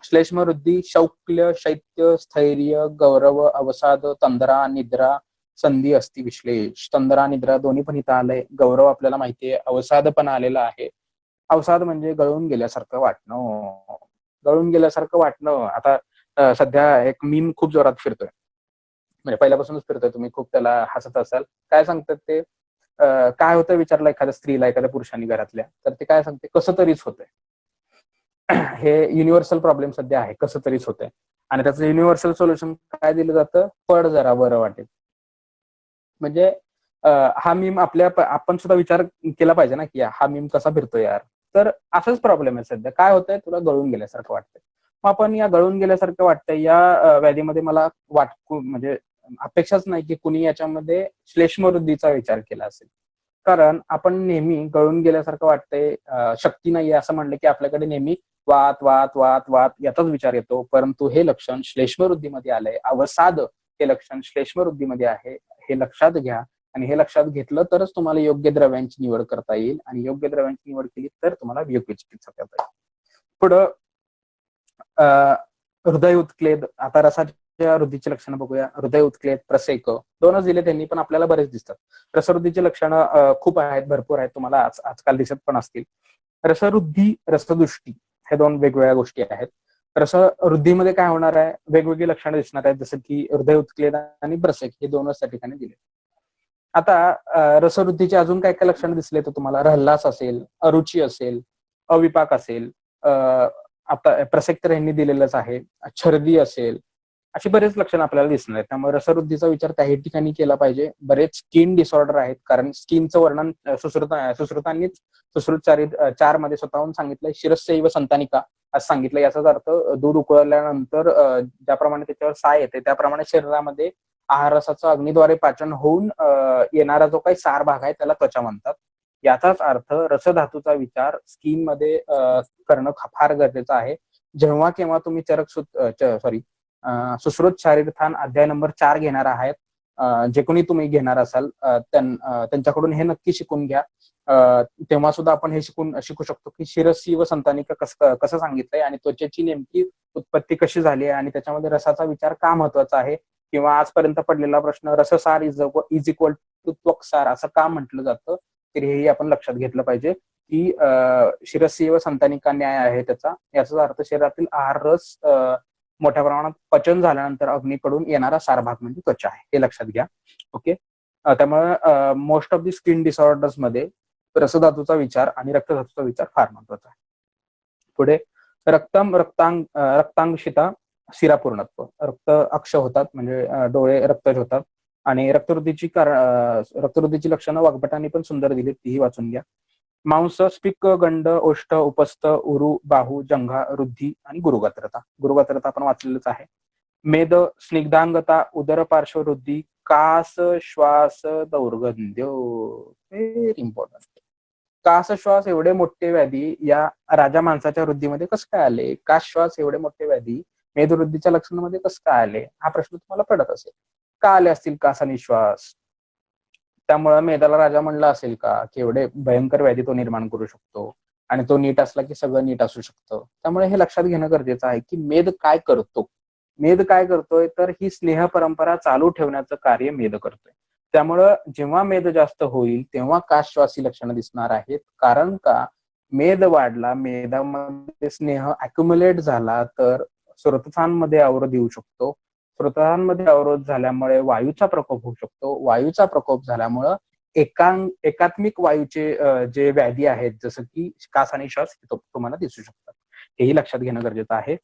श्लेष्म वृद्धी शौक्य, शैत्य, स्थैर्य, गौरव, अवसाद, तंद्रा, निद्रा, संधी, अस्ति, विश्लेष. तंद्रा निद्रा दोन्ही पण इथं आलंय. गौरव आपल्याला माहितीये, अवसाद पण आलेला आहे. अवसाद म्हणजे गळून गेल्यासारखं वाटणं. गळून गेल्यासारखं वाटणं. आता सध्या एक मीम खूप जोरात फिरतोय, म्हणजे पहिल्यापासूनच फिरतोय, तुम्ही खूप त्याला हसत असाल. काय सांगतात ते, काय होतं विचारलं एखाद्या स्त्रीला, एखाद्या पुरुषांनी घरातल्या, तर ते काय सांगते, कसं तरीच होतंय. हे युनिव्हर्सल प्रॉब्लेम सध्या आहे, कसं तरीच होतंय. आणि त्याचं युनिव्हर्सल सोल्युशन काय दिलं जातं, पड जरा बरं वाटेल. म्हणजे हा मीम आपण सुद्धा विचार केला पाहिजे ना, की हा मीम कसा फिरतोय यार. तर असंच प्रॉब्लेम आहे सध्या. काय होतंय, तुला गळून गेल्यासारखं वाटतंय. मग आपण या गळून गेल्यासारखं वाटतंय या व्याधीमध्ये मला म्हणजे अपेक्षाच नाही की कुणी याच्यामध्ये श्लेष्मवृद्धीचा विचार केला असेल. कारण आपण नेहमी गळून गेल्यासारखं वाटतंय, शक्ती नाहीये असं म्हणलं की आपल्याकडे नेहमी वात वात वात वात याचाच विचार येतो. परंतु हे लक्षण श्लेष्मवृद्धीमध्ये आलंय. अवसाद हे लक्षण श्लेष्मवृद्धीमध्ये आहे, हे लक्षात घ्या. आणि हे लक्षात घेतलं तरच तुम्हाला योग्य द्रव्यांची निवड करता येईल, आणि योग्य द्रव्यांची निवड केली तर तुम्हाला योग्य चिकित्सा करता येईल. पुढं हृदय उत्क्लेद. आता रसाच्या वृद्धीची लक्षणं बघूया. हृदय उत्क्लेद, प्रसेक दोनच दिले त्यांनी, पण आपल्याला बरेच दिसतात. रसवृद्धीची लक्षणं खूप आहेत, भरपूर आहेत, तुम्हाला आजकाल दिसत पण असतील. रसवृद्धी, रसदुष्टी हे दोन वेगवेगळ्या गोष्टी आहेत. रसवृद्धीमध्ये काय होणार आहे, वेगवेगळी लक्षणं दिसणार आहेत, जसं की हृदय उत्क्लेद आणि प्रसेक हे दोनच त्या ठिकाणी दिले. आता रसवृद्धीचे अजून काय काय लक्षणं दिसले तर तुम्हाला रहल्लास असेल, अरुची असेल, अविपाक असेल, आता प्रसेक तर यांनी दिलेलंच आहे, छर्दी असेल, अशी बरेच लक्षणं आपल्याला दिसणार आहेत. त्यामुळे रसवृद्धीचा विचार काही ठिकाणी केला पाहिजे. बरेच स्किन डिसऑर्डर आहेत, कारण स्किनचं वर्णन सुश्रुतांनीच सुश्रुत 4 मध्ये स्वतःहून सांगितलंय. शिरस्यैव संतानिका असं सांगितलं. याचाच अर्थ दूध उकळल्यानंतर ज्याप्रमाणे त्याच्यावर साय येते, त्याप्रमाणे शरीरामध्ये आहार रसाचं अग्नीद्वारे पाचन होऊन येणारा जो काही सार भाग आहे त्याला त्वचा म्हणतात. याचाच अर्थ रसधातूचा विचार स्किन मध्ये करणं फार गरजेचं आहे. जेव्हा केव्हा तुम्ही सुश्रुत शारीरस्थान अध्याय नंबर 4 घेणार आहात, जे कोणी तुम्ही घेणार असाल त्यांच्याकडून हे नक्की शिकून घ्या. तेव्हा सुद्धा आपण हे शिकू शकतो की शिरस्सी व संतानिका कसं सांगितलंय, आणि त्वचेची नेमकी उत्पत्ती कशी झाली आहे, आणि त्याच्यामध्ये रसाचा विचार का महत्वाचा आहे, किंवा आजपर्यंत पडलेला प्रश्न रससार इज इक्वल टू त्वकसार असं का म्हटलं जातं, तर हेही आपण लक्षात घेतलं पाहिजे की शिरस्सी व संतानिका न्याय आहे त्याचा. याचा अर्थ शरीरातील आहार रस मोठ्या प्रमाणात पचन झाल्यानंतर अग्नीकडून येणारा सार भाग म्हणजे त्वचा आहे, हे लक्षात घ्या. ओके. त्यामुळे most of the skin disorders मध्ये रसधातूचा विचार आणि रक्तधातूचा विचार फार महत्वाचा आहे. पुढे रक्तांगशिता शिरापूर्णत्व. रक्त अक्ष होतात म्हणजे डोळे रक्तज होतात, आणि रक्तवृद्धीची लक्षणं वाग्भटांनी पण सुंदर दिली, तीही वाचून घ्या. मांस, स्पिक, गंड, ओष्ठ, उपस्थ, उरु, बाहू, जंघा, रुद्धी आणि गुरुगात्रता. गुरुगात्रता आपण वाचलेलंच आहे. मेद, स्निग्धांगता, उदर पार्श्ववृद्धी, कास, श्वास, दौर्गंध्य. Very important. कास श्वास एवढे मोठे व्याधी या राजा माणसाच्या वृद्धीमध्ये कसं काय आले? कास श्वास एवढे मोठे व्याधी मेदवृद्धीच्या लक्षणामध्ये कसं काय आले, हा प्रश्न तुम्हाला पडत असेल. का आले असतील कास आणि श्वास? त्यामुळे मेदाला राजा म्हणलं असेल का, की एवढे भयंकर व्याधी तो निर्माण करू शकतो, आणि तो नीट असला की सगळं नीट असू शकतं. त्यामुळे हे लक्षात घेणं गरजेचं आहे की मेद काय करतो. मेद काय करतोय, तर ही स्नेह परंपरा चालू ठेवण्याचं कार्य मेद करतोय. त्यामुळं जेव्हा मेद जास्त होईल तेव्हा कास श्वासी लक्षणं दिसणार आहेत. कारण का, मेद वाढला, मेदामध्ये स्नेह अक्युमुलेट झाला तर स्रोतांमध्ये अवरोध येऊ शकतो. स्रोतांमध्ये अवरोध झाल्यामुळे वायूचा प्रकोप होऊ शकतो. वायूचा प्रकोप झाल्यामुळं एकात्मिक वायूचे जे व्याधी आहेत, जसं की कास आणि श्वास, तुम्हाला दिसू शकतात. हेही लक्षात घेणं गरजेचं आहे.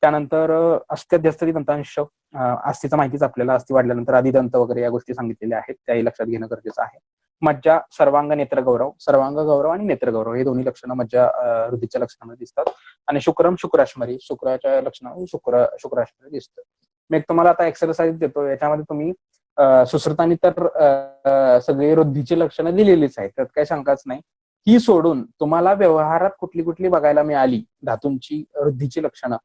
त्यानंतर अस्थिअध्यस्तरी दंतांश, अस्थिचं माहितीच आपल्याला, अस्थि वाढल्यानंतर आदिदंत वगैरे या गोष्टी सांगितलेल्या आहेत, त्याही लक्षात घेणं गरजेचं आहे. मज्जा, सर्वांग, नेत्रगौरव. सर्वांग गौरव आणि नेत्रगौरव हे दोन्ही लक्षणं मज्जा वृद्धीच्या लक्षणामध्ये दिसतात. आणि शुक्रम, शुक्राश्मरी, शुक्राच्या लक्षणामध्ये शुक्राश्मरी दिसतं. मी तुम्हाला आता एक्सरसाइज देतो, याच्यामध्ये तुम्ही सुश्रुतांनी तर सगळी वृद्धीची लक्षणं दिलेलीच आहेत, त्यात काही शंकाच नाही. ही सोडून तुम्हाला व्यवहारात कुठली कुठली बघायला मिळाली धातूंची वृद्धीची लक्षणं,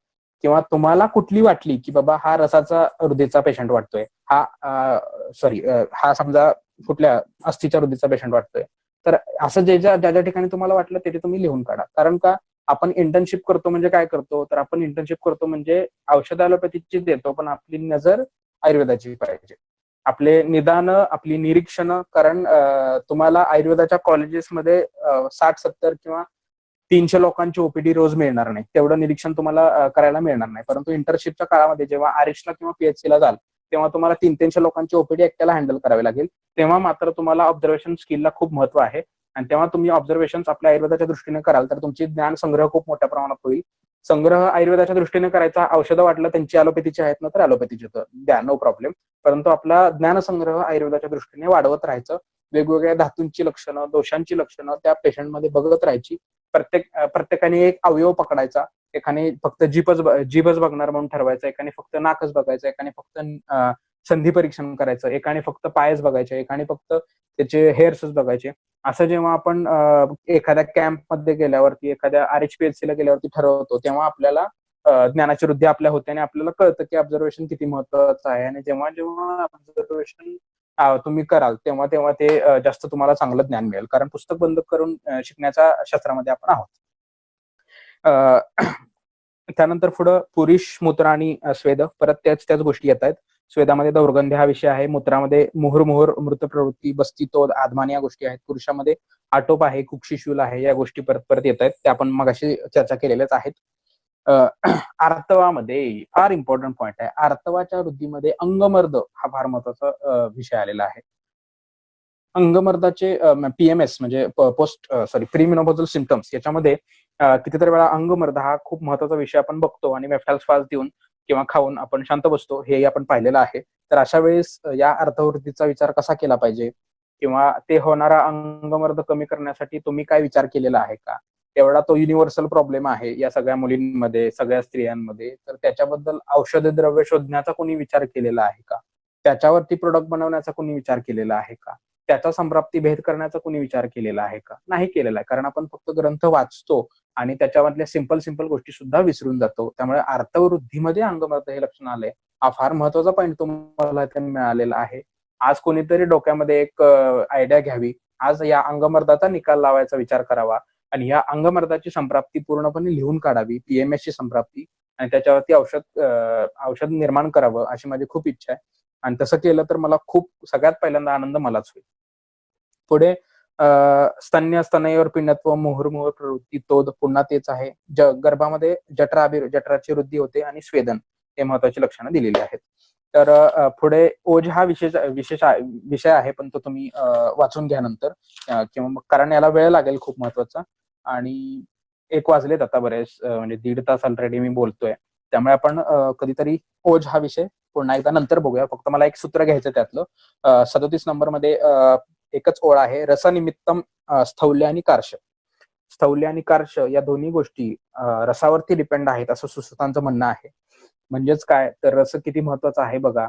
किंवा तुम्हाला कुठली वाटली की बाबा हा रसाचा वृद्धीचा पेशंट वाटतोय, हा समजा कुठल्या अस्थिच्या वृद्धीचा पेशंट वाटतोय, तर असं ज्या ज्या ठिकाणी तुम्हाला वाटलं ते तुम्ही लिहून काढा. कारण का, आपण इंटर्नशिप करतो म्हणजे काय करतो, तर आपण इंटर्नशिप करतो म्हणजे औषध ॲलोपॅथीची देतो, पण आपली नजर आयुर्वेदाची पाहिजे. आपले निदान, आपली निरीक्षण, कारण तुम्हाला आयुर्वेदाच्या कॉलेजेसमध्ये 60-70 किंवा 300 लोकांची ओपीडी रोज मिळणार नाही, तेवढं निरीक्षण तुम्हाला करायला मिळणार नाही. परंतु इंटर्नशिपच्या काळामध्ये जेव्हा आरएचला किंवा पीएचसीला जाल, तेव्हा तुम्हाला 300-300 लोकांची ओपीडी एकट्याला हँडल करावी लागेल. तेव्हा मात्र तुम्हाला ऑब्झर्वेशन स्किलला खूप महत्व आहे, आणि तेव्हा तुम्ही ऑब्झर्वेशन आपल्या आयुर्वेदाच्या दृष्टीने कराल तर तुमची ज्ञान संग्रह खूप मोठ्या प्रमाणात होईल. संग्रह आयुर्वेदाच्या दृष्टीने करायचा, औषधं वाटलं त्यांची ॲलोपॅथीची आहेत ना तर ॲलोपॅथीची तर द्या, नो प्रॉब्लेम. परंतु आपला ज्ञानसंग्रह आयुर्वेदाच्या दृष्टीने वाढवत राहायचं. वेगवेगळ्या धातूंची लक्षणं, दोषांची लक्षणं त्या पेशंटमध्ये बघत राहायची. प्रत्येकाने एक अवयव पकडायचा. एकाने फक्त जीभच बघणार म्हणून ठरवायचं, एकाने फक्त नाकच बघायचं, एकाने फक्त संधी परीक्षण करायचं, एकाने फक्त पायच बघायचे, एकाने फक्त त्याचे हेअर्सच बघायचे. असं जेव्हा आपण एखाद्या कॅम्पमध्ये गेल्यावरती, एखाद्या आरएचपीएचसीला गेल्यावरती ठरवतो, तेव्हा आपल्याला ज्ञानाची वृद्धी आपल्या होते आणि आपल्याला कळतं की ऑब्झर्वेशन किती महत्वाचं आहे. आणि जेव्हा जेव्हा ऑब्झर्वेशन तुम्ही कराल तेव्हा ते जास्त तुम्हाला चांगलं ज्ञान मिळेल, कारण पुस्तक बंद करून शिकण्याच्या शास्त्रामध्ये आपण आहोत. त्यानंतर पुढं पुरुष, मूत्र आणि स्वेद, परत त्याच गोष्टी येत आहेत. स्वेदामध्ये दौर्गंध्य हा विषय आहे, मूत्रामध्ये मुहुर्मुहुर, मृत प्रवृत्ती, बस्ती, तोद, आदमान या गोष्टी आहेत. पुरुषामध्ये आटोप आहे, कुक्षिशूल आहे, या गोष्टी परत परत येत आहेत, त्या आपण मगाशी चर्चा केलेल्याच आहेत. आर्तवामध्ये फार इम्पॉर्टंट पॉइंट आहे, आर्तवाच्या वृद्धीमध्ये अंगमर्द हा फार महत्वाचा विषय आलेला आहे. अंगमर्दाचे पीएमएस म्हणजे प्रीमेनोपॉझल सिम्पटम्स, याच्यामध्ये कितीतरी वेळा अंगमर्द हा खूप महत्वाचा विषय आपण बघतो आणि मेफ्टॅल्स फास देऊन किंवा खाऊन आपण शांत बसतो, हे आपण पाहिलेलं आहे. तर अशा वेळेस या अर्थवृद्धीचा विचार कसा केला पाहिजे, किंवा ते होणारा अंगमर्द कमी करण्यासाठी तुम्ही काय विचार केलेला आहे का? एवढा तो युनिव्हर्सल प्रॉब्लेम आहे या सगळ्या मुलींमध्ये, सगळ्या स्त्रियांमध्ये, तर त्याच्याबद्दल औषधी द्रव्य शोधण्याचा कोणी विचार केलेला आहे का? त्याच्यावरती प्रोडक्ट बनवण्याचा कोणी विचार केलेला आहे का? त्याचा संप्राप्ती भेद करण्याचा कोणी विचार केलेला आहे का? नाही केलेला आहे, कारण आपण फक्त ग्रंथ वाचतो आणि त्याच्यामधल्या सिंपल गोष्टी सुद्धा विसरून जातो. त्यामुळे अर्थवृद्धीमध्ये अंगमर्द हे लक्षण आलंय, हा फार महत्वाचा पॉईंट तुम्हाला मिळालेला आहे. आज कोणीतरी डोक्यामध्ये एक आयडिया घ्यावी, आज या अंगमर्दाचा निकाल लावायचा विचार करावा आणि या अंगमर्दाची संप्राप्ती पूर्णपणे लिहून काढावी, पीएमएस ची संप्राप्ती, आणि त्याच्यावरती औषध निर्माण करावं अशी माझी खूप इच्छा आहे. आणि तसं केलं तर मला सगळ्यात पहिल्यांदा आनंद मलाच होईल. पुढे स्तन्यवर पिंडत्व, मुहुर्मुहुर प्रवृत्ती, तोद, पुन्हा तेच आहे. गर्भामध्ये जठराची वृद्धी होते आणि स्वेदन हे महत्वाची लक्षणं दिलेली आहेत. तर पुढे ओज हा विषय आहे, पण तो तुम्ही वाचून घ्या नंतर, किंवा कारण याला वेळ लागेल खूप महत्वाचा. आणि 1 वाजलेत आता बरेच, म्हणजे 1.5 तास ऑलरेडी मी बोलतोय, त्यामुळे आपण कधीतरी ओज हा विषय पुन्हा एकदा नंतर बघूया. फक्त मला एक सूत्र घ्यायचं त्यातलं. 37 नंबरमध्ये एकच ओळ आहे, रसनिमित्तम स्थौल्य आणि कार्श. स्थौल्य आणि कार्श या दोन्ही गोष्टी रसावरती डिपेंड आहेत असं सुश्रुतांचं म्हणणं आहे. म्हणजेच काय, तर रस किती महत्वाचा आहे बघा.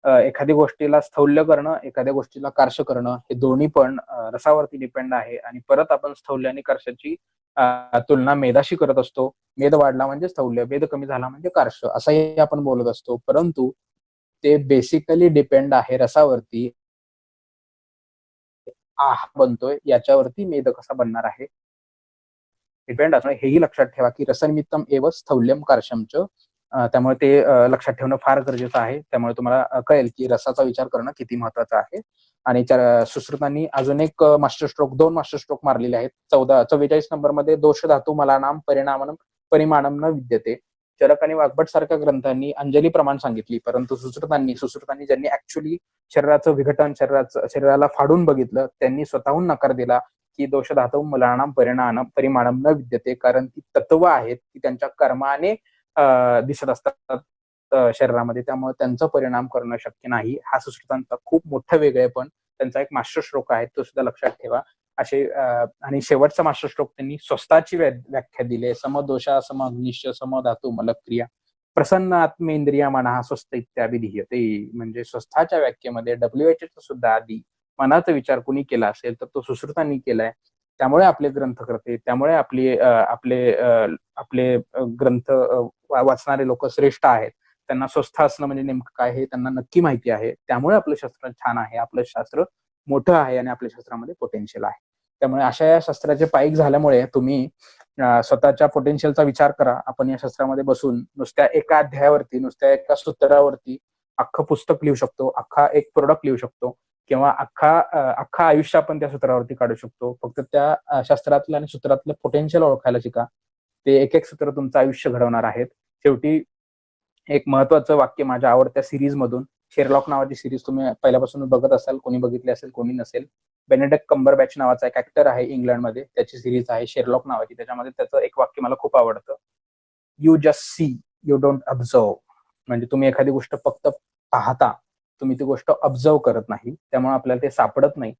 एखादी गोष्टीला स्थौल्य करणं, एखाद्या गोष्टीला कार्श करणं, हे दोन्ही पण रसावरती डिपेंड आहे. आणि परत आपण स्थौल्य आणि कार्शाची तुलना मेदाशी करत असतो. मेद वाढला म्हणजे स्थौल्य, मेद कमी झाला म्हणजे कार्श, असंही आपण बोलत असतो. परंतु ते बेसिकली डिपेंड आहे रसावरती. बनतोय याच्यावरती मेद कसा बनणार आहे डिपेंड असणं, हेही लक्षात ठेवा की रसनिमित्तम एव स्थौल्यम कार्शमच. त्यामुळे ते लक्षात ठेवणं फार गरजेचं आहे. त्यामुळे तुम्हाला कळेल की रसाचा विचार करणं किती महत्वाचं आहे. आणि सुश्रुतांनी अजून एक दोन मास्टर स्ट्रोक मारलेले आहेत. 44 नंबरमध्ये दोष धातू मलानाम परिमाणम न विद्यते. चरक आणि वाघभट सारख्या ग्रंथांनी अंजली प्रमाण सांगितली, परंतु सुश्रुतांनी ज्यांनी ऍक्च्युअली शरीराचं विघटन, शरीराला फाडून बघितलं, त्यांनी स्वतःहून नकार दिला की दोष धातू मलानाम परिमाणम न विद्यते, कारण ती तत्व आहेत ती त्यांच्या कर्माने दिसत असतात शरीरामध्ये, त्यामुळे त्यांचा परिणाम करणं शक्य नाही. हा सुश्रुतांचा खूप मोठा वेगळेपण, त्यांचा एक मास्टर स्ट्रोक आहे, तो सुद्धा लक्षात ठेवा. असे आणि शेवटचा मास्टर स्ट्रोक त्यांनी स्वस्ताची व्याख्या दिली, समदोषा सम अग्निश्य सम धातू मलक्रिया प्रसन्न आत्मेंद्रिया मना स्वस्थ इत्याभिधीयते. म्हणजे स्वस्थाच्या व्याख्येमध्ये WHO सुद्धा आधी मनाचा विचार कुणी केला असेल तर तो सुश्रुतांनी केलाय. त्यामुळे आपले ग्रंथ करते, त्यामुळे आपले ग्रंथ वाचणारे लोक श्रेष्ठ आहेत. त्यांना स्वस्थ असणं म्हणजे नेमकं काय हे त्यांना नक्की माहिती आहे. त्यामुळे आपलं शास्त्र छान आहे, आपलं शास्त्र मोठं आहे आणि आपल्या शास्त्रामध्ये पोटेन्शियल आहे. त्यामुळे अशा या शस्त्राचे पाईक झाल्यामुळे तुम्ही स्वतःच्या पोटेन्शियलचा विचार करा. आपण या शस्त्रामध्ये बसून नुसत्या एका अध्यायावरती, नुसत्या एका सूत्रावरती अख्खं पुस्तक लिहू शकतो, अख्खा एक प्रोडक्ट लिहू शकतो, किंवा अख्खा आयुष्य आपण त्या सूत्रावरती काढू शकतो. फक्त त्या शस्त्रातलं आणि सूत्रातलं पोटेन्शियल ओळखायला शिका. ते एक एक सूत्र तुमचं आयुष्य घडवणार आहेत. शेवटी एक महत्वाचं वाक्य माझ्या आवडत्या सिरीज मधून, शेरलॉक नावाची सिरीज तुम्ही पहिल्यापासून बघत असाल, कोणी बघितली असेल, कोणी नसेल. बेनेडिक्ट कम्बरबॅच नावाचा एक ऍक्टर आहे इंग्लंडमध्ये, त्याची सिरीज आहे शेरलॉक नावाची. त्याच्यामध्ये त्याचं एक वाक्य मला खूप आवडतं, you just see, you don't observe. म्हणजे तुम्ही एखादी गोष्ट फक्त पाहता, तुम्ही ती गोष्ट ऑब्झर्व करत नाही, त्यामुळे आपल्याला ते सापडत नाही.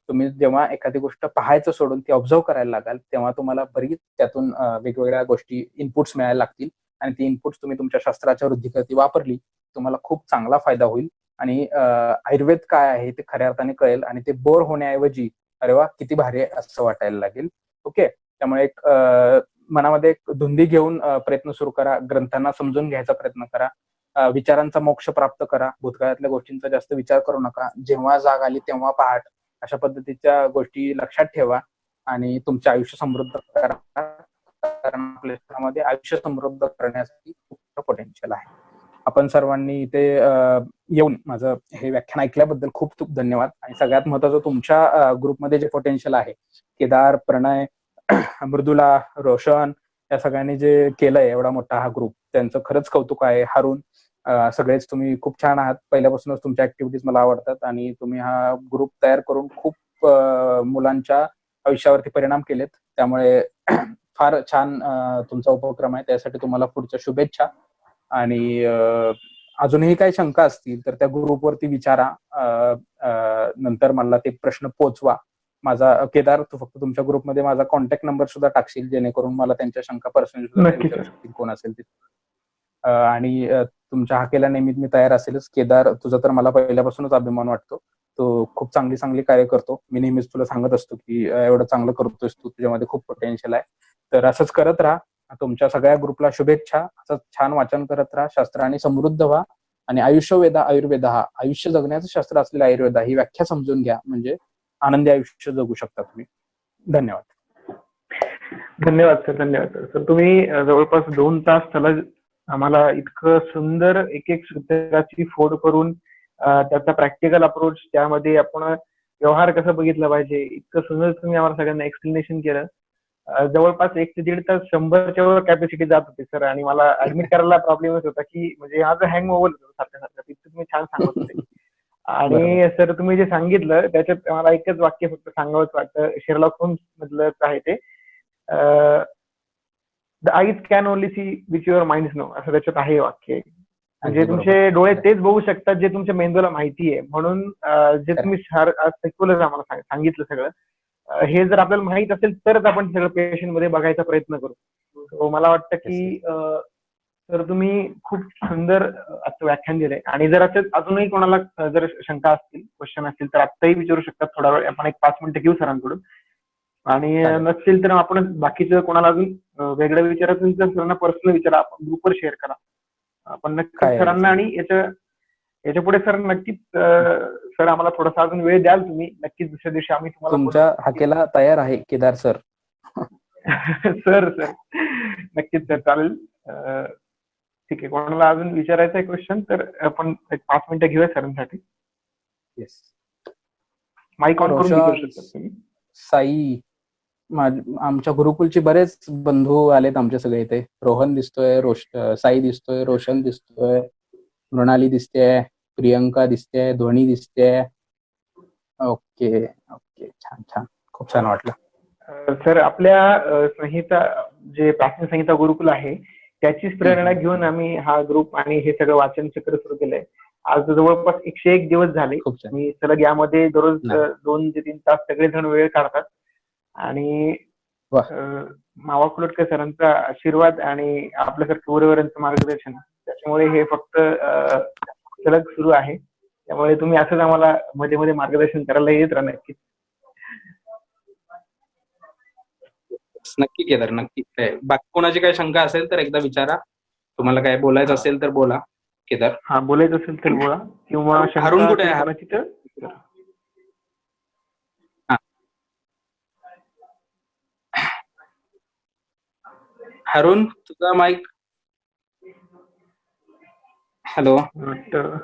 तुम्ही जेव्हा एखादी गोष्ट पाहायचं सोडून ती ऑब्झर्व करायला लागाल, तेव्हा तुम्हाला बरीच त्यातून वेगवेगळ्या गोष्टी, इनपुट्स मिळायला लागतील. आणि ती इनपुट्स तुम्ही तुमच्या शस्त्राच्या वृद्धीकरती वापरली, तुम्हाला खूप चांगला फायदा होईल. आणि आयुर्वेद काय आहे ते खऱ्या अर्थाने कळेल, आणि ते बोर होण्याऐवजी अरे वा किती भारी आहे असं वाटायला लागेल. ओके, त्यामुळे एक मनामध्ये एक धुंदी घेऊन प्रयत्न सुरू करा, ग्रंथांना समजून घ्यायचा प्रयत्न करा, विचारांचा मोक्ष प्राप्त करा, भूतकाळातल्या गोष्टींचा जास्त विचार करू नका, जेव्हा जाग आली तेव्हा पहाट, अशा पद्धतीच्या गोष्टी लक्षात ठेवा आणि तुमचे आयुष्य समृद्ध करा. कारण आपल्या शहरामध्ये आयुष्य समृद्ध करण्यासाठी खूप पोटेन्शियल आहे. आपण सर्वांनी इथे येऊन माझं हे व्याख्यान ऐकल्याबद्दल खूप खूप धन्यवाद. आणि सगळ्यात महत्वाचं, तुमच्या ग्रुपमध्ये जे पोटेन्शियल आहे, केदार, प्रणय, मृदुला, रोशन, या सगळ्यांनी जे केलंय एवढा मोठा हा ग्रुप, त्यांचं खरंच कौतुक आहे. हारून, सगळेच तुम्ही खूप छान आहात. पहिल्यापासूनच तुमच्या ऍक्टिव्हिटीज मला आवडतात आणि तुम्ही हा ग्रुप तयार करून खूप मुलांच्या आयुष्यावरती परिणाम केलेत. त्यामुळे फार छान तुमचा उपक्रम आहे. त्यासाठी तुम्हाला पुढच्या शुभेच्छा. आणि अजूनही काही शंका असतील तर त्या ग्रुपवरती विचारा, नंतर मला ते प्रश्न पोचवा. माझा केदार, तू फक्त तुमच्या ग्रुपमध्ये माझा कॉन्टॅक्ट नंबर सुद्धा टाकशील, जेणेकरून मला त्यांच्या शंका पर्सनली विचारू शकतील, कोण असेल ते. आणि तुमच्या हाकेला नेहमीच मी तयार असेलच. केदार, तुझा तर मला पहिल्यापासूनच अभिमान वाटतो. तो खूप चांगली कार्य करतो. मी नेहमीच तुला सांगत असतो की एवढं चांगलं करतोस तू, तुझ्यामध्ये खूप पोटेन्शियल आहे. तर असंच करत राहा. तुमच्या सगळ्या ग्रुपला शुभेच्छा. असंच छान वाचन करत राहा, शास्त्राने समृद्ध व्हा. आणि आयुष्यवेदा आयुर्वेद हा आयुष्य जगण्याचं शास्त्र असलेला आयुर्वेदा ही व्याख्या समजून घ्या, म्हणजे आनंदी आयुष्य जगू शकता तुम्ही. धन्यवाद. धन्यवाद सर, धन्यवाद सर. तर तुम्ही जवळपास 2 तास सलग आम्हाला इतकं सुंदर एक एक सूत्राची फोड करून त्याचा प्रॅक्टिकल अप्रोच, त्यामध्ये आपण व्यवहार कसं बघितला पाहिजे, इतकं सुंदर तुम्ही आम्हाला सगळ्यांना एक्सप्लेनेशन केलं. जवळपास 1 ते 1.5 तास 100च्या वर कॅपॅसिटी जात होती सर, आणि मला ऍडमिट करायला प्रॉब्लेम येत होता की म्हणजे माझं हँग ओव्हर होतं सारखं तिथं तुम्ही छान सांगत होते. आणि सर तुम्ही जे सांगितलं त्याच्यात मला एकच वाक्य फक्त सांगावंच वाटतं, शेरलॉक होम्स मधलंच आहे ते, the eyes can only see which your mind know, असं त्याच्यात आहे वाक्य. म्हणजे तुमचे डोळे तेच बघू शकतात जे तुमच्या मेंदूला माहिती आहे. म्हणून जे तुम्ही सेक्युलर आम्हाला सांगितलं सगळं, हे जर आपल्याला माहित असेल तरच आपण सगळं पेशंट मध्ये बघायचा प्रयत्न करू. मला वाटतं की तर तुम्ही खूप सुंदर असं व्याख्यान दिलंय. आणि जर असं अजूनही कोणाला जर शंका असतील, क्वेश्चन असतील तर आत्ताही विचारू शकतात. थोडा वेळ आपण 1-5 मिनिटं घेऊ सरांकडून. आणि नसेल तर आपण बाकीचं कोणाला अजून वेगळं विचारायचं तर सरांना पर्सनल विचारा, आपण ग्रुपवर शेअर करा. आपण नक्कीच सरांना, आणि याच्या पुढे सर नक्कीच सर आम्हाला थोडासा अजून वेळ द्याल तुम्ही, नक्कीच दुसऱ्या दिवशी आम्ही तुम्हाला तुमच्या हाकेला तयार आहे केदार सर. सर नक्कीच सर, चालेल. ठीक आहे, कोणाला अजून विचारायचं आहे क्वेश्चन तर आपण 5 मिनिटं घेऊया सरांसाठी. येस, माईक ऑन करून विचारू शकता तुम्ही. साई, आमच्या गुरुकुलचे बरेच बंधू आलेत आमचे सगळे इथे. रोहन दिसतोय, साई दिसतोय, रोशन दिसतोय, मृणाली दिसतेय, प्रियंका दिसतेय, ध्वनी दिसतेय. ओके, छान, खूप छान वाटलं सर. आपल्या संहिता, जे प्राचीन संहिता गुरुकुल आहे त्याचीच प्रेरणा घेऊन आम्ही हा ग्रुप आणि हे सगळं वाचन चक्र सुरू केलंय. आज जवळपास 101 दिवस झाले. मी सलग यामध्ये दररोज 2 ते 3 तास सगळेजण वेळ काढतात. आणि मावा कुलटकर सरांचा आशीर्वाद आणि आपल्यासारखं गुरुवरांचं मार्गदर्शन, त्याच्यामुळे हे फक्त सलग सुरू आहे. त्यामुळे तुम्ही असंच आम्हाला मध्ये मध्ये मार्गदर्शन करायला येत राहा नक्की. नक्की केदार, नक्की. बाकी कोणाची काही शंका असेल तर एकदा विचारा. तुम्हाला काय बोलायचं असेल तर बोला केदार. हा, बोलायचं असेल तर बोला, किंवा हारून कुठे आहे? हरून तुझा माईक. हॅलो. वाटतं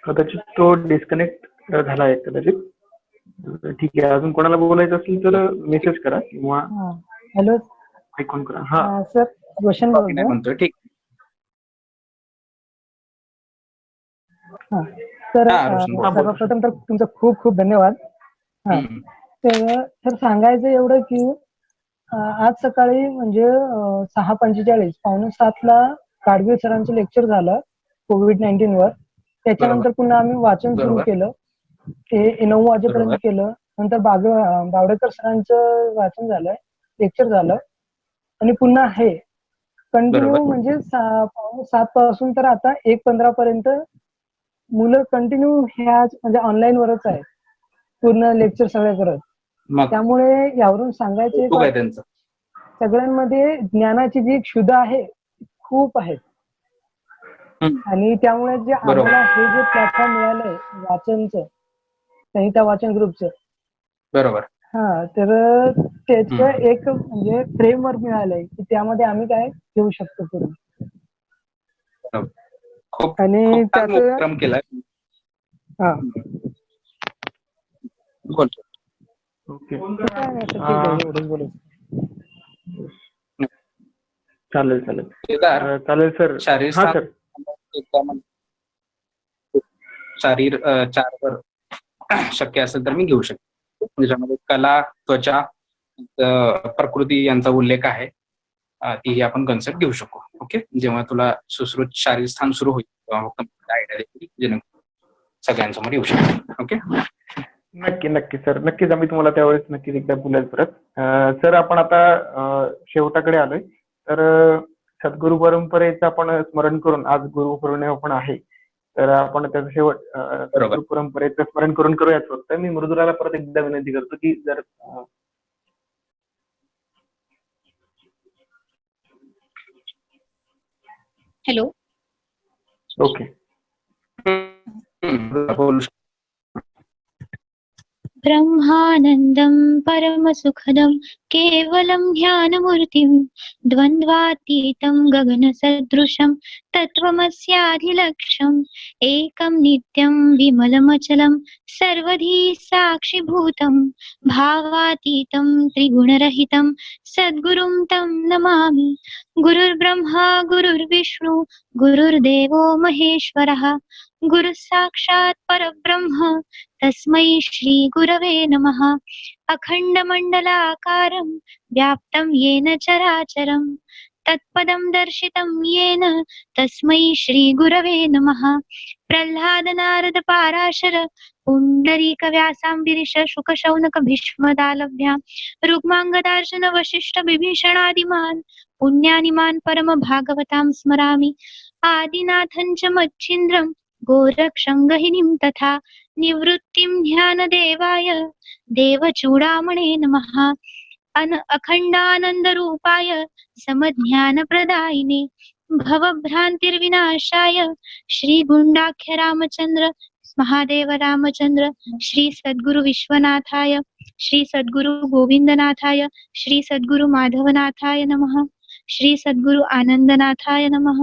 कदाचित तो डिस्कनेक्ट झाला आहे कदाचित. ठीक आहे, अजून कोणाला बोलायचं असेल तर मेसेज करा किंवा हॅलो ऐकून करा. हा सर, रोशन नाही बोलतोय. म्हणतोय. ठीक. तर हा, रोशन बोल. सर्वप्रथम तर तुमचं खूप खूप धन्यवाद. तर सांगायचं एवढं की आज सकाळी म्हणजे 6:45 6:45 गाडगीळ सरांचं लेक्चर झालं COVID-19 वर. त्याच्यानंतर पुन्हा आम्ही वाचन सुरू बरोबर. केलं, ते 9 वाजेपर्यंत बरोबर. केलं. नंतर बावडेकर सरांचं वाचन झालं, लेक्चर झालं आणि पुन्हा हे कंटिन्यू बरोबर. म्हणजे 7 पासून तर आता 1:15 पर्यंत मुलं कंटिन्यू ह्या म्हणजे ऑनलाईन वरच आहे, पूर्ण लेक्चर सगळे करत. मग त्यामुळे यावरून सांगायचे खूप आहे त्यांचं. सगळ्यांमध्ये ज्ञानाची जी क्षुधा आहे खूप आहे. आणि त्यामुळे जे बरोबर. आम्हाला हे जे प्लॅटफॉर्म मिळालंय वाचनचं, संहिता वाचन ग्रुपचं, बरोबर. तर त्याचं एक म्हणजे फ्रेमवर्क मिळालंय की त्यामध्ये आम्ही काय घेऊ शकतो पुढे. खूप आणि खूप छान त्याचं उपक्रम केलाय. हा बोल. ओके, काय नाही, ठीक आहे, एवढंच बोलायचं. चालेल चालेल केदार, चालेल सर. शारीर हा सर. शारीर 4 वर शक्य असेल तर मी घेऊ शकतो. त्याच्यामध्ये कला, त्वचा, प्रकृती यांचा उल्लेख आहे. तीही आपण कन्सेप्ट घेऊ शकू. ओके, जेव्हा तुला सुश्रुत शारीर स्थान सुरू होईल तेव्हा आयडिया देखील जेणेकरून सगळ्यांसमोर येऊ शकतो. ओके. नक्की नक्की सर, नक्कीच आम्ही तुम्हाला त्यावेळेस नक्कीच एकदा बोलायला परत. सर आपण आता शेवटाकडे आलोय. तर सद्गुरु परंपरेचं आपण स्मरण करून, आज गुरुपौर्णिमा पण आहे, तर आपण त्याचं शेवट सद्गुरु परंपरेचं स्मरण करून करूयात. फक्त मी मृदुलाला परत एकदा विनंती करतो की जर हॅलो. ओके. बोलू. ब्रह्मानन्दं परमसुखदं केवलं ध्यानमूर्तिं द्वन्द्वातीतं गगनसदृशं तत्त्वमस्याधिलक्ष्यम् एकं नित्यं विमलमचलं सर्वधी साक्षिभूतं भावातीतं त्रिगुणरहितं सद्गुरुं तं नमामि. गुरुर्ब्रह्मा गुरुर्विष्णु गुरुर्देवो महेश्वरः गुरुः साक्षात् परब्रह्म तस्मै श्री गुरवे नमः. अखण्डमण्डलाकारं व्याप्तं येन चराचरं तत्पदं दर्शितं येन तस्मै श्री गुरवे नमः. प्रह्लाद नारद पाराशर पुण्डरीक व्यासाम्बरीश शुक शौनक भीष्मदालभ्यां रुक्माङ्गदार्जुन वसिष्ठ विभीषणादिमान् पुण्यानिमान् परम भागवतां स्मरामि. आदिनाथं च मच्छिन्द्रं गोरक्षङ्गहिनीं तथा निवृत्तिं ध्यानदेवाय देवचूडामणे नमः. अखण्डानन्दरूपाय समज्ञानप्रदायिने भवभ्रान्तिर्विनाशाय श्रीगुण्डाख्य रामचन्द्र महादेव रामचन्द्र श्री सद्गुरु विश्वनाथाय श्री सद्गुरु गोविन्दनाथाय श्री सद्गुरु माधवनाथाय नमः. श्री सद्गुरु आनन्दनाथाय नमः.